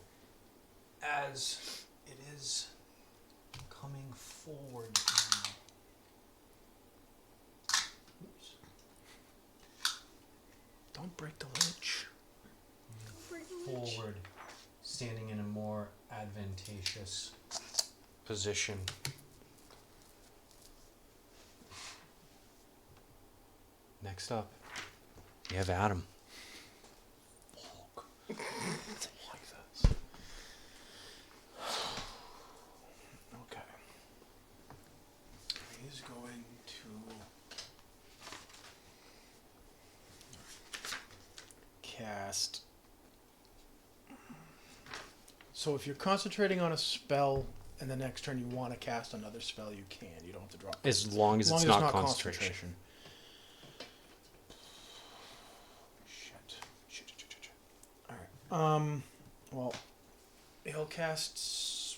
as it is coming forward now. Oops.
Don't break the Lich.
Forward, standing in a more advantageous position. Next up, we have Adam.
Like this. Okay. He's going to cast. So if you're concentrating on a spell and the next turn you want to cast another spell, you can. You don't have to drop.
As long as it's not concentration.
Shit. Alright. Well, he'll cast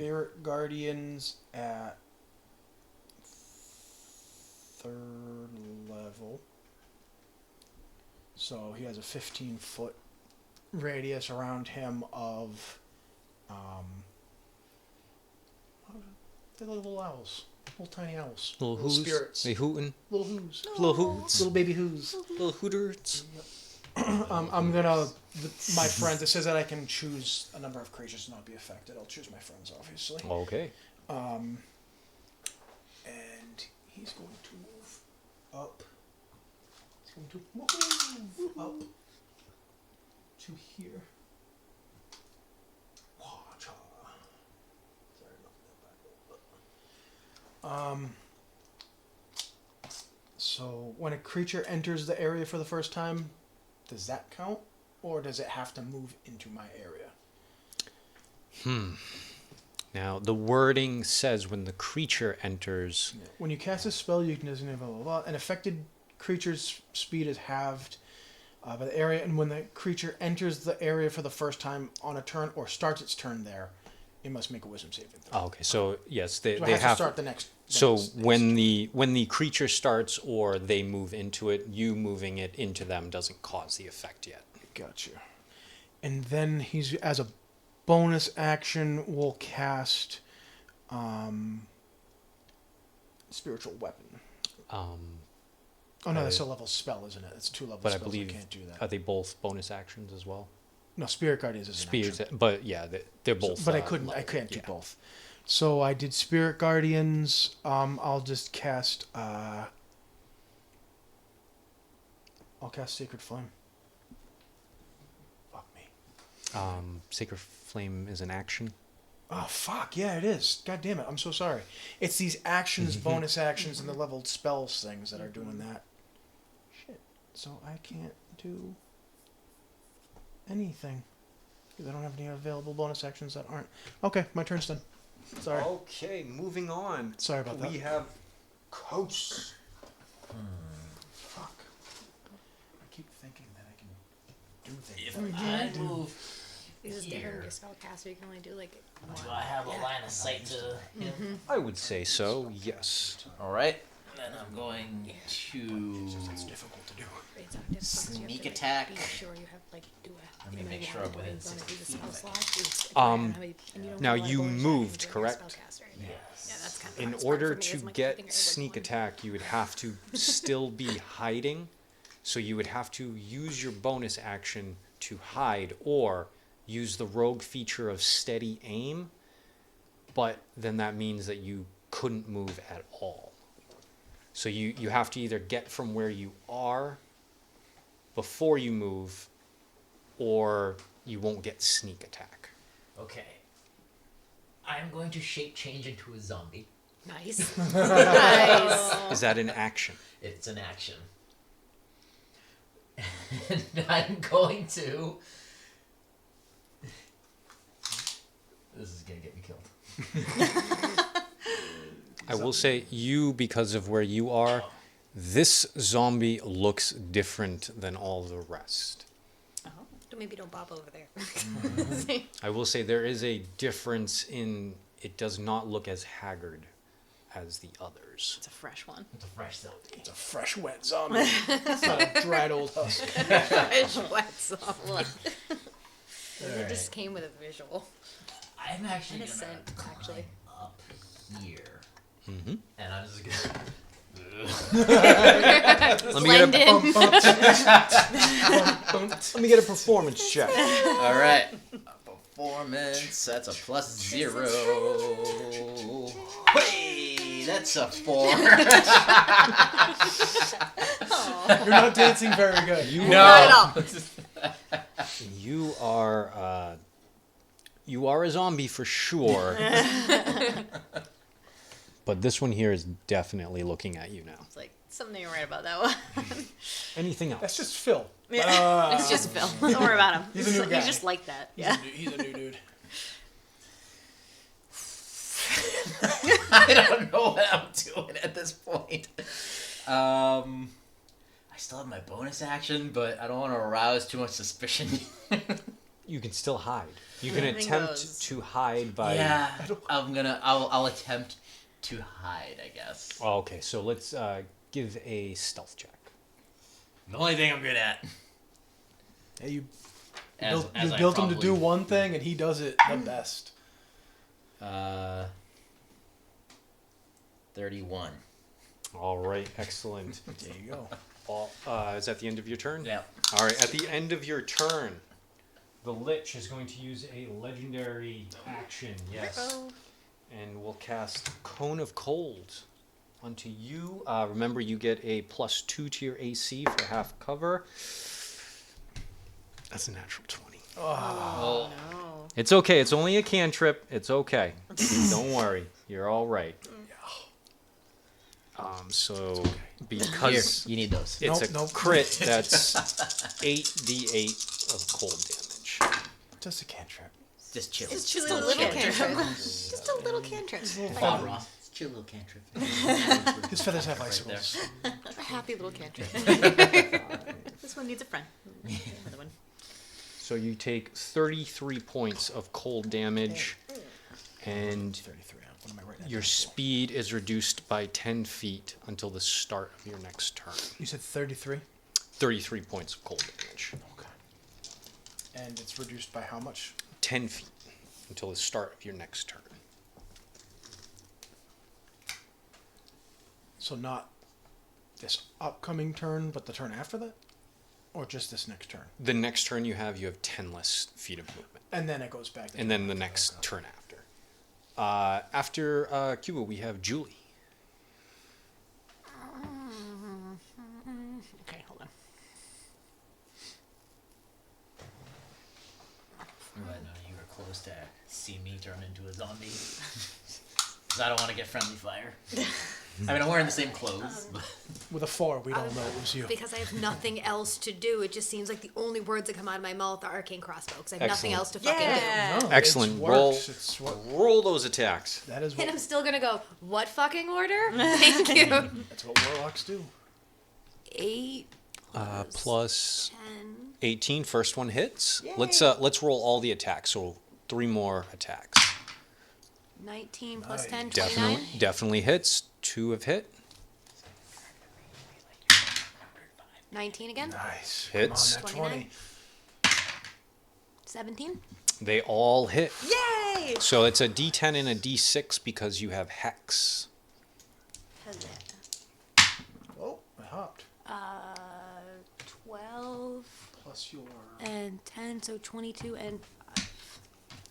Spirit Guardians at 3rd level. So he has a 15-foot radius around him of they're little owls. Little tiny owls.
Little whoos.
Spirits.
They hootin'.
Little whoos.
Little hoots.
Little baby whoos.
Little hooters.
I'm gonna my friends. It says that I can choose a number of creatures to not be affected. I'll choose my friends, obviously.
Okay.
And he's going to move up. He's going to move up to here. Sorry, not that bad. So when a creature enters the area for the first time, does that count? Or does it have to move into my area?
Now, the wording says when the creature enters.
When you cast a spell, you can designate blah, blah, blah. An affected creature's speed is halved by the area, and when the creature enters the area for the first time on a turn or starts its turn there, it must make a wisdom saving throw.
Oh, okay, so yes, they
So it
they
has to
have.
start the next.
So
next
when the creature starts or they move into it, you moving it into them doesn't cause the effect yet.
Gotcha. And then he's as a bonus action will cast spiritual weapon. Oh no, that's a level spell, isn't it? It's 2 level
But I
spells.
believe
I can't do that.
are they both bonus actions as well?
No, Spirit Guardians is an
Spears,
action.
but yeah, they're both.
But I couldn't. I can't do both. So I did Spirit Guardians. I'll just cast. I'll cast Sacred Flame. Fuck me.
Sacred Flame is an action.
Oh fuck yeah, it is. God damn it! I'm so sorry. It's these actions, bonus actions, and the leveled spells things that are doing that. Shit. So I can't do anything because I don't have any available bonus actions that aren't. Okay, my turn's done. Sorry.
Okay, moving on.
Sorry about that.
We have Quos.
Fuck. I keep thinking that I can do things.
If I move
This is different
here,
with your spellcaster. You can only do like one.
do I have a line of sight to him?
I would say so. Yes.
All right. Then I'm going to
It's difficult to do.
It's not difficult, so you have
Sneak
to, like,
attack.
Be sure you have like do a.
Let me
you know,
make
you
sure
have
I'm
the way
within
you're gonna
6
do the
feet
spell
of it.
slot. It's-
now
don't have
you
bonus
moved,
actions when you're a
correct?
spellcaster.
Yes.
Yeah, that's kind of
In
the hardest part
order
for me,
to
is, like,
get
keeping it, like,
sneak
one.
attack, you would have to still be hiding. So you would have to use your bonus action to hide or use the rogue feature of steady aim. But then that means that you couldn't move at all. So you have to either get from where you are before you move, or you won't get sneak attack.
Okay. I'm going to shape change into a zombie.
Nice.
Nice.
Is that an action?
It's an action. And I'm going to. This is gonna get me killed.
I will say you, because of where you are, this zombie looks different than all the rest.
Maybe don't bop over there.
I will say there is a difference in it does not look as haggard as the others.
It's a fresh one.
It's a fresh zombie.
It's a fresh, wet zombie. It's not a dried old husk.
Fresh wet someone.
It just came with a visual.
I'm actually
And a
gonna
scent, actually.
climb up here,
Mm-hmm.
and I'm just gonna.
Let me get
Blend
a
in.
let me get a performance check.
All right. Performance. That's a +0. Hey, that's a 4.
You're not dancing very good.
No.
You are a zombie for sure. But this one here is definitely looking at you now.
It's like something right about that one.
Anything else?
That's just Phil.
It's just Phil. Don't worry about him.
He's a new guy.
He's just like that. Yeah.
He's a new dude.
I don't know what I'm doing at this point. I still have my bonus action, but I don't want to arouse too much suspicion.
You can still hide. You can
Anything
attempt
goes.
to hide by.
Yeah, I'll attempt to hide, I guess.
Oh, okay, so let's give a stealth check.
The only thing I'm good at.
Hey, you
As I
built him to
probably-
do one thing, and he does it the best.
31.
All right, excellent.
There you go.
Is that the end of your turn?
Yeah.
All right, at the end of your turn, the Lich is going to use a legendary action. Yes. And we'll cast Cone of Cold onto you. Remember, you get a +2 to your AC for half cover. That's a natural 20.
Oh.
No.
It's okay. It's only a cantrip. It's okay. Don't worry. You're all right. So because
Here, you need those.
it's
Nope,
a
nope.
crit, that's 8d8 of cold damage.
Just a cantrip.
Just chill.
Just
Just
a
a
little
little
cantrip.
Just a little cantrip.
Fun, Ross. It's a chill little cantrip.
His feathers have
Right
icicles.
A happy little cantrip.
This one needs a friend. Another one.
So you take 33 points of cold damage, and
33. What am I writing?
your speed is reduced by 10 feet until the start of your next turn.
You said 33?
33 points of cold damage.
Okay. And it's reduced by how much?
10 feet until the start of your next turn.
So not this upcoming turn, but the turn after that? Or just this next turn?
The next turn you have 10 less feet of movement.
And then it goes back to
And then the next turn after. After Cuba, we have Julie.
Okay, hold on.
But no, you were close to see me turn into a zombie. Because I don't want to get friendly fire. I mean, I'm wearing the same clothes. But
With a 4, we don't know it was you.
Because I have nothing else to do. It just seems like the only words that come out of my mouth are arcane crossbow. Because I have nothing else to fucking
Yeah.
No,
Excellent.
It's
Roll.
works. It's what,
Roll those attacks.
that is
do. And
what,
I'm still gonna go, what fucking order? Thank you.
that's what warlocks do.
8
Plus
10.
18. First one hits. Let's roll all the attacks. So 3 more attacks.
19 plus
Nice.
10, 29.
Definitely hits. 2 have hit.
19 again.
Nice.
Hits.
Come on, that
29. 17.
They all hit.
Yay!
So it's a D10 and a D6 because you have Hex.
Oh, I hopped.
12
Plus your...
and 10, so 22 and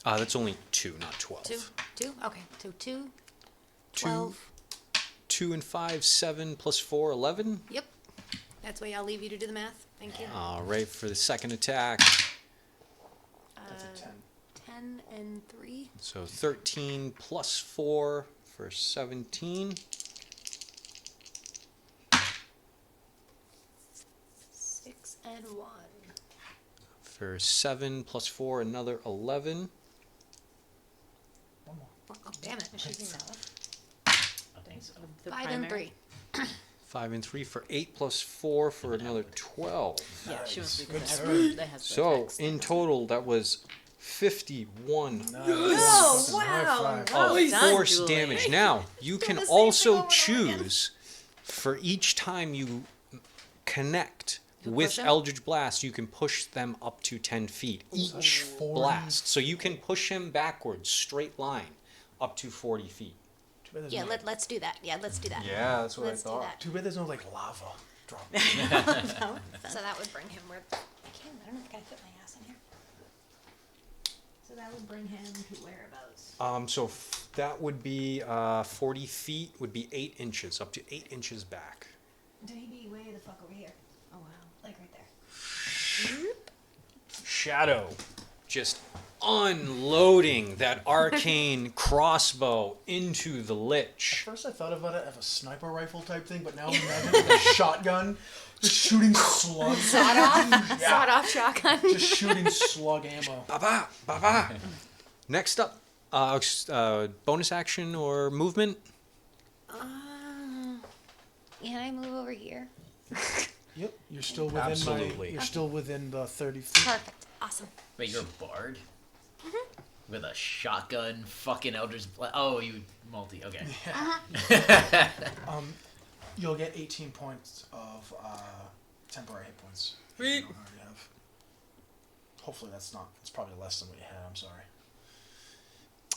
That's only 2, not 12.
2. 2? Okay, so 2,
2,
12.
2 and 5, 7 plus 4, 11.
Yep. That's why I'll leave you to do the math. Thank you.
All right, for the second attack.
That's a 10.
10 and 3.
So 13 plus 4 for 17.
6 and 1.
For 7 plus 4, another 11.
One more.
Oh, damn it.
Is she using that one?
I think so.
The
5 and
primary?
3.
5 and 3 for 8 plus 4 for another 12.
Yeah, she must be
Good
good.
turn.
That has the
So,
text.
in total, that was 51
Nice.
Oh,
Fucking high
wow.
five.
Well
of
done,
force
Julie.
damage. Now, you
Do
can
the same thing
also
over and over again.
choose for each time you connect
You
with
push 'em?
Eldritch Blast, you can push them up to 10 feet each
40.
blast. So you can push him backwards, straight line, up to 40 feet.
Too bad there's
Yeah,
no,
let's do that. Yeah, let's do that.
Yeah, that's what
Let's do that.
Too bad there's no like lava drop.
So that would bring him where.
I don't know if I can fit my ass in here. So that would bring him to whereabouts?
So that would be 40 feet, would be 8 inches, up to 8 inches back.
Did he be way the fuck over here?
Oh, wow.
Like right there.
Shadow just unloading that arcane crossbow into the
At
Lich.
first I thought about it as a sniper rifle type thing, but now imagine with a shotgun, just shooting slugs.
Sawed off.
Yeah.
Sawed off shotgun.
Just shooting slug ammo.
Ba-ba, ba-ba. Next up, bonus action or movement.
Can I move over here?
Yep, you're still within
Absolutely.
You're still within the 30 feet.
Perfect. Awesome.
Wait, you're a bard? With a shotgun, fucking Eldritch Blast. Oh, you multi. Okay.
You'll get 18 points of temporary hit points. if you don't already have. Hopefully that's not. It's probably less than what you had. I'm sorry.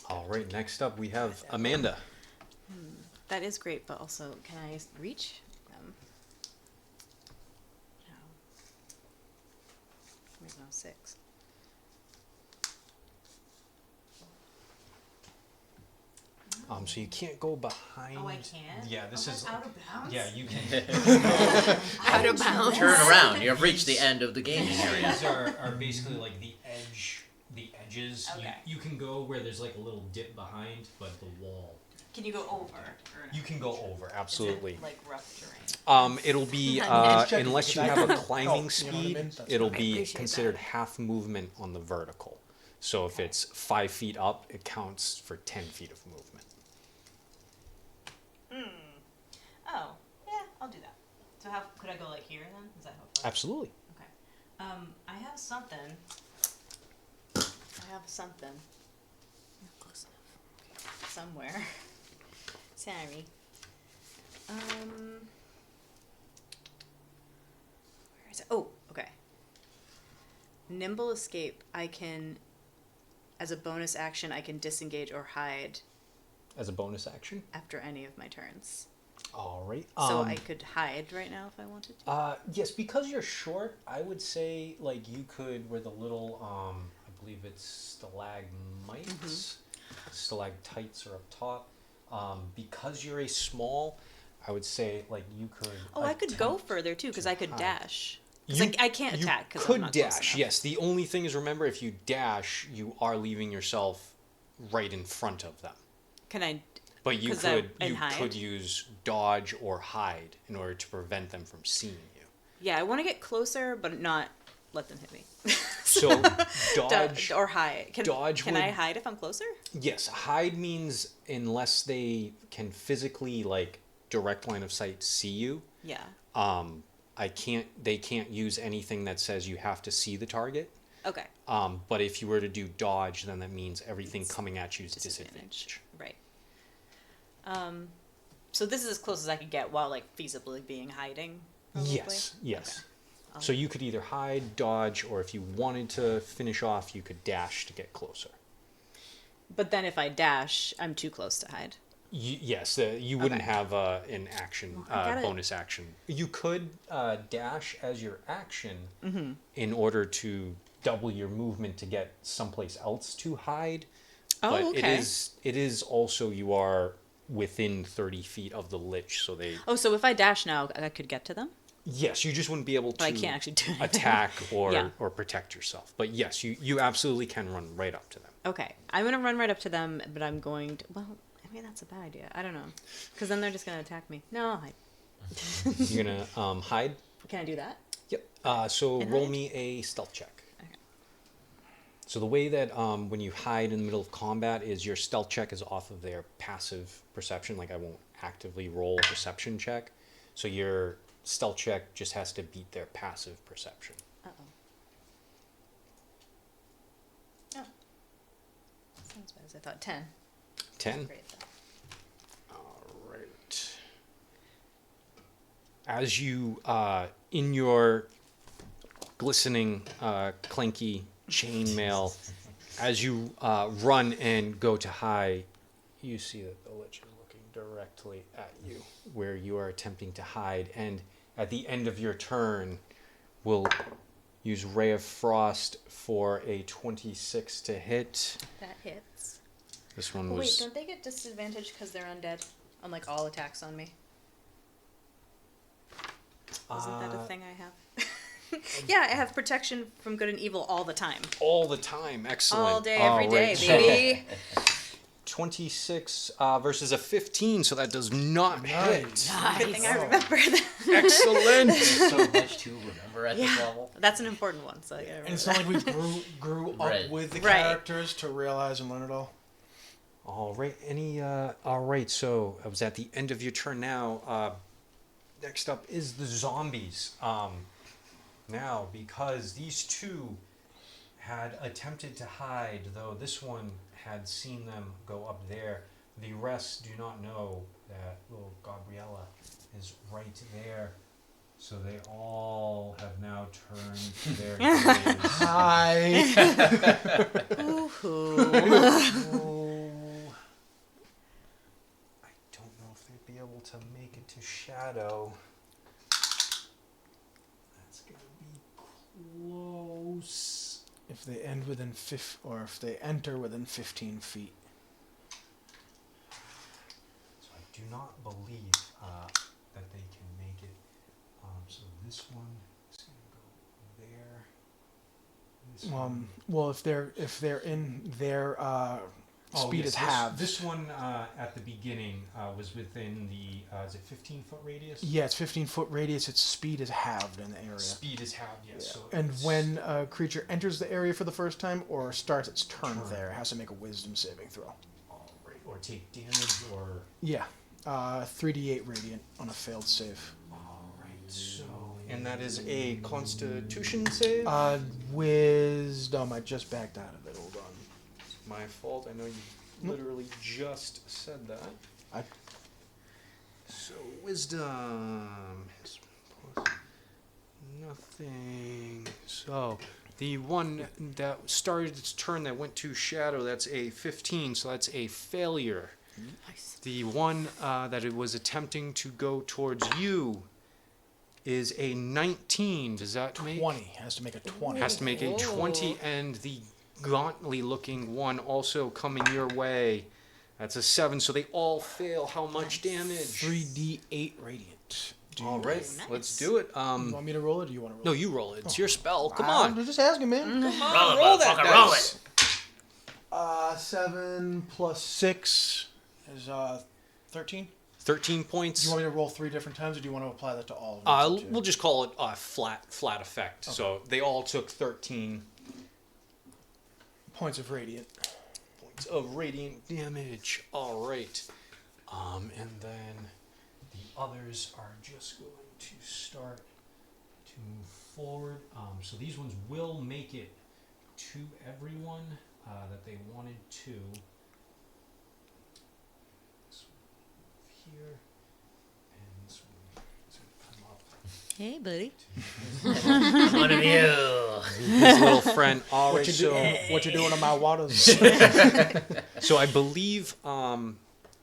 All right, next up we have Amanda.
That is great, but also, can I reach them? No. There's no 6.
So you can't go behind.
Oh, I can't?
Yeah, this is.
Out of bounds?
Yeah, you can.
Out of bounds.
Turn around. You have reached the end of the gaming area.
These are basically like the edges.
Okay.
You can go where there's like a little dip behind, but the wall.
Can you go over? Or no?
You can go over,
Is it,
absolutely.
like rough terrain?
It'll be
Just checking,
unless you
because
have
I-
a climbing
Oh, you know what I
speed,
mean? That's
it'll
fine.
be
appreciate
considered
that.
half movement on the vertical. So if it's 5 feet up, it counts for 10 feet of movement.
Oh, yeah, I'll do that. So how could I go like here then? Is that how it works?
Absolutely.
Okay. I have something.
Close enough.
Somewhere. Sorry. Where is it? Oh, okay. Nimble escape. I can, as a bonus action, I can disengage or hide
As a bonus action.
after any of my turns.
All right.
So I could hide right now if I wanted to.
Yes, because you're short, I would say like you could where the little I believe it's stalagmites, stalactites are up top. Because you're a small, I would say like you could.
Oh, I could go
attempt
further too because
to
I could
hide.
dash. 'Cause
You-
I can't
you
attack because
could
I'm not close
dash.
enough.
Yes, the only thing is remember if you dash, you are leaving yourself right in front of them.
Can I?
But you
'Cause I-
could
and hide?
could use dodge or hide in order to prevent them from seeing you.
Yeah, I want to get closer, but not let them hit me.
So dodge
or hide.
dodge
Can I
would-
hide if I'm closer?
Yes, hide means unless they can physically like direct line of sight see you.
Yeah.
They can't use anything that says you have to see the target.
Okay.
But if you were to do dodge, then that means everything coming at you is disadvantage.
Right. So this is as close as I could get while like feasibly being hiding. Probably?
Yes, yes.
Okay.
So you could either hide, dodge, or if you wanted to finish off, you could dash to get closer.
But then if I dash, I'm too close to hide.
Yes, you wouldn't
Okay.
have an action,
I gotta-
bonus action. You could dash as your action in order to double your movement to get someplace else to hide.
Oh,
But
okay.
it is also you are within 30 feet of the Lich, so they...
Oh, so if I dash now, I could get to them?
Yes, you just wouldn't be able to
But I can't actually do anything.
attack or,
Yeah.
or protect yourself. But yes, you absolutely can run right up to them.
Okay. I'm going to run right up to them, but I'm going to... Well, Maybe that's a bad idea. I don't know. Because then they're just going to attack me. No, I'll hide.
You're gonna hide.
Can I do that?
Yep. So
And
roll
hide?
me a stealth check.
Okay.
So the way that when you hide in the middle of combat is your stealth check is off of their passive perception. Like I won't actively roll a perception check. So your stealth check just has to beat their passive perception.
Uh-oh. Oh. That's not as bad as I thought. 10.
10?
Great, though.
All right. As you, in your glistening, clanky chainmail, as you run and go to hide, you see that the Lich is looking directly at you, where you are attempting to hide. And at the end of your turn, we'll use Ray of Frost for a 26 to hit.
That hits.
This one
Oh, wait,
was...
don't they get disadvantage because they're undead? On, like, all attacks on me? Isn't that a thing I have? Yeah, I have protection from good and evil all the time.
All the time. Excellent.
All day, every
All
day,
right.
baby.
26 versus a 15, so that does not hit.
Good thing I remember that.
Excellent.
There's so much to remember at this level.
That's an important one, so I gotta
And it's
remember
not like we grew up
Right.
with the
Right.
characters to realize and learn it all.
All right. All right. So I was at the end of your turn now. Next up is the zombies. Now, because these two had attempted to hide, though this one had seen them go up there, the rest do not know that little Globrielle is right there. So they all have now turned to their graves.
Hi.
Ooh-hoo.
Oh, I don't know if they'd be able to make it to Shadow. That's gonna be close.
If they end within if they enter within 15 feet.
So I do not believe that they can make it. So this one is gonna go there. This one.
Well, if they're in their speed is halved.
This one at the beginning was within the is it 15-foot radius?
Yeah, it's 15-foot radius. Its speed is halved in the area.
Speed is halved, yes.
Yeah.
So
And
it's-
when a creature enters the area for the first time or starts its turn there, it has to make a wisdom saving throw.
all right, or take damage, or
Yeah. 3d8 radiant on a failed save.
all right. So and that is a Constitution save.
Wisdom. I just backed out of it. Hold on.
My fault. I know you literally just said that.
I
So wisdom is plus nothing. So the one that started its turn that went to Shadow, that's a 15. So that's a failure.
Nice.
The one that it was attempting to go towards you is a 19. Does that make
20 has to make a 20.
has to make a 20, and the gauntly looking one also coming your way. That's a 7, so they all fail. How much damage?
3d8 radiant.
All right,
Nice.
let's do it.
You want me to roll it, or do you want to roll
No,
it?
you roll it. It's your spell. Come
I'm
on.
just asking, man.
Come on,
Roll it,
roll that
motherfucker, roll
dice.
it.
7 plus 6 is 13.
13
Do
points.
you want me to roll 3 different times, or do you want to apply that to all of them? It's up to you.
We'll just call it a flat effect. So they all took 13
Points of radiant.
points of radiant damage. All right. And then the others are just going to start to move forward. So these ones will make it to everyone that they wanted to. This one here, and this one is going to come up.
Hey, buddy.
One of you.
His little friend. All
What
right,
you,
so
what you doing on my waters?
so I believe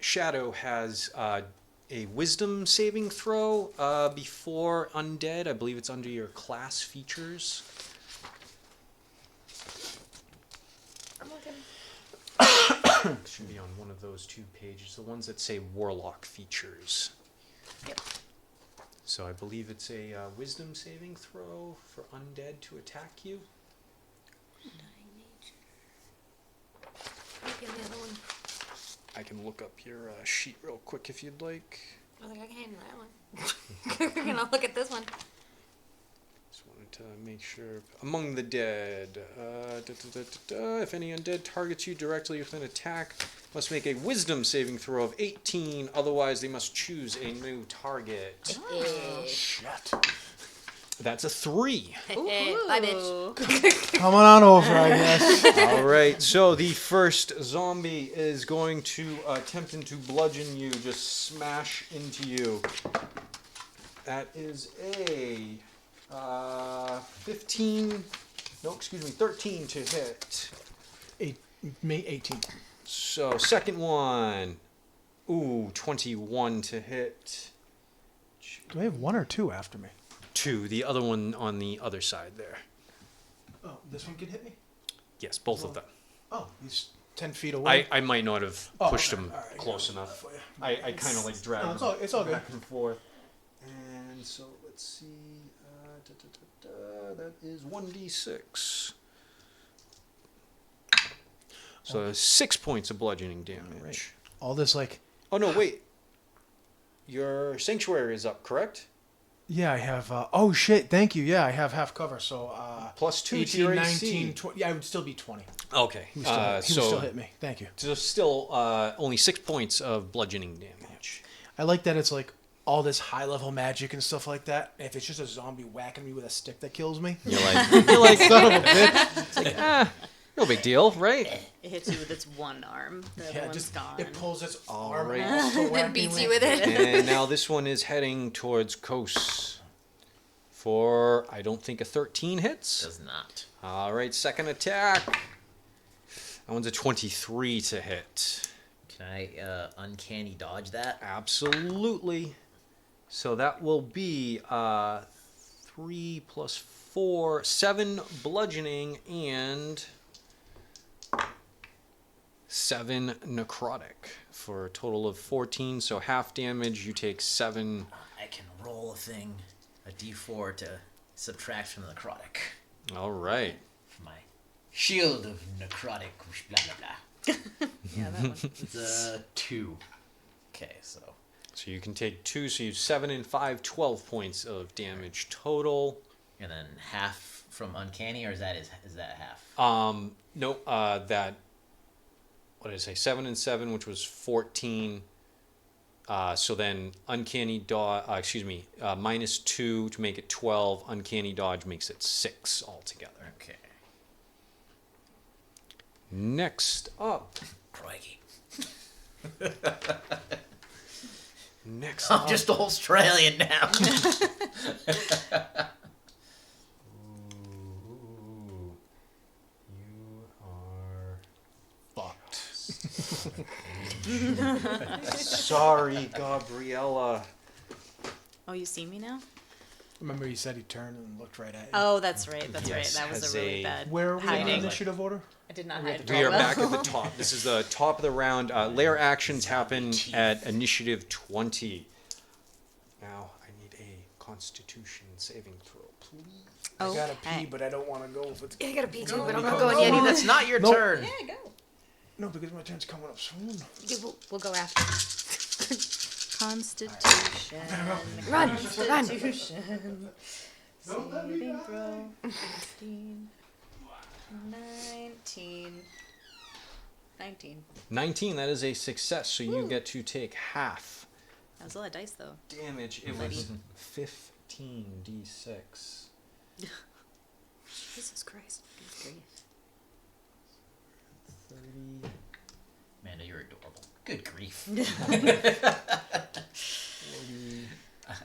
Shadow has a wisdom saving throw before undead. I believe it's under your class features.
I'm looking.
It should be on one of those 2 pages, the ones that say warlock features.
Yep.
So I believe it's a wisdom saving throw for undead to attack you.
Give me the other one.
I can look up your sheet real quick if you'd like.
I was like, I can handle that one. We're gonna look at this one.
Just wanted to make sure. Among the dead, if any undead targets you directly with an attack, must make a wisdom saving throw of 18. Otherwise, they must choose a new target.
Shit.
That's a 3.
Bye, bitch.
Coming on over, I guess.
All right. So the first zombie is going to attempt to bludgeon you, just smash into you. That is a 13 to hit.
18.
So second one, 21 to hit.
Do I have 1 or 2 after me?
2, the other one on the other side there.
Oh, this one can hit me?
Yes, both of them.
Oh, he's 10 feet away.
I might not have pushed him
all right,
close
yeah,
enough.
for you.
I kind of like dragged
No, it's all
him
good.
back and forth. And so let's see. That is 1d6. So 6 points of bludgeoning damage.
All this, like...
Oh no, wait. Your sanctuary is up, correct?
Yeah, I have... oh, shit, thank you. Yeah, I have half cover, so...
Plus 2 to
18,
your
19,
AC.
20... Yeah, I would still be 20.
Okay.
He would still hit me. Thank you.
So still only 6 points of bludgeoning damage.
I like that it's like all this high-level magic and stuff like that. If it's just a zombie whacking me with a stick that kills me...
You're like, son of a bitch. It's like, no big deal, right?
It hits you with its one arm. The other one's gone.
It pulls its
All
arm
right.
off to whack
And
me
beats you with it.
And now this one is heading towards Quos for, I don't think, a 13 hits.
Does not.
All right, second attack. That one's a 23 to hit.
Can I uncanny dodge that?
Absolutely. So that will be 3 plus 4, 7 bludgeoning and 7 necrotic for a total of 14. So half damage, you take 7.
I can roll a thing, a d4 to subtract from the necrotic.
All right.
For my shield of necrotic, blah, blah, blah.
Yeah, that one.
It's a 2. Okay, so
So you can take 2, so you have 7 and 5, 12 points of damage total.
and then half from uncanny, or is that half?
No, that, what did I say, 7 and 7, which was 14. So then uncanny dodge, minus 2 to make it 12. Uncanny dodge makes it 6 altogether.
Okay.
Next up.
Crikey.
Next
I'm
up.
just Australian now.
Ooh, you are
Fucked.
sorry, Gabriella.
Oh, you see me now?
Remember he said he turned and looked right at you?
Oh, that's right. That's
Yes,
right. That was
has
a really
a-
bad
Where are we in the
hiding.
initiative order?
I did not hide.
We are
well.
back at the top. This is the top of the round. Layer actions happen at initiative 20. Now, I need a Constitution saving throw, please.
I gotta
Okay.
pee, but I don't want to go if it's...
Yeah, I gotta pee too, but I'm
No,
not going
no,
yet
no,
either.
That's not your
Nope.
turn.
Yeah, go.
No, because my turn's coming up soon.
We'll go after.
Constitution.
Run, run.
Constitution. Saving throw. 15. 19. 19.
19, that is a success, so you get to take half
That was a lot of dice, though.
damage. It was 15d6.
Jesus Christ. Good grief.
30,
Amanda, you're adorable. Good grief.
40.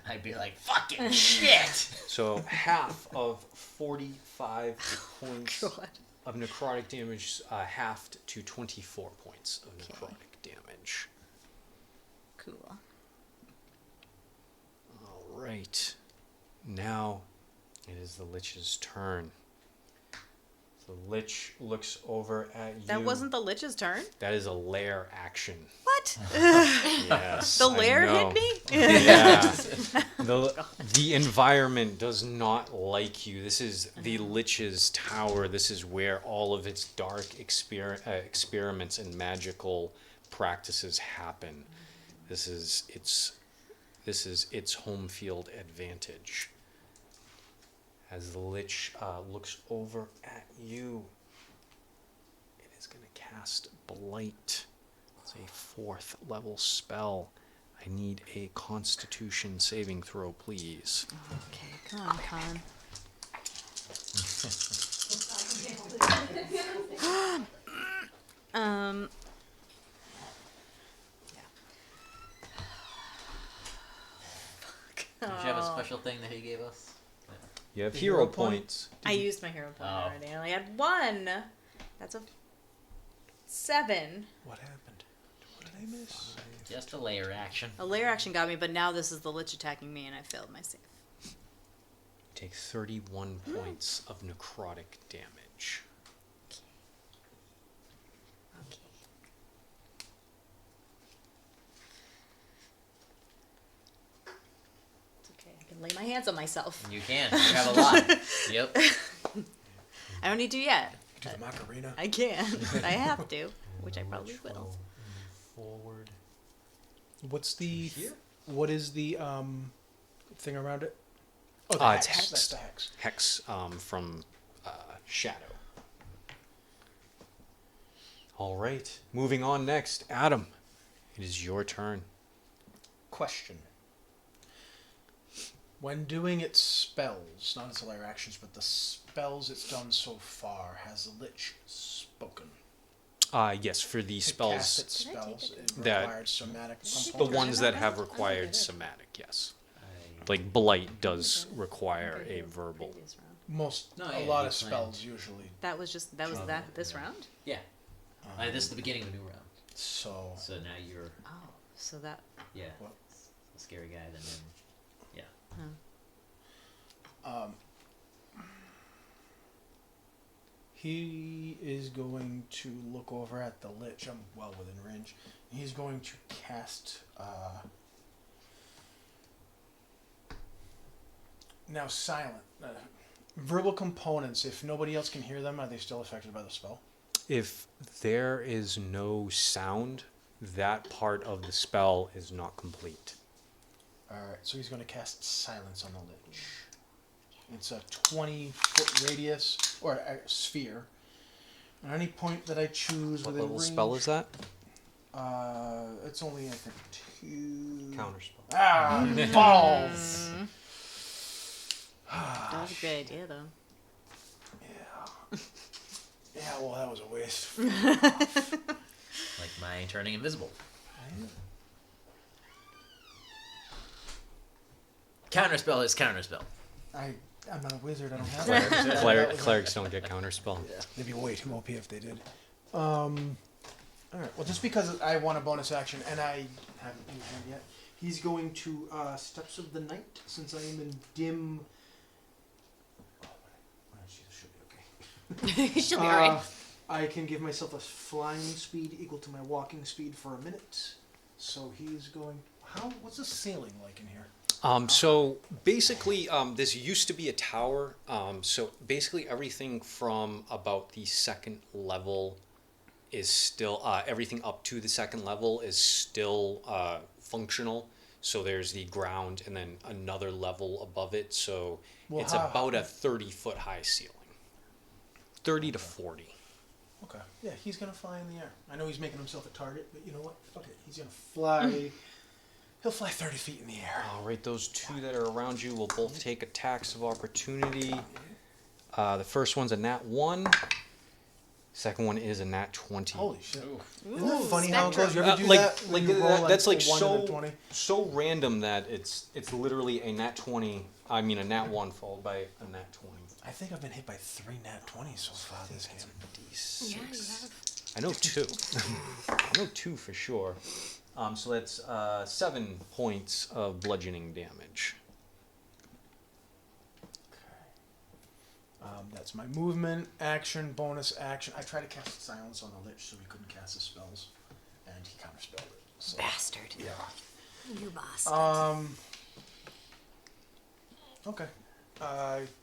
I'd be like, fucking shit.
So half of 45 points
God.
of necrotic damage, halved to 24 points of necrotic damage.
Cool.
All right. Now it is the Lich's turn. The Lich looks over at you.
That wasn't the Lich's turn?
That is a lair action.
What?
Yes.
The
I
lair
know.
hit me?
Yeah. The environment does not like you. This is the Lich's tower. This is where all of its dark experiments and magical practices happen. This is its home field advantage. As the Lich looks over at you, it is going to cast Blight. It's a 4th level spell. I need a Constitution saving throw, please.
Okay, come on, Con.
Did you have a special thing that he gave us?
You have
The
hero
hero
points.
I used my hero point
Oh.
already. I only had 1. That's a 7.
What happened? What did I miss?
Just a layer action.
A layer action got me, but now this is the Lich attacking me, and I failed my save.
Take 31 points of necrotic damage.
Okay. It's okay. I can lay my hands on myself.
You can. You have a lot. Yep.
I don't need to yet.
Do the Macarena.
I can. I have to, which I probably will.
Forward.
What's the?
Here?
What is the thing around it? Oh, the
It's
hex. That's
hexed.
the hex.
Hex from Shadow. All right. Moving on next. Adam, it is your turn.
Question. When doing its spells, not its layer actions, but the spells it's done so far, has the Lich spoken?
Yes, for the
To cast its
spells,
spells, it
that-
required somatic
the
component.
ones that have required somatic, yes. Like Blight does require a verbal.
Previous round.
Most,
No,
a
yeah,
lot
you
of
planned.
spells usually.
That was this
Yeah.
round?
Yeah. This is the beginning of the new round.
So
So now you're,
Oh, so that.
yeah,
What?
a scary guy. Then, yeah.
he is going to look over at the Lich. I'm well within range. He's going to cast. Now silent. Verbal components. If nobody else can hear them, are they still affected by the spell?
If there is no sound, that part of the spell is not complete.
Alright, so he's going to cast silence on the Lich. It's a 20-foot radius, or a sphere. At any point that I choose
What
within
level
range,
spell is that?
It's only, I think, 2...
Counterspell.
Ah, balls!
That was a great idea, though.
Yeah. Yeah, well, that was a waste.
Like my turning invisible. Counterspell is counterspell.
I'm not a wizard, I don't have that.
Clerics don't get counterspell.
They'd be way too OP if they did. Alright, well, just because I want a bonus action and I haven't used him yet, he's going to Steps of the Night, since I am in dim. Oh, she should be okay.
She'll be alright.
I can give myself a flying speed equal to my walking speed for a minute. So he's going. What's the ceiling like in here?
So basically, this used to be a tower. So basically, everything from about the second level is still everything up to the second level is still functional. So there's the ground and then another level above it. So
Well,
it's
how-
about a 30-foot high ceiling, 30 to 40.
Okay. Yeah, he's gonna fly in the air. I know he's making himself a target, but you know what? Fuck it. He's gonna fly. He'll fly 30 feet in the air.
All right, those two that are around you will both take attacks of opportunity. The first one's a nat 1. Second one is a nat 20.
Holy shit!
Ooh.
Isn't that funny how it goes? You
Uh,
ever do
like-
that? When
like
you roll
that's like
a 1 and a
so
20?
so random that it's literally a nat 20. I mean a nat 1 followed by a nat 20.
I think I've been hit by 3 nat 20s so far this game.
D6.
Yeah, you have.
I know 2. I know 2 for sure. So that's 7 points of bludgeoning damage.
That's my movement, action, bonus action. I tried to cast silence on the Lich so he couldn't cast his spells, and he counterspelled it. So,
Bastard.
yeah.
You boss.
Okay.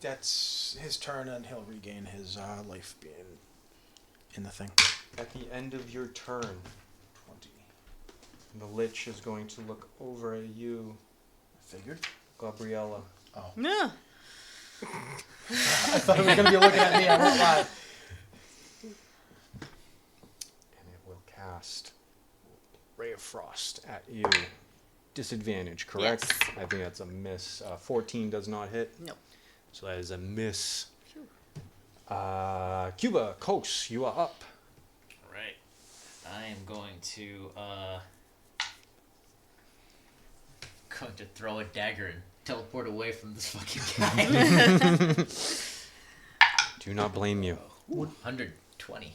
That's his turn, and he'll regain his life being in the thing.
At the end of your turn,
20.
The Lich is going to look over at you,
I figured.
Globrielle,
No.
I thought it was going to be looking at me. I won't lie.
and it will cast Ray of Frost at you. Disadvantage, correct?
Yes.
I think that's a miss. 14 does not hit.
No.
So that is a miss. Cuba, Quos, you are up.
Right. I am going to throw a dagger and teleport away from this fucking guy.
Do not blame you.
120.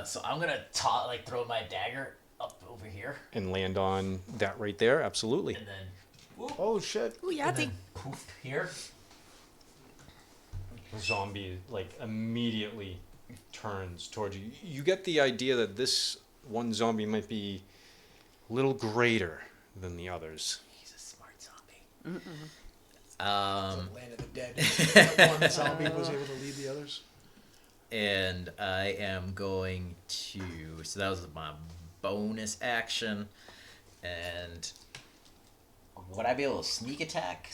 So I'm gonna throw my dagger up over here,
And land on that right there, absolutely.
and then whoop,
Oh, shit.
Ooh,
and
Yahtzee.
then poof here.
The zombie immediately turns towards you. You get the idea that this one zombie might be a little greater than the others.
He's a smart zombie.
Land of the Dead. That one zombie was able to lead the others.
And I am going to. So that was my bonus action, and would I be able to sneak attack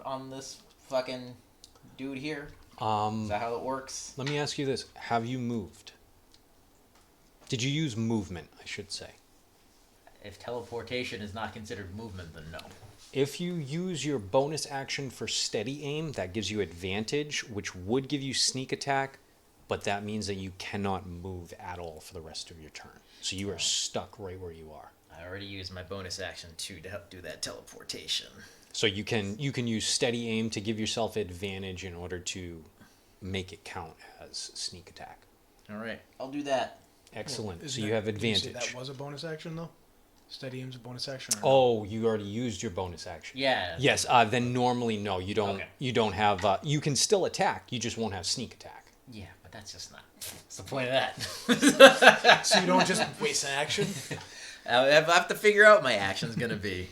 on this fucking dude here? Is that how it works?
Let me ask you this. Have you moved? Did you use movement, I should say?
If teleportation is not considered movement, then no.
If you use your bonus action for steady aim, that gives you advantage, which would give you sneak attack, but that means that you cannot move at all for the rest of your turn. So you are stuck right where you are.
I already used my bonus action to help do that teleportation.
So you can use steady aim to give yourself advantage in order to make it count as sneak attack.
All right, I'll do that.
Excellent.
Isn't
So you
that-
have
did you say
advantage.
that was a bonus action, though? Steady aim's a bonus action? Or no?
Oh, you already used your bonus action.
Yeah.
Yes. Then normally no, you don't.
Okay.
You don't have. You can still attack. You just won't have sneak attack.
Yeah, but that's just not. What's the point of that?
So you don't just waste an action?
I have to figure out my action's gonna be.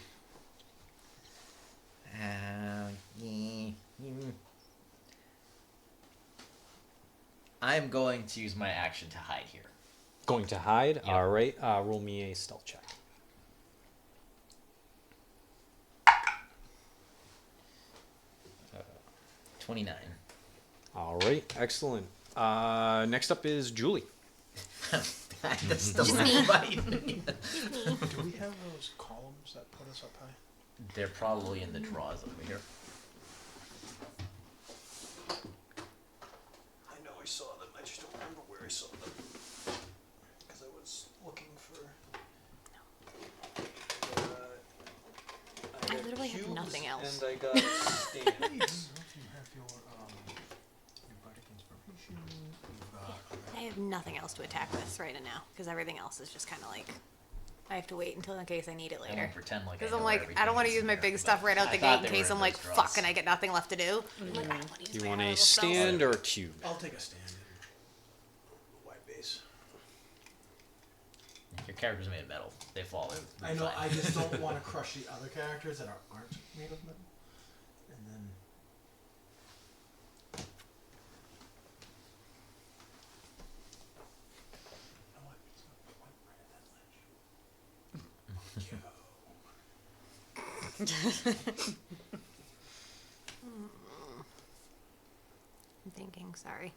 I'm going to use my action to hide here.
Going to hide.
Yep.
All right. Roll me a stealth check.
29.
All right. Excellent. Next up is Julie.
That's still
Just
not
me.
fighting.
Do we have those columns that put us up high?
They're probably in the drawers over here.
I know I saw them. I just don't remember where I saw them. Because I was looking for.
I literally have nothing else.
And I got stands.
You have your bardic inspiration. You've got...
I have nothing else to attack with right now because everything else is just kind of like I have to wait until in case I need it
I
later.
won't pretend like I
Because
know
I'm
where
like, I
everything
don't want to
is
use
in
my
there,
big
but
stuff right out
I
the
thought
gate in
they were
case
in
I'm like,
those drawers.
fuck, and I get nothing left to do. I'm like, I don't want to use
You
my
want
high
a
level spells.
stand or a cube?
I'll take a stand. Wide base.
Your character's made of metal. They fall.
I know, I just don't want to crush the other characters that aren't made of metal. And then... You know what? It's gonna point right at that ledge.
I'm thinking, sorry.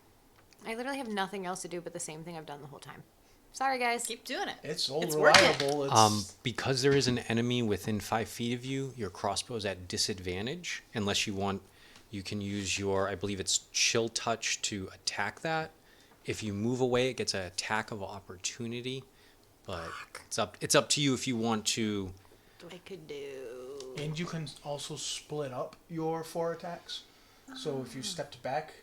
I literally have nothing else to do but the same thing I've done the whole time. Sorry, guys.
Keep doing it.
It's all
It's working.
reliable. It's...
Because there is an enemy within 5 feet of you, your crossbow is at disadvantage. Unless you want, you can use your, I believe it's chill touch to attack that. If you move away, it gets an attack of opportunity. But it's up to you if you want to.
I could do.
And you can also split up your 4 attacks. So if you stepped back,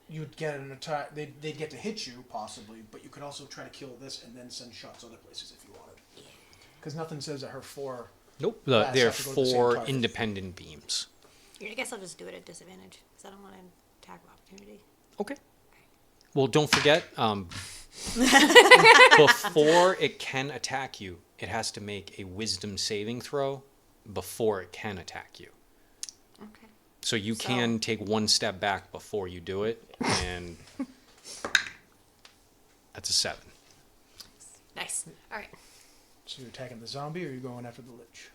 you'd get an attack. They'd get to hit you, possibly, but you could also try to kill this and then send shots other places if you wanted. Because nothing says that her 4...
Nope,
Blasts
they're
have to go to the same
4
target.
independent beams.
I guess I'll just do it at disadvantage because I don't want to attack of opportunity.
Okay. Well, don't forget, before it can attack you, it has to make a wisdom saving throw before it can attack you.
Okay.
So you
So-
can take 1 step back before you do it, and that's a 7.
Nice. All right.
So you're attacking the zombie, or are you going after the lich?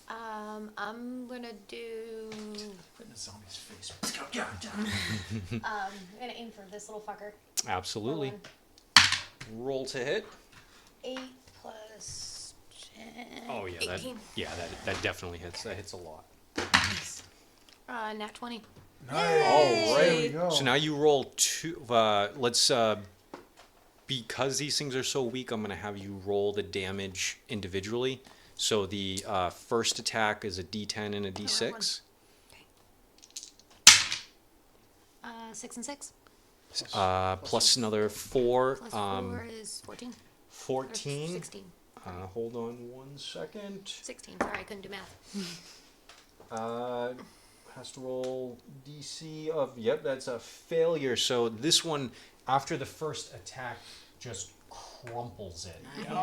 I'm gonna do.
Right in the zombie's face.
I'm gonna aim for this little fucker.
Absolutely. Roll to hit.
8 plus 10.
Oh yeah,
18.
that definitely hits. That hits a lot.
Nat 20.
Nice.
All
There we
right.
go.
So now you roll 2. Let's because these things are so weak, I'm gonna have you roll the damage individually. So the first attack is a D10 and a D6.
6 and 6.
Plus another 4.
Plus 4 is 14. Or
14.
16.
Hold on 1 second.
16. Sorry, I couldn't do math.
Has to roll DC of, yep, that's a failure. So this one, after the first attack, just crumples it.
Good.
And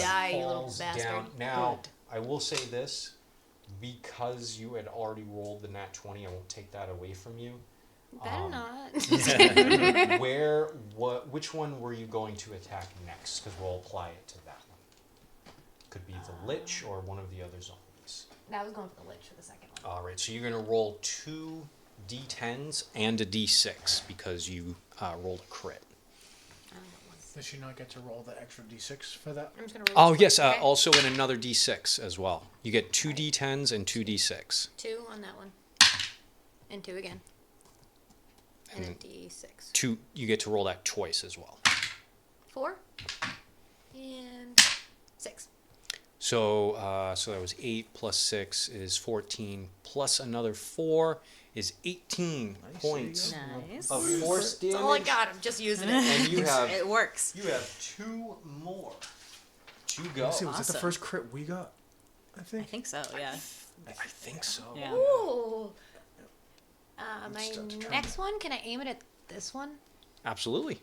Die, you little
falls
bastard.
down. Now, I will say this, because you had already rolled the nat 20, I won't take that away from you.
Better not.
Which one were you going to attack next? Because we'll apply it to that one. Could be the lich or one of the other zombies.
I was going for the lich for the second one.
All right, so you're going to roll 2 d10s and a d6 because you rolled a crit.
Does she not get to roll the extra d6 for that?
I'm just gonna roll
Oh,
this
yes,
one, okay?
also in another d6 as well. You get 2 d10s and 2 d6.
2 on that one. And 2 again. And a
And
d6.
2, you get to roll that twice as well.
4. And 6.
So, so that was 8 plus 6 is 14, plus another 4 is 18 points
Nice.
of force damage.
That's all I got. I'm just using it.
And you have
It works.
2 more to go.
Let's see, was that the
Awesome.
first crit we got? I
I
think.
think so, yeah.
I think so.
Yeah.
Ooh. My
Start to turn.
next one, can I aim it at this one?
Absolutely.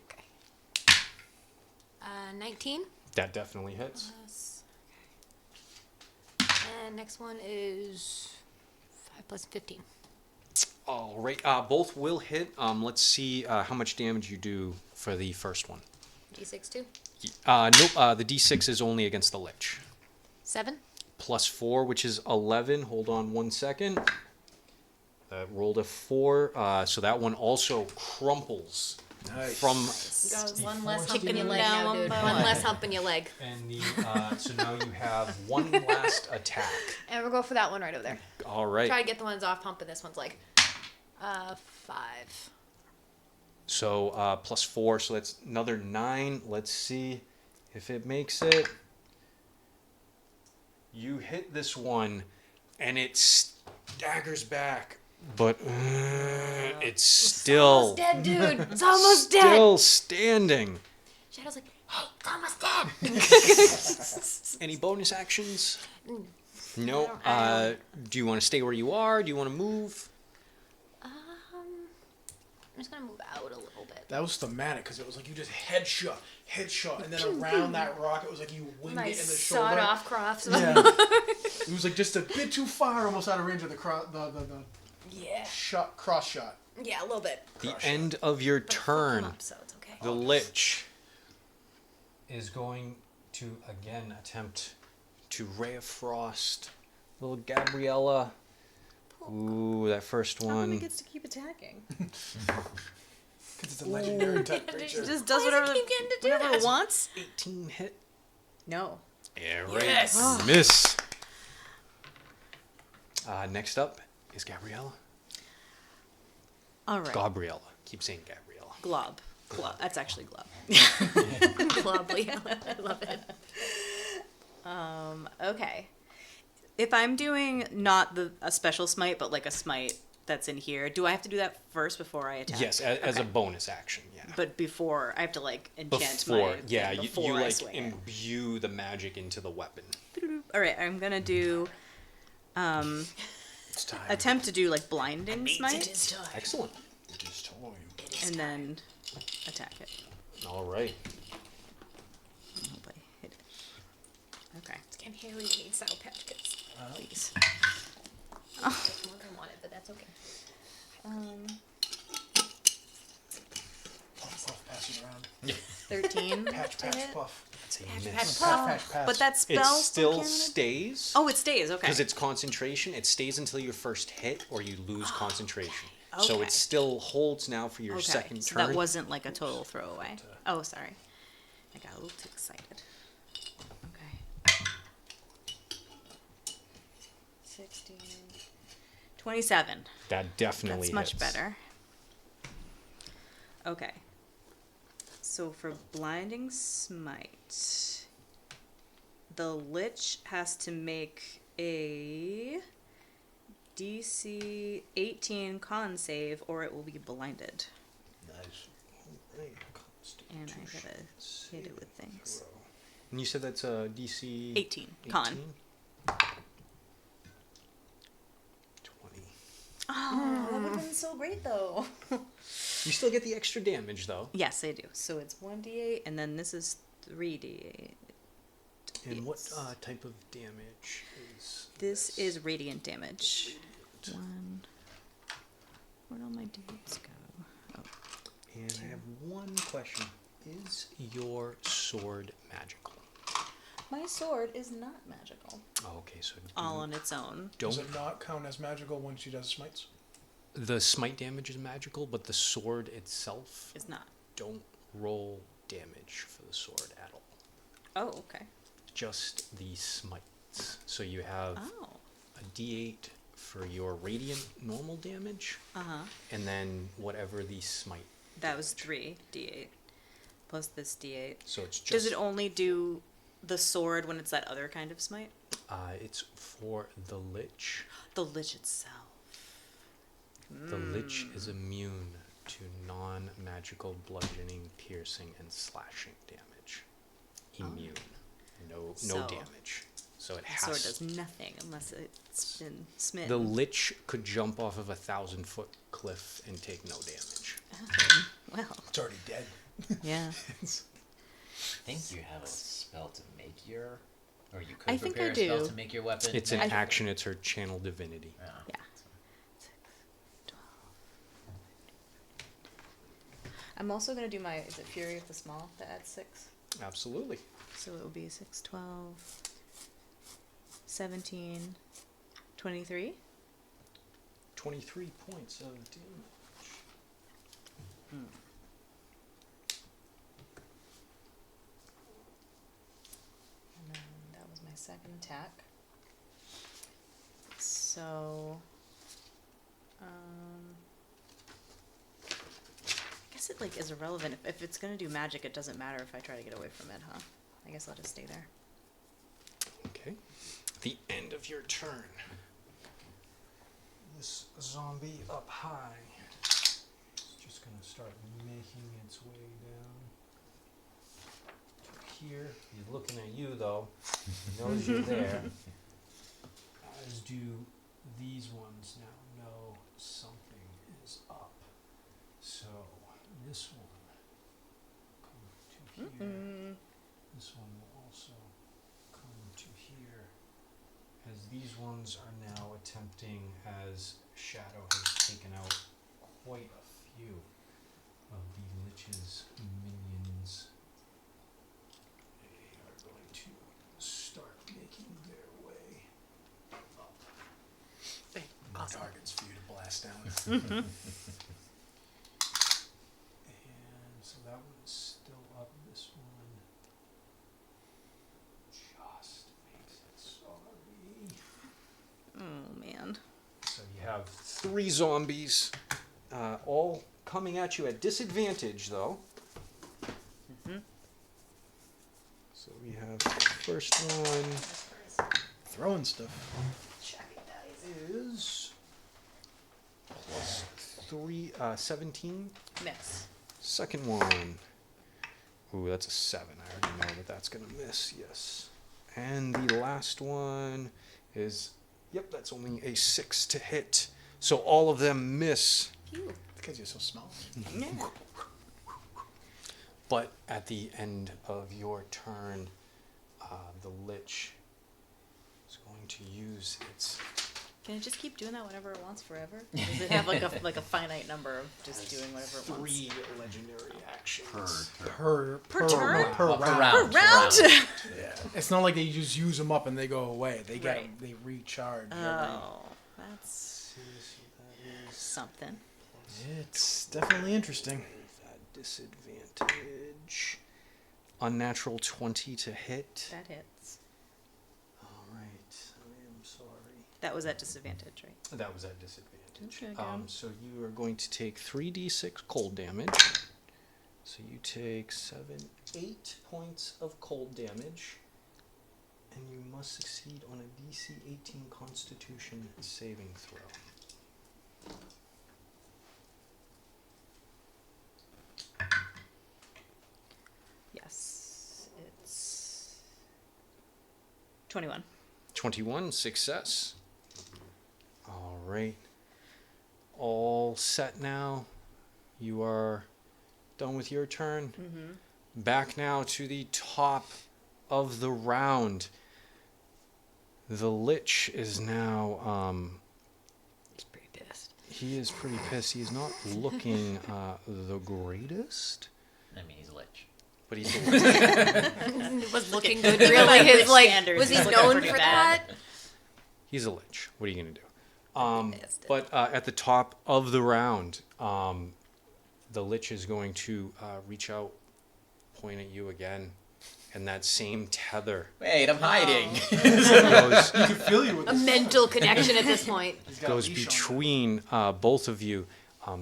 19.
That definitely hits.
And next one is 5 plus 15.
All right. Both will hit. Let's see how much damage you do for the first one.
D6 too.
Nope. The d6 is only against the lich.
7.
Plus 4, which is 11. Hold on 1 second. That rolled a 4. So that one also crumples
Nice.
from.
One less
force
hump in your leg
down
now,
one
dude.
by
One
one.
less hump in your leg.
And the so now you have one last attack.
And we'll go for that one right over there.
All right.
Try to get the ones off humping this one's leg. 5.
So plus 4, so that's another 9. Let's see if it makes it. You hit this one, and it staggers back, but it's still
Almost dead, dude. It's almost dead.
still standing.
Shadow's like, hey, it's almost dead.
Any bonus actions?
Mm.
No. Do you want to stay where you are? Do you want to move?
I'm just gonna move out a little bit.
That was thematic because it was like you just headshot, and then around that rock, it was like you winged it in the shoulder.
Sawed off cross.
Yeah. It was like just a bit too far, almost out of range of the
Yeah.
shot, cross shot.
Yeah, a little bit.
The end of your turn.
Come up, so it's okay.
The lich is going to again attempt to Ray of Frost. Little Gabriella. Ooh, that first
How come
one.
he gets to keep attacking?
Because it's a legendary type
He
creature.
just does
Why does
whatever,
he keep getting to do
whatever
that?
he wants?
18 hit.
No.
Yeah, right.
Yes.
Miss. Next up is Gabriella.
All right.
Gabriella. Keep saying Gabriella.
Glob. Glob. That's actually Glob.
Lovely. I love it.
Okay. If I'm doing not a special smite, but like a smite that's in here, do I have to do that first before I attack?
Yes, as a
Okay.
bonus action. Yeah.
But before, I have to like enchant
Before,
my
yeah,
thing
you
before I
like
swing it.
imbue the magic into the weapon.
All right, I'm gonna do
It's time.
attempt to do like blinding smite,
Excellent.
It is time.
and then attack it.
All right.
I hope I hit it. Okay,
Can Harry hate Sour Patch Kids?
please.
Just more than I wanted, but that's okay.
Puff, puff, pass it around.
13
Patch,
to
patch,
hit.
puff.
That's That's a
Patch,
miss.
Pass.
But that
It
spell
still
counted?
stays.
Oh, it stays. Okay.
Because it's concentration, it stays until your first hit or you lose concentration. So
Okay.
it still holds now for your
okay.
second
So
turn.
that wasn't like a total throwaway. Oh, sorry. I got a little too excited. Okay. 16. 27.
That definitely
That's much
hits.
better. Okay. So for Blinding Smite, the Lich has to make a DC 18 con save or it will be blinded.
Nice.
And I gotta hit it with things.
And you said that's a DC
18. Con.
20.
Oh, that would have been so great though.
You still get the extra damage though.
Yes, I do. So it's 1d8 and then this is 3d8.
And what
Yes.
type of damage is
This is radiant damage. One. Where'd all my d8s go? Oh.
And I have one question. Is your sword magical?
My sword is not magical.
Oh, okay, so
All on its own.
Does
don't
it not count as magical when she does smites?
the smite damage is magical, but the sword itself
It's not.
don't roll damage for the sword at all.
Oh, okay.
Just the smites. So you have
Oh.
a D8 for your radiant normal damage,
Uh-huh.
and then whatever the smite.
That was 3d8. Plus this d8.
So it's just
Does it only do the sword when it's that other kind of smite?
it's for the lich.
The lich itself.
The lich is immune to non-magical bludgeoning, piercing, and slashing damage. Immune. No
So-
damage. So it
The
has.
sword does nothing unless it's been smitten.
The lich could jump off of a 1,000-foot cliff and take no damage.
Well,
It's already dead.
yeah.
I think you have a spell to make your, or you
I
could
think
prepare
I
a spell
do.
to make your weapon.
It's an
magical.
action. It's her channel divinity.
Yeah.
Yeah. 6, 12. I'm also going to do my, is it Fury of the Small that adds 6?
Absolutely.
So it will be 6, 12, 17, 23.
23 points of damage.
And then that was my second attack. So, I guess it like is irrelevant. If it's gonna do magic, it doesn't matter if I try to get away from it, huh? I guess I'll just stay there.
Okay. The end of your turn. This zombie up high is just going to start making its way down to here. He's looking at you though. He knows you're there. As do these ones now know something is up. So this one come to here. This one will also come to here, as these ones are now attempting, as Shadow has taken out quite a few of the Lich's minions. They are going to start making their way up.
More targets for you to blast down.
And so that one's still up. This one just makes it sorry.
Oh man.
So you have 3 zombies, all coming at you at disadvantage, though. So we have the first one
Throwing stuff.
is plus 3, 17.
Miss.
Second one. Ooh, that's a 7. I already know that that's going to miss, yes. And the last one is, yep, that's only a 6 to hit. So all of them miss.
Phew.
Because you're so small.
Yeah.
But at the end of your turn, the Lich is going to use its
Can it just keep doing that whenever it wants forever? Does it have like a finite number of just doing whatever it wants?
3 legendary actions.
Per
turn?
no, per
Per
round.
round.
Round.
Yeah. It's not like they just use them up and they go away. They get
Right.
they recharge.
Oh, that's something.
It's definitely interesting.
That disadvantage. Unnatural 20 to hit.
That hits.
All right. I am sorry.
That was at disadvantage, right?
That was at disadvantage.
Okay, go.
So you are going to take 3d6 cold damage. So you take 8 points of cold damage. And you must succeed on a DC 18 Constitution saving throw.
Yes, it's 21.
21, success. All right. All set now. You are done with your turn.
Mm-hmm.
Back now to the top of the round. The Lich is now,
He's pretty pissed.
he is pretty pissed. He's not looking the greatest,
I mean, he's a lich.
but he's a Lich.
It was looking good,
By
really.
Lich
His like,
standards,
was he
he's looking
known
pretty
for
bad.
that?
He's a Lich. What are you going to do?
Pissed.
But at the top of the round, the Lich is going to reach out, point at you again, and that same tether
Wait, I'm hiding.
goes,
I can feel you with
A
this.
mental connection at this point.
He's got a
goes
leash on him.
between both of you.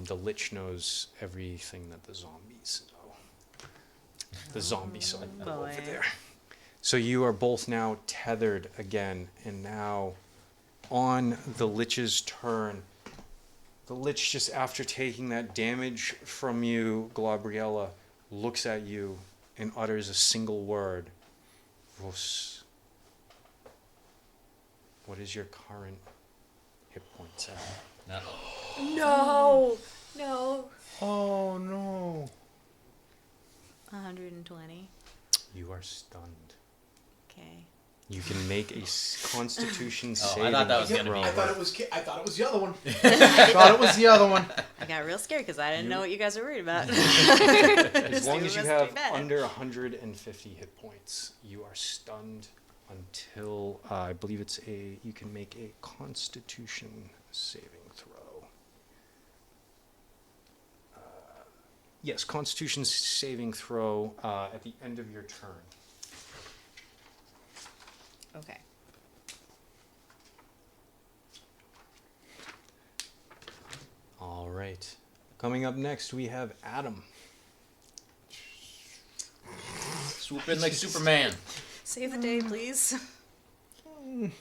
The Lich knows everything that the zombies know. The zombie side over
boy.
there. So you are both now tethered again, and now on the Lich's turn, the Lich, just after taking that damage from you, Globrielle, looks at you and utters a single word. Vos. What is your current hit points at?
No.
No, no.
Oh no.
120.
You are stunned.
Okay.
You can make a Constitution
Oh, I
saving
thought that was gonna
throw.
be-
I thought it was the other one. I thought it was the other one.
I got real scared because I didn't know what you guys were worried about.
As long as you have
Pretty bad.
under 150 hit points, you are stunned until I believe it's you can make a Constitution saving throw. Yes, Constitution saving throw at the end of your turn.
Okay.
All right. Coming up next, we have Adam.
Swoop in like Superman.
Save the day, please.
Can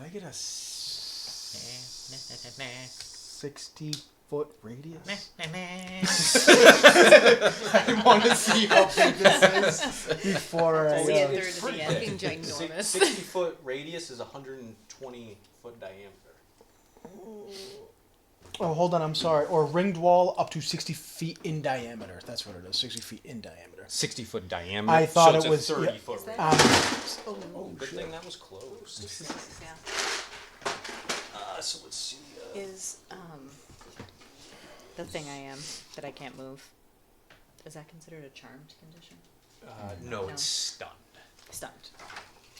I get a 60-foot radius? I want to see how big this is before I.
See a
It's
third
pretty
at the
big.
end.
Fucking ginormous.
60-foot radius is 120-foot diameter.
Oh, hold on. I'm sorry. Or ringed wall up to 60 feet in diameter. That's what it is. 60 feet in diameter.
60-foot diameter.
I thought
so it's
it was-
a
yeah.
30-foot
Is that-
radius.
Oh,
Good thing that was closed.
Yeah.
So let's see.
Is the thing I am that I can't move? Is that considered a charmed condition?
No,
No.
it's stunned.
Stunned.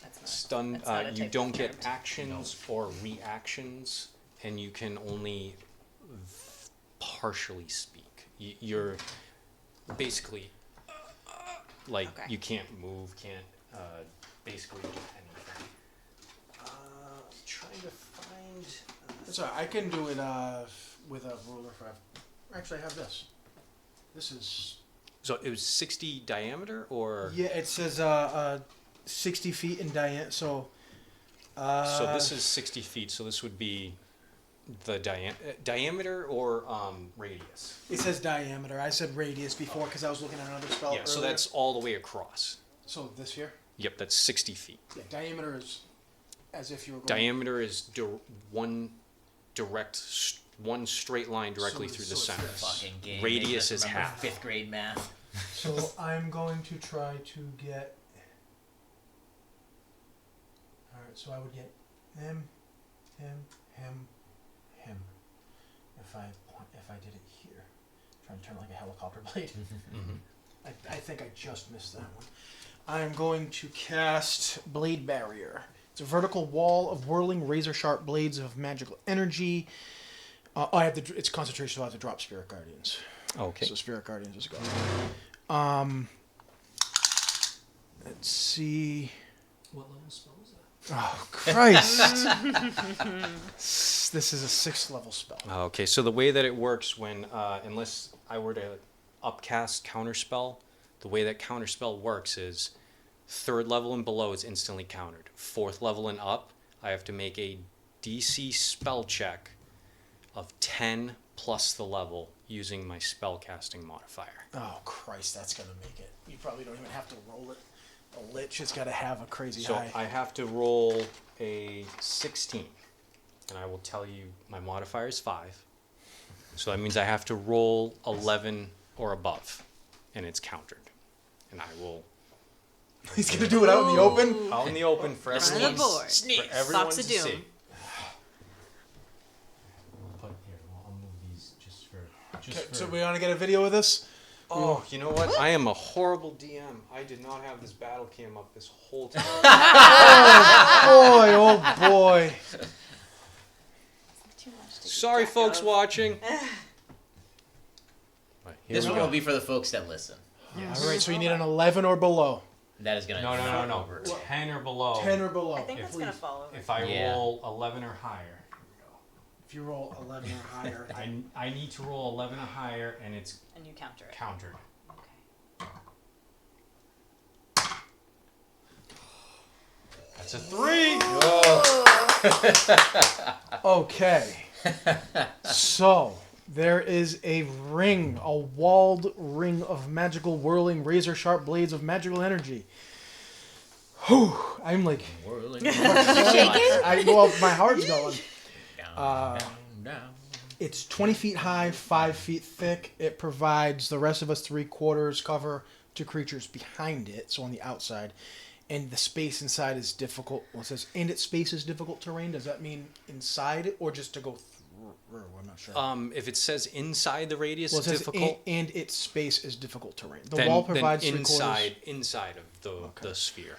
That's not.
Stunned.
That's not a
You
type of
don't get
charmed.
actions or reactions, and you can only partially speak. You're basically like
Okay.
you can't move, can't basically do anything. I'm trying to find.
That's all right. I can do it with a ruler for. Actually, I have this. This is.
So it was 60 diameter, or
Yeah, it says 60 feet in diameter. So.
so this is 60 feet. So this would be the diameter or radius.
It says diameter. I said radius before because I was looking at another spell.
Yeah. So
earlier.
that's all the way across.
So this here.
Yep, that's 60 feet.
Yeah, diameter is as if you were going.
Diameter is one straight line directly
So-
through the
so it's
center.
this.
Fucking game.
Radius
Make us
is
remember
half.
5th grade math.
So I'm going to try to get Alright, so I would get him. If I did it here. Trying to turn it like a helicopter blade. I think I just missed that one. I'm going to cast Blade Barrier. It's a vertical wall of whirling razor-sharp blades of magical energy. It's concentration, so I have to drop Spirit Guardians.
Okay.
So Spirit Guardians is gone. Let's see.
What level spell is that?
Oh, Christ. This is a 6th level spell.
Okay, so the way that it works when, unless I were to upcast Counterspell, the way that Counterspell works is 3rd level and below is instantly countered. 4th level and up, I have to make a DC spell check of 10 plus the level using my spellcasting modifier.
Oh, Christ, that's going to make it. You probably don't even have to roll it. A Lich has got to have a crazy
So
high.
I have to roll a 16, and I will tell you my modifier is 5. So that means I have to roll 11 or above, and it's countered. And I will
He's going to do it out in the open?
out in the open for
Front
everyone,
of the board.
for everyone
Box
to
of Doom.
see.
I'll move these just for.
Okay, so we want to get a video of this?
Oh, you know what? I am a horrible DM. I did not have this battle cam up this whole time.
Oh boy.
Too much to keep
Sorry,
track
folks
of.
watching. Right, here
This
we
one
go.
will be for the folks that listen.
All right, so you need an 11 or below.
That is gonna
No.
over.
10 or below.
10 or below.
I think that's going to fall over.
If I
Yeah.
roll 11 or higher.
If you roll 11 or higher.
I need to roll 11 or higher, and it's
And you counter it.
countered.
Okay.
That's a 3.
Okay. So, there is a ring, a walled ring of magical whirling razor-sharp blades of magical energy. Whew, I'm like,
Whirling.
well, my heart's going.
Down.
It's 20 feet high, 5 feet thick. It provides the rest of us 3/4 cover to creatures behind it, so on the outside. And the space inside is difficult. Well, it says, and its space is difficult terrain. Does that mean inside or just to go through? I'm not sure.
If it says inside the radius,
Well, it says,
difficult.
and its space is difficult terrain. The
then,
wall provides
then
3/4.
inside of the sphere.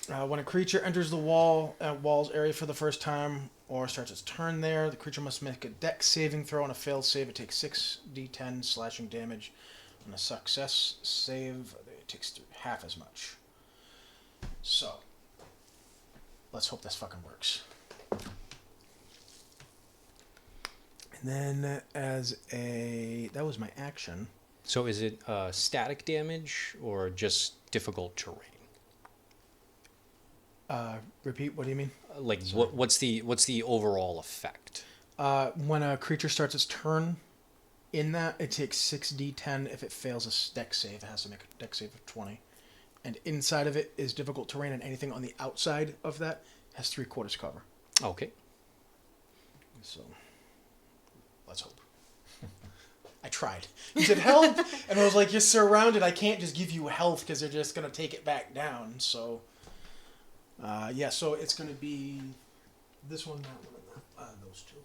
When a creature enters the wall's area for the first time or starts its turn there, the creature must make a dex saving throw. On a failed save, it takes 6d10 slashing damage. On a success save, it takes half as much. So, let's hope this fucking works. And then that was my action.
So is it static damage or just difficult terrain?
Repeat, what do you mean?
Like what's the overall effect?
When a creature starts its turn, in that it takes 6d10. If it fails a dex save, it has to make a dex save of 20. And inside of it is difficult terrain, and anything on the outside of that has 3/4 cover.
Okay.
So, let's hope. I tried. You said help, and I was like, you're surrounded. I can't just give you health because they're just gonna take it back down. So, so it's gonna be this one, that one, and those two.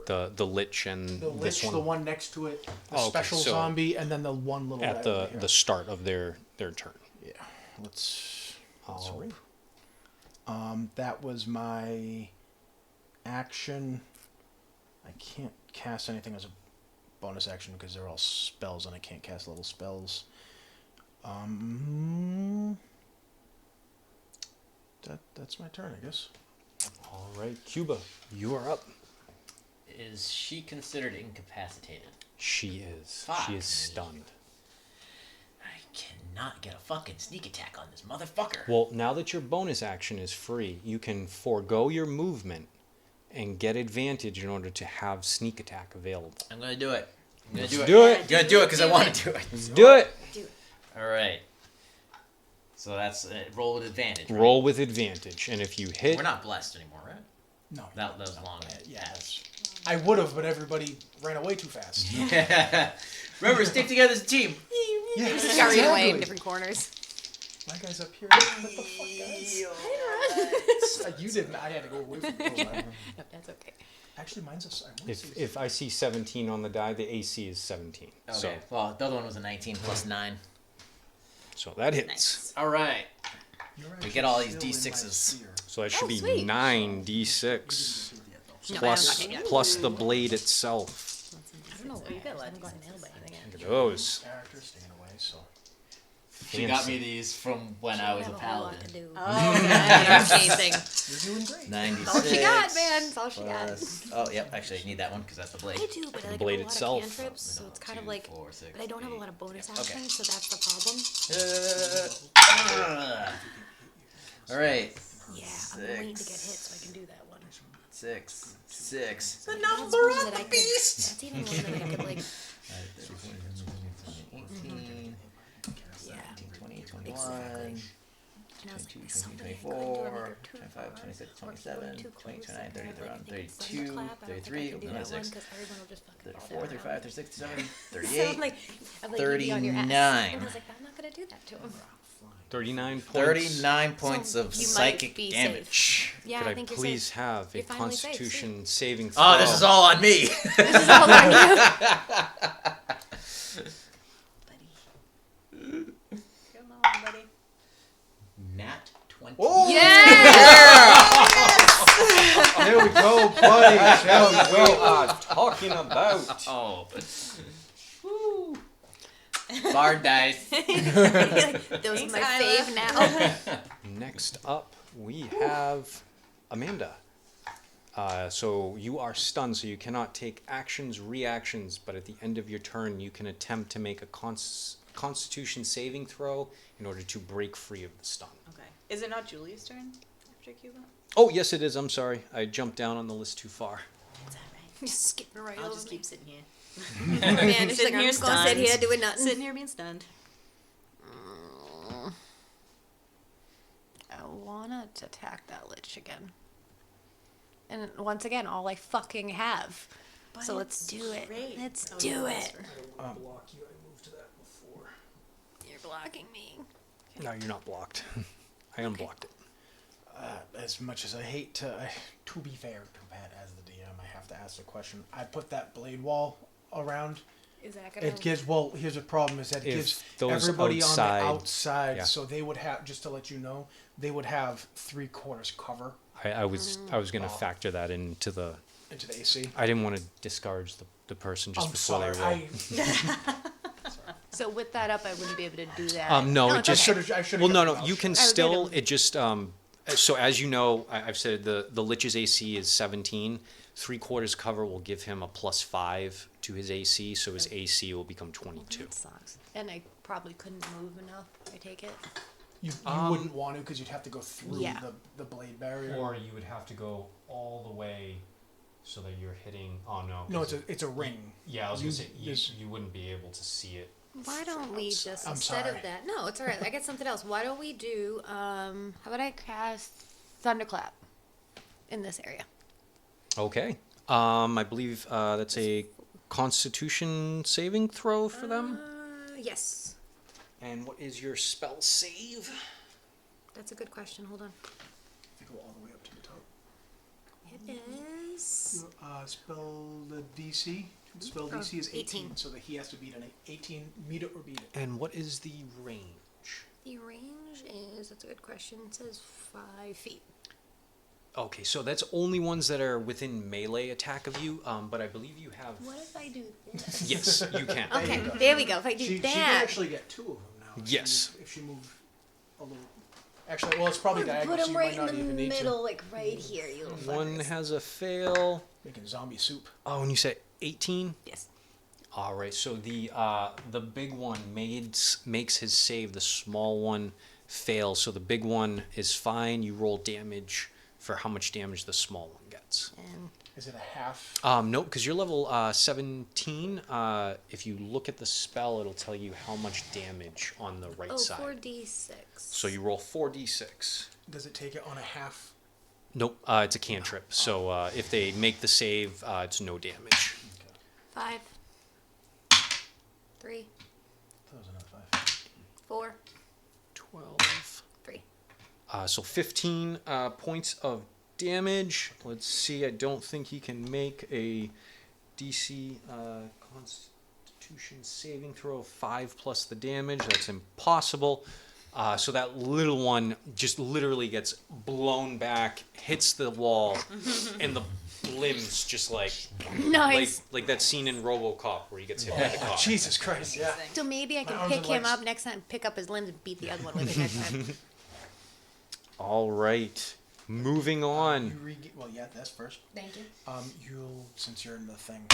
The Lich and
The
this
Lich,
one
the one next to it, the
Okay,
special
so
zombie, and then the one little
at
guy
the
over here.
the start of their turn.
Yeah, let's
Oh.
hope. That was my action. I can't cast anything as a bonus action because they're all spells, and I can't cast little spells. That's my turn, I guess.
All right, Cuba, you are up.
Is she considered incapacitated?
She is.
Fuck
She is
me.
stunned.
I cannot get a fucking sneak attack on this motherfucker.
Well, now that your bonus action is free, you can forego your movement and get advantage in order to have sneak attack available.
I'm gonna do it. I'm gonna do it.
Do it.
I'm gonna do it because I want to do it.
Do it.
All right. So that's roll with advantage. Right?
Roll with advantage, and if you hit,
We're not blessed anymore, right?
No,
That was long.
yeah, I would have, but everybody ran away too fast.
Remember, stick together as a team.
Yeah,
Scurrying away in
exactly.
different corners.
My guy's up here. What the fuck, guys? You didn't. I had to go away from the
No, that's okay.
Actually, mine's a...
If I see 17 on the die, the AC is 17.
Okay.
So
Well, the other one was a 19 plus 9.
that hits.
Nice.
All right.
You're
We
actually
get all these
still in my
D6s.
sphere.
So that should
Oh,
be
sweet.
9d6
No, I
plus
haven't got it yet.
plus the blade itself.
I don't know. You got a lot of nailed by anything.
Look at those.
Character staying away, so...
She got me these from when I was a
Have a whole lot
paladin.
to do.
Oh, nice. Amazing.
You're doing great.
96.
That's all she got, man. That's all she got.
plus- Oh, yep. Actually, I need that one because that's the blade.
I do, but I like
blade
have a lot
itself.
of cantrips, so it's kind of like.
4, 6,
But I don't have a
8.
lot of bonus
Yeah, okay.
actions, so that's the problem.
All right.
Yeah, I'm waiting to get hit so I can do that one.
6, 6.
The number of the beast. That's even one that I could like.
18,
Yeah.
20, 21,
Exactly. And I was
22,
like, somebody I
24,
couldn't do another
25, 26, 27,
two
20,
close
29, 30,
and have, like,
31,
I think
32,
thunderclap. I don't think I
33,
can do that one
36,
'cause everyone will just fucking fall
34,
down.
35, 36, 37,
So
38,
I'm like, you'd be on your ass.
39.
And I was like, I'm not gonna do that to him.
39 points.
39 points
So
of
you might
psychic
be
damage.
Yeah,
Could
I
I
think you're
please
safe.
have a
You're finally safe,
Constitution saving throw?
Oh, this is all on me.
This is all on you.
Come on, buddy.
Nat 20.
Oh!
There we go, buddy. There we go. Talking about.
Oh. Woo. Bard dice.
Those are
Thanks,
my
Isla.
fave now.
Next up, we have Amanda. So you are stunned, so you cannot take actions, reactions, but at the end of your turn, you can attempt to make a Constitution saving throw in order to break free of the stun.
Okay. Is it not Julie's turn after Cuba?
Oh, yes, it is. I'm sorry. I jumped down on the list too far.
Is that right?
Just skipping right
I'll
over
just
me.
keep sitting here.
Man, she's
Sitting
like, I'm
here
just gonna sit
stunned.
here doing nothing.
Sitting here being stunned.
I wanna attack that lich again. And once again, all I fucking have.
But
So let's
it's
do it.
great.
Let's
Oh,
do
yeah,
it.
that's right.
Block you. I moved to that before.
You're blocking me.
No, you're not blocked. I unblocked it.
As much as I hate to be fair to Pat as the DM, I have to ask the question. I put that blade wall around.
Is that gonna?
It gives. Well, here's the problem: is that it
If
gives
those
everybody
outside-
on the outside.
yeah.
So they would have. Just to let you know, they would have 3/4 cover
I was going to factor that into the.
into the AC.
I didn't want to discourage the person just
I'm
before
sorry.
they roll.
So with that up, I wouldn't be able to do that.
No,
No,
it
it's
just.
okay.
I should've
Well, no,
kept
no.
my mouth
You can
shut.
still. It just. So as you know, I've said the Lich's AC is 17. 3/4 cover will give him a +5 to his AC, so his AC will become 22.
That sucks. And I probably couldn't move enough. I take it.
You wouldn't want to because you'd have to go through
Yeah.
the blade barrier.
Or you would have to go all the way so that you're hitting. Oh no.
No,
'cause
it's a ring.
Yeah, I was gonna say
there's-
you wouldn't be able to see it.
Why don't we just
I'm
instead
sorry.
of that? No, it's all right. I got something else. Why don't we do? How about I cast Thunderclap in this area?
Okay. I believe that's a Constitution saving throw for them.
Yes.
And what is your spell save?
That's a good question. Hold on.
If you go all the way up to the top.
It is.
Spell the DC. Spell
Oh,
DC is 18,
18.
so that he has to beat an 18. Meet it or beat it.
And what is the range?
The range is. That's a good question. It says 5 feet.
Okay, so that's only ones that are within melee attack of you. But I believe you have.
What if I do this?
Yes, you can.
Okay, there we go. If I do
She can
that,
actually get 2 of them now.
Yes.
If she moved a little. Actually, well, it's probably diagonal,
put
so
him
you
right
might
in
not
the
even need
middle, like right here. You little
One
fuckers.
has a fail.
Making zombie soup.
Oh, and you said 18.
Yes.
All right, so the big one makes his save. The small one fails. So the big one is fine. You roll damage for how much damage the small one gets.
And
Is it a half?
Nope, because you're level 17. If you look at the spell, it'll tell you how much damage on the right side.
4d6.
So you roll 4d6.
Does it take it on a half?
Nope, it's a cantrip. So if they make the save, it's no damage.
5. 3.
That was another 5.
4.
12.
3.
So 15 points of damage. Let's see. I don't think he can make a DC Constitution saving throw of 5 plus the damage. That's impossible. So that little one just literally gets blown back, hits the wall, and the limbs just
Nice.
like that scene in RoboCop where he gets hit by the car.
Jesus Christ, yeah.
So maybe I
My
can
arms
pick
and
him
legs.
up next time, pick up his limbs and beat the other one with it next time.
All right, moving on.
Well, yeah, that's first.
Thank you.
You'll, since you're in the thing.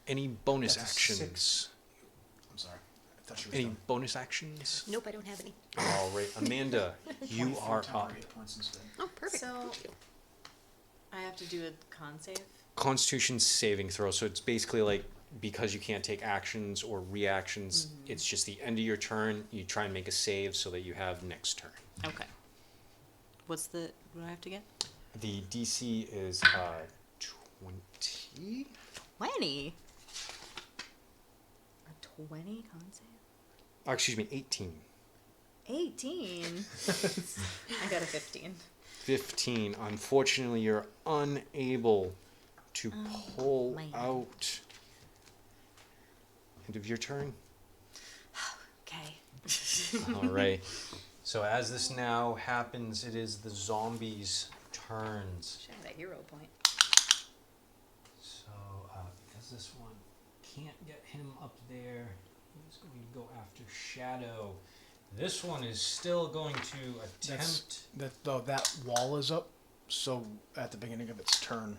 Any bonus
That's a
actions?
6. I'm sorry. I thought she was
Any
done.
bonus actions?
Nope, I don't have any.
All right, Amanda, you
24
are up.
temporary hit points instead.
Oh, perfect.
So-
Thank you.
I have to do a con save.
Constitution saving throw. So it's basically like because you can't take actions or reactions, it's just the end of your turn. You try and make a save so that you have next turn.
Okay. What do I have to get?
The DC is 20.
20. A 20 con save?
Oh, excuse me, 18.
18. I got a 15.
15. Unfortunately, you're unable to pull
man.
out. End of your turn.
Okay.
All right. So as this now happens, it is the zombies' turns.
Should have a hero point.
So because this one can't get him up there, he's going to go after Shadow. This one is still going to attempt.
That wall is up, so at the beginning of its turn,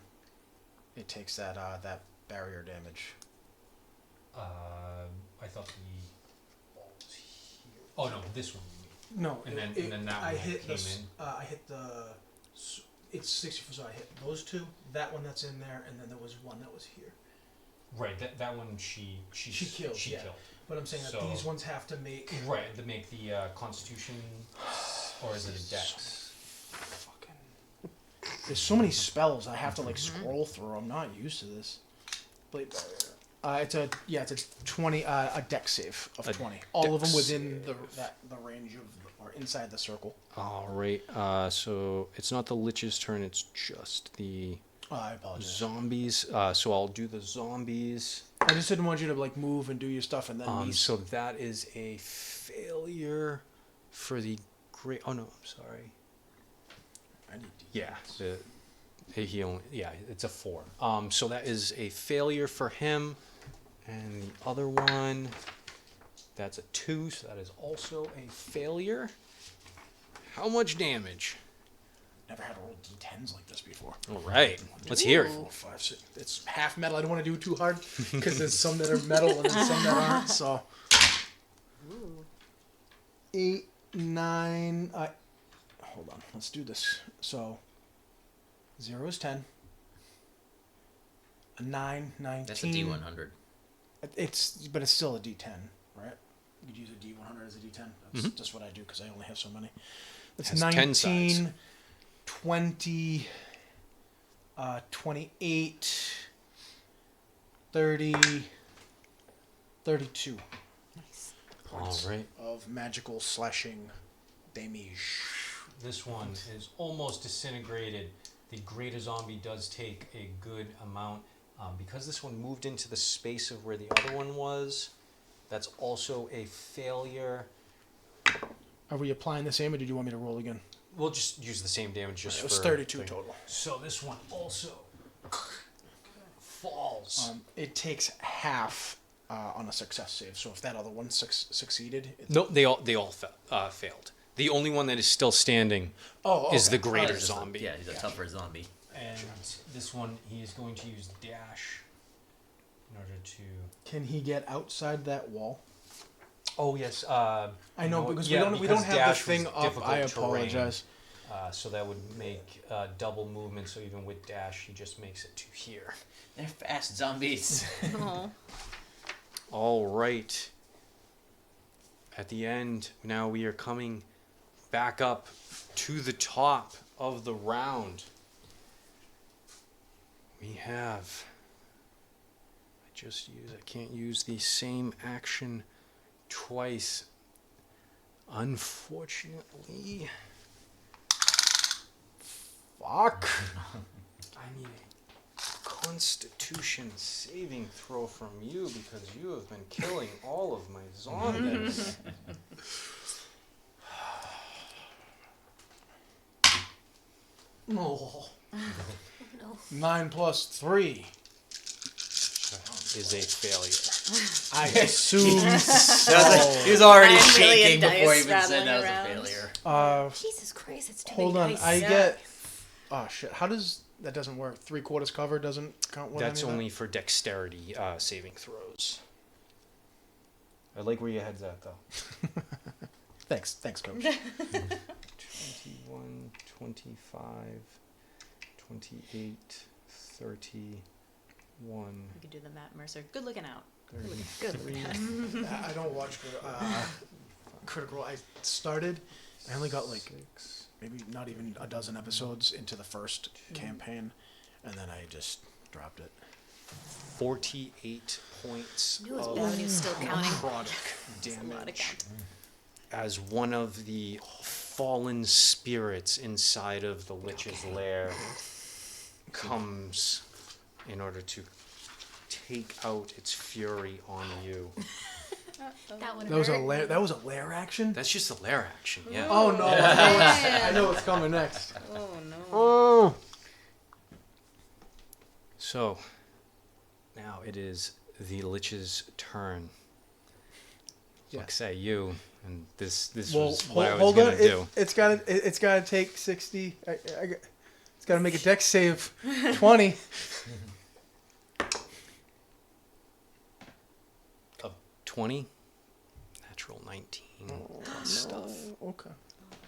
it takes that barrier damage.
I thought the wall was here. Oh no, this one. You mean.
No,
And then that
I
one
hit
came
the,
in.
I hit the. It's 60. So I hit those two, that one that's in there, and then there was one that was here.
Right, that one she
killed,
She
yeah.
killed.
But I'm saying that
So-
these ones have to make.
Right, to make the Constitution, or is it a Dex?
Fucking. There's so many spells I have to like scroll through. I'm not used to this. Blade barrier. It's a 20 a dex save of
A
20. All of them
dex
within
save.
the range of or inside the circle.
All right. So it's not the Lich's turn. It's just the
I apologize.
zombies. So I'll do the zombies.
I just didn't want you to like move and do your stuff and then me.
So that is a failure for the great. Oh no, I'm sorry.
I need
Yeah, it's a 4. So that is a failure for him, and the other one, that's a 2. So that is also a failure. How much damage?
Never had to roll d10s like this before.
All right, let's hear it.
4, 5, 6. It's half metal. I don't want to do too hard because there's some that are metal and then some that aren't. So. 8, 9. Hold on. Let's do this. So. 0 is 10. A 9, 19.
That's a D100.
But it's still a D10, right? You could use a D100 as a D10. That's just what I do because I only have so many. That's
Has 10
19,
sides.
20, 28, 30, 32
All right.
of magical slashing damage.
This one is almost disintegrated. The greater zombie does take a good amount. Because this one moved into the space of where the other one was, that's also a failure.
Are we applying the same, or did you want me to roll again?
We'll just use the same damage just
It was
for
32
thing.
total.
So this one also falls.
It takes half on a success save. So if that other one succeeded,
No, they all failed. The only one that is still standing is the greater
He's just
zombie.
He's a tougher zombie.
And this one, he is going to use dash in order to.
Can he get outside that wall?
Oh yes.
I know,
no,
because
yeah,
we don't have the
dash was
thing up.
difficult
I
terrain.
apologize.
So that would make double movement. So even with dash, he just makes it to here.
They're fast zombies.
Oh.
All right. At the end, now we are coming back up to the top of the round. We have. I can't use the same action twice. Unfortunately. Fuck. I need a Constitution saving throw from you because you have been killing all of my zombies.
Oh.
No.
9 plus 3
Is a failure.
I assume.
He was already
9 million
shaking before he
dice
even said
rattling
that was
around.
a failure.
Jesus Christ, it's too
Hold
many
on,
dice.
I get. Oh shit! How does that doesn't work? 3/4 cover doesn't count. With
That's
any of
only for dexterity saving throws. I like where your head's at, though.
that? Thanks, coach.
21, 25, 28, 31,
We could do the Matt Mercer. Good looking out.
33.
I don't watch Critical Role. I started. I only got like maybe not even a dozen episodes into the first campaign, and then I just dropped it.
48 points
I knew it was
of
bad when he was still counting.
necrotic
That's a lot of
damage
counting.
as one of the fallen spirits inside of the Lich's lair comes in order to take out its fury on you.
That one
That was a
hurt.
lair. That was a lair action.
That's just a lair action, yeah.
Oh no! I know what's coming next.
Oh no.
Oh.
So, now it is the Lich's turn.
Yeah.
Like say you, and this
Well,
was what I was
hold
gonna
on.
do.
It's gotta take 60. It's gotta make a dex save. 20.
20, natural 19 plus stuff.
Okay.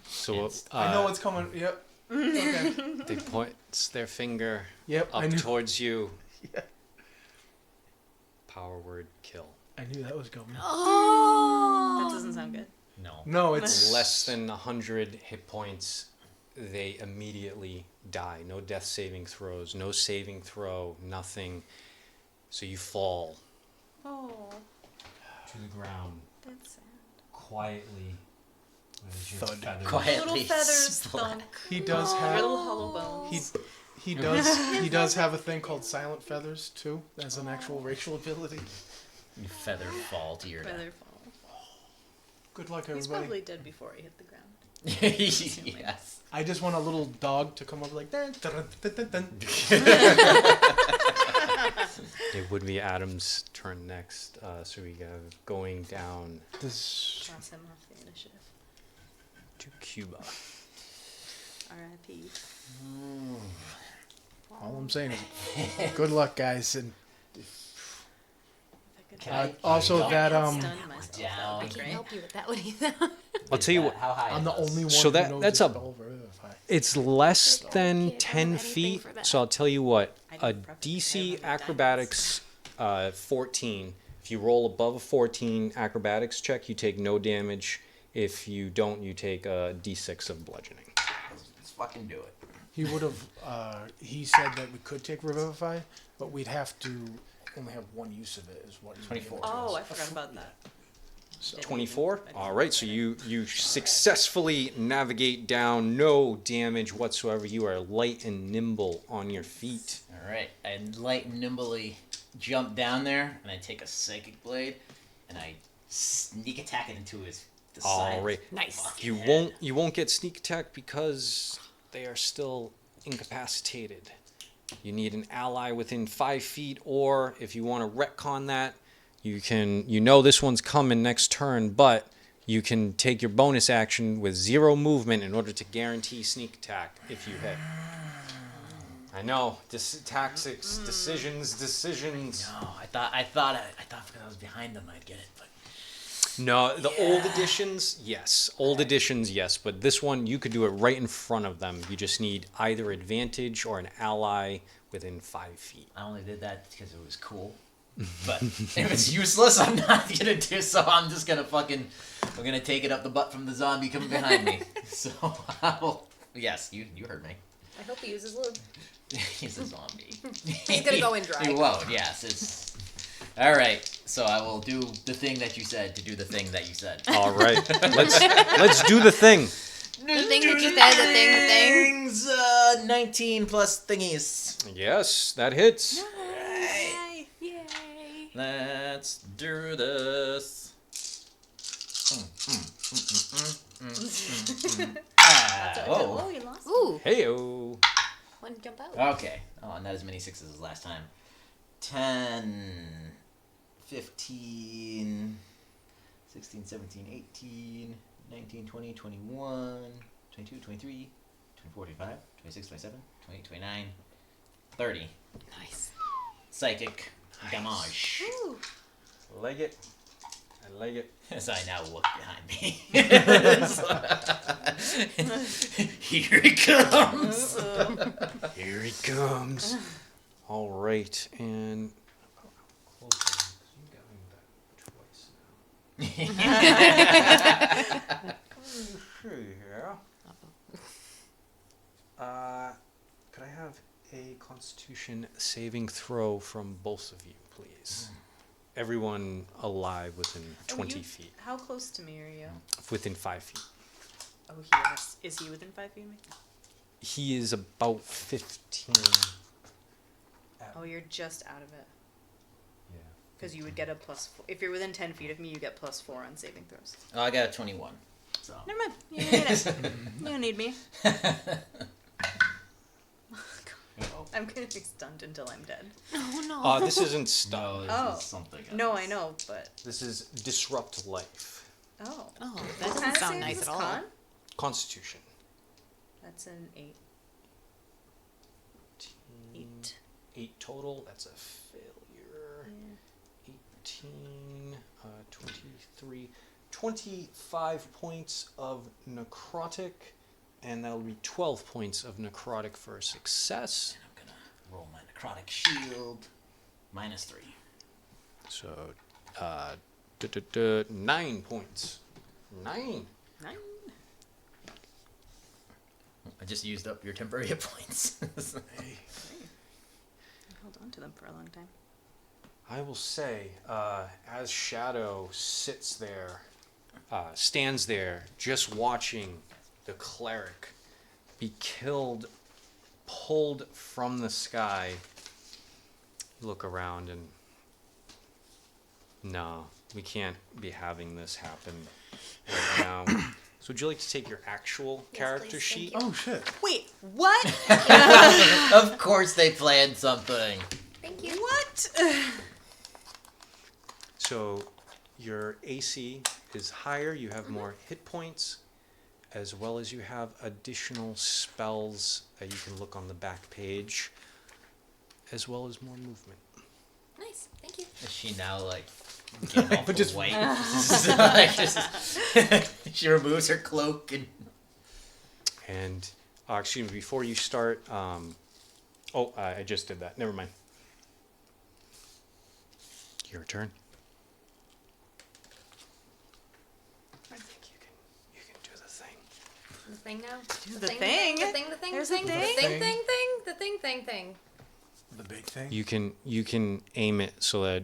So
I know what's coming. Yep. Okay.
they points their finger
Yep.
up
I knew.
towards you.
Yeah.
Power word kill.
I knew that was coming.
That doesn't sound good.
No.
No, it's
Less than 100 hit points, they immediately die. No death saving throws, no saving throw, nothing. So you fall.
Oh,
To the ground,
that's sad.
quietly. As your
Thud.
feathers
Quietly
Little feathers
splat.
thunk.
he does
Your
have
little hollow bones.
he does have a thing called silent feathers too. That's an actual racial ability.
You feather fall to your death.
Feather fall.
Good luck,
He's
everybody.
probably dead before he hit the ground.
Yes.
I just want a little dog to come up like dun, dun, dun, dun, dun.
It would be Adam's turn next. So we go going down
This
Cross him off the initiative.
to Cuba.
R.I.P.
all I'm saying is good luck, guys, and
If I could
also
Don't
that
stun myself,
down.
that
I
would be
can't
great.
help you with that one either.
I'll tell you what.
How high?
I'm the only one.
So
who
that-
knows
that's
the
a-
spell verify.
It's less
Can't
than
do
10
anything
feet.
for that.
So I'll tell you what.
I
A
didn't prep it. I
DC
have
acrobatics 14. If you roll above a 14 acrobatics check, you take no damage. If you don't, you take a D6 of bludgeoning.
Let's fucking do it.
He would have. He said that we could take revivify, but we'd have to only have one use of it. Is what? he
24.
gave it to
Oh,
us.
I forgot about that.
So,
24. All right. So you successfully navigate down, no damage whatsoever. You are light and nimble on your feet.
All right. I light and nimbly jump down there, and I take a psychic blade, and I sneak attack it into the side.
All right.
Nice.
You won't get sneak attack because they are still incapacitated. You need an ally within 5 feet, or if you want to retcon that, you know this one's coming next turn, but you can take your bonus action with 0 movement in order to guarantee sneak attack if you hit. I know, tactics, decisions.
No, I thought because I was behind them, I'd get it, but
No, the old editions, yes. Old editions, yes. But this one, you could do it right in front of them. You just need either advantage or an ally within 5 feet.
I only did that because it was cool. But if it's useless, I'm not gonna do so. I'm just gonna I'm gonna take it up the butt from the zombie coming behind me. So yes, you heard me.
I hope he uses lube.
He's a zombie.
He's gonna go in dry.
He won't. Yes, it's all right. So I will do the thing that you said to do the thing that you said.
All right. Let's do the thing.
The thing that you said, the thing.
Things, 19 plus thingies.
Yes, that hits.
Right.
Yay.
Let's do this. Oh.
Oh, you lost.
Ooh,
Heyo.
one jump out.
Okay. Oh, not as many sixes as last time. 10, 15, 16, 17, 18, 19, 20, 21, 22, 23, 24, 25, 26, 27, 28, 29, 30.
Nice.
Psychic damage.
Ooh.
Like it. I like it.
As I now look behind me. Here he comes.
Here he comes. All right, and you got me back twice now. Could I have a Constitution saving throw from both of you, please? Everyone alive within 20 feet.
How close to me are you?
Within 5 feet.
Oh, is he within 5 feet of me?
He is about 15.
Oh, you're just out of it.
Yeah.
Because you would get a +4. If you're within 10 feet of me, you get +4 on saving throws.
Oh, I got a 21. So.
Never mind. You don't need it. You don't need me. I'm going to be stunned until I'm dead.
Oh no.
This isn't stun.
Oh.
Is something else.
No, I know, but...
This is disrupt life.
Oh.
Oh,
What
that doesn't
kind of
sound
save
nice
is
at all.
con?
Constitution.
That's an 8. 8.
8 total. That's a failure. 18, 23, 25 points of necrotic, and that'll be 12 points of necrotic for a success.
I'm gonna roll my necrotic shield. -3.
So, 9 points. 9.
9.
I just used up your temporary hit points.
I held on to them for a long time.
I will say, as Shadow stands there, just watching the cleric be killed, pulled from the sky, look around and, no, we can't be having this happen right now. So would you like to take your actual character
please,
sheet?
thank
Oh shit.
Wait, what?
Of course they planned something.
Thank you.
What?
So your AC is higher, you have more hit points, as well as you have additional spells that you can look on the back page, as well as more movement.
Nice. Thank you.
Is she now like getting all
Just-
white? She removes her cloak and
And, excuse me, before you start, I just did that. Never mind. Your turn. I think you can do the thing.
The thing now.
the thing?
The thing.
There's
the
a
thing.
thing?
The thing.
The big thing.
You can aim it so that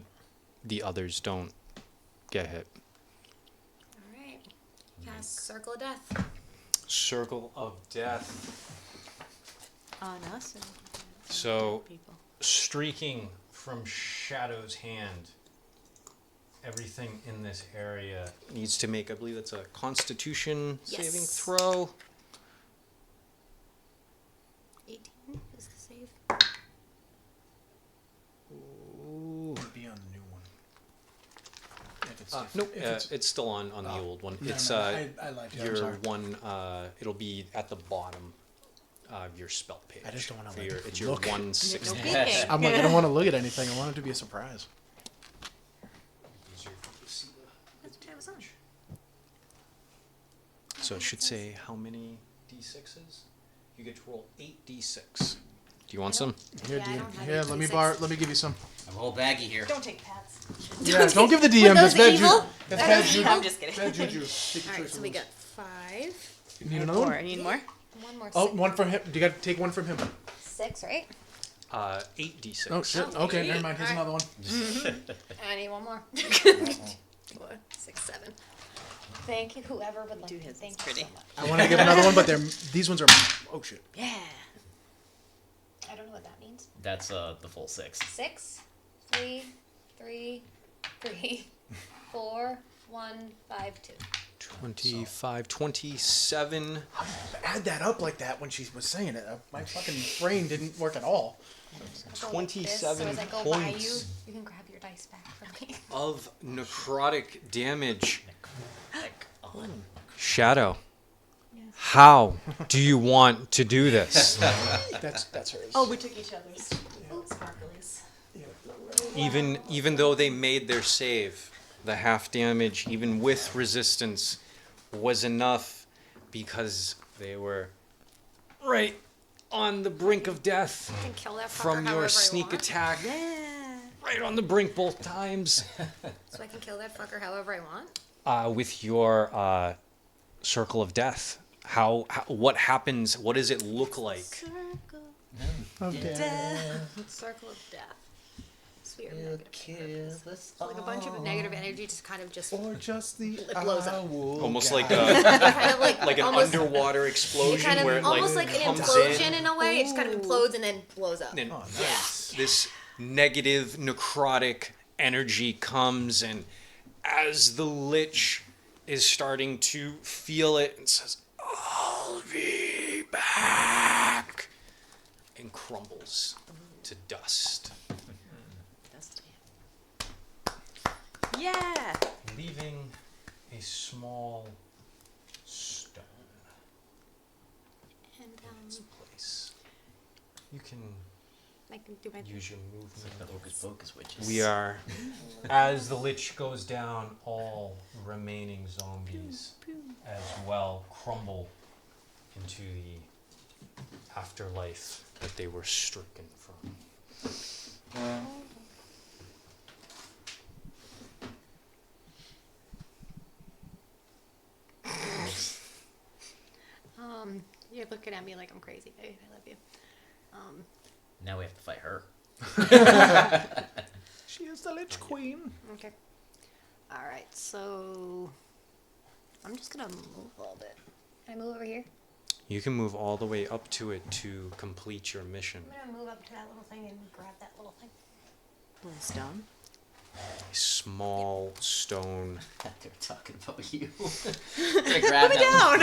the others don't get hit.
All right. Cast Circle of Death.
Circle of Death.
On us? Or
So,
people?
streaking from Shadow's hand, everything in this area needs to make, I believe that's a Constitution saving
Yes.
throw.
18 is the save.
Ooh.
Would be on the new one. If it's,
Nope,
if
it's still on the
Oh.
old one.
No,
It's
no, I lied to you. I'm
your
sorry.
one. It'll be at the bottom of your spell page.
I just don't wanna
For
let
your,
it
it's your
look.
160.
No peeking.
I'm like, I don't want to look at anything. I want it to be a surprise.
That's what I was on.
So it should say how many d6s. You get to roll 8d6. Do you want some?
Here,
Yeah, I don't have
Here,
any
let me
D6.
Let me give you some.
I have a whole baggie here.
Don't take pats.
Yeah, don't give the DM. That's bad juju.
evil?
That's bad juju.
I'm just kidding.
Bad juju. Take your
All right,
choice
so
of
we
those.
got 5.
You need another one?
I need more.
One more.
Oh,
six.
one from him. You got to take one from him.
6, right?
8d6.
Oh shit. Okay, never mind. Here's another one.
I need one more. 4, 6, 7. Thank you, whoever would like
Do
to.
his,
Thank
it's
you
pretty.
so much.
I want to give another one, but these ones are. Oh shit.
Yeah.
I don't know what that means.
That's the full 6.
6, 3, 3, 3, 4, 1, 5, 2.
25, 27.
Add that up like that when she was saying it. My fucking brain didn't work at all.
I'll go like this,
27
so as I go by you,
points.
you can grab your dice back from me.
Of necrotic damage.
Like,
Shadow, how do you want to do this?
That's hers.
Oh, we took each other's. Sparklies.
Even though they made their save, the half damage, even with resistance, was enough because they were right on the brink of death
I can kill that fucker
from your
however I
sneak
want.
attack.
Yeah.
Right on the brink both times.
So I can kill that fucker however I want?
With your circle of death. What happens? What does it look like?
Circle.
Circle of death. Sphere of negative purpose. It's like a bunch of negative energy just kind of just
Or just the
It blows up.
Almost like
kind of like
an
almost,
underwater
it
explosion
kind of
where it
almost like an
comes
implosion
in.
in a way. It just kind of implodes and then blows up.
And
Oh, nice.
this negative necrotic energy comes, and as the lich is starting to feel it and says, "I'll be back," and crumbles to dust.
Yeah.
Leaving a small stone
And
in its place. You can
I can do my
use your movement.
the hocus pocus witches.
We are
As the lich goes down, all remaining zombies as well crumble into the afterlife that they were stricken from.
You're looking at me like I'm crazy, babe. I love you.
Now we have to fight her.
She is the Lich Queen.
Okay. All right. So I'm just gonna move a little bit. Can I move over here?
You can move all the way up to it to complete your mission.
I'm gonna move up to that little thing and grab that little thing.
Little stone.
A small stone.
They're talking about you. I grab that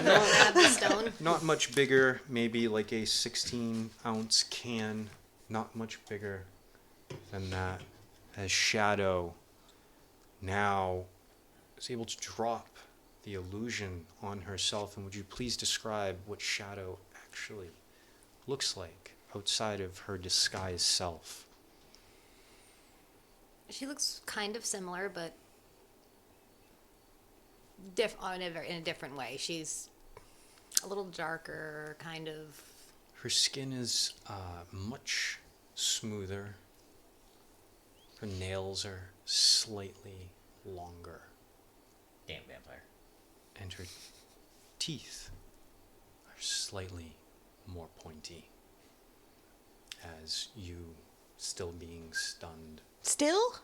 Grab the stone.
Not much bigger, maybe like a 16-ounce can. Not much bigger than that. As Shadow now is able to drop the illusion on herself. And would you please describe what Shadow actually looks like outside of her disguised self?
She looks kind of similar, but in a different way. She's a little darker, kind of.
Her skin is much smoother. Her nails are slightly longer.
Damn vampire.
And her teeth are slightly more pointy. As you, still being stunned.
Still?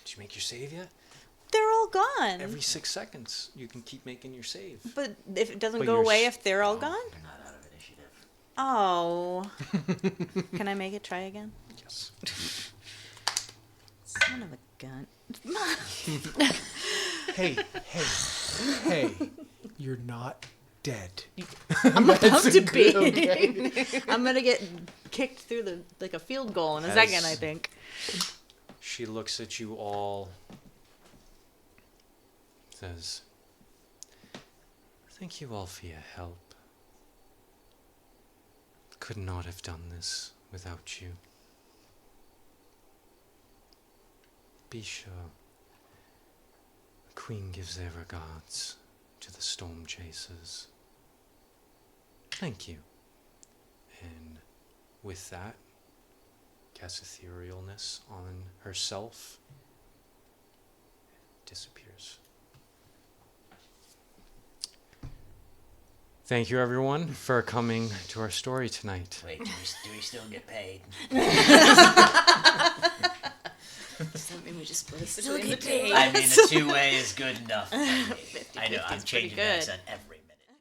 Did you make your save yet?
They're all gone.
Every 6 seconds, you can keep making your save.
But if it doesn't
But
go
you're
away
s-
if they're all gone?
You're not out of initiative.
Oh. Can I make it try again?
Yes.
Son of a gun.
Hey. You're not dead.
I'm about to be. I'm gonna get kicked through like a field goal in a second, I think.
She looks at you all, says, "Thank you all for your help. Could not have done this without you. Be sure the Queen gives their regards to the storm chasers. Thank you." And with that, casts etherealness on herself, disappears. Thank you, everyone, for coming to our story tonight.
Wait, do we still get paid?
Does that mean we just split it
Still
between the
get
two?
paid.
I mean, a 2-way is good enough. I know, I'm
50-50 's pretty
changing the
good.
accent every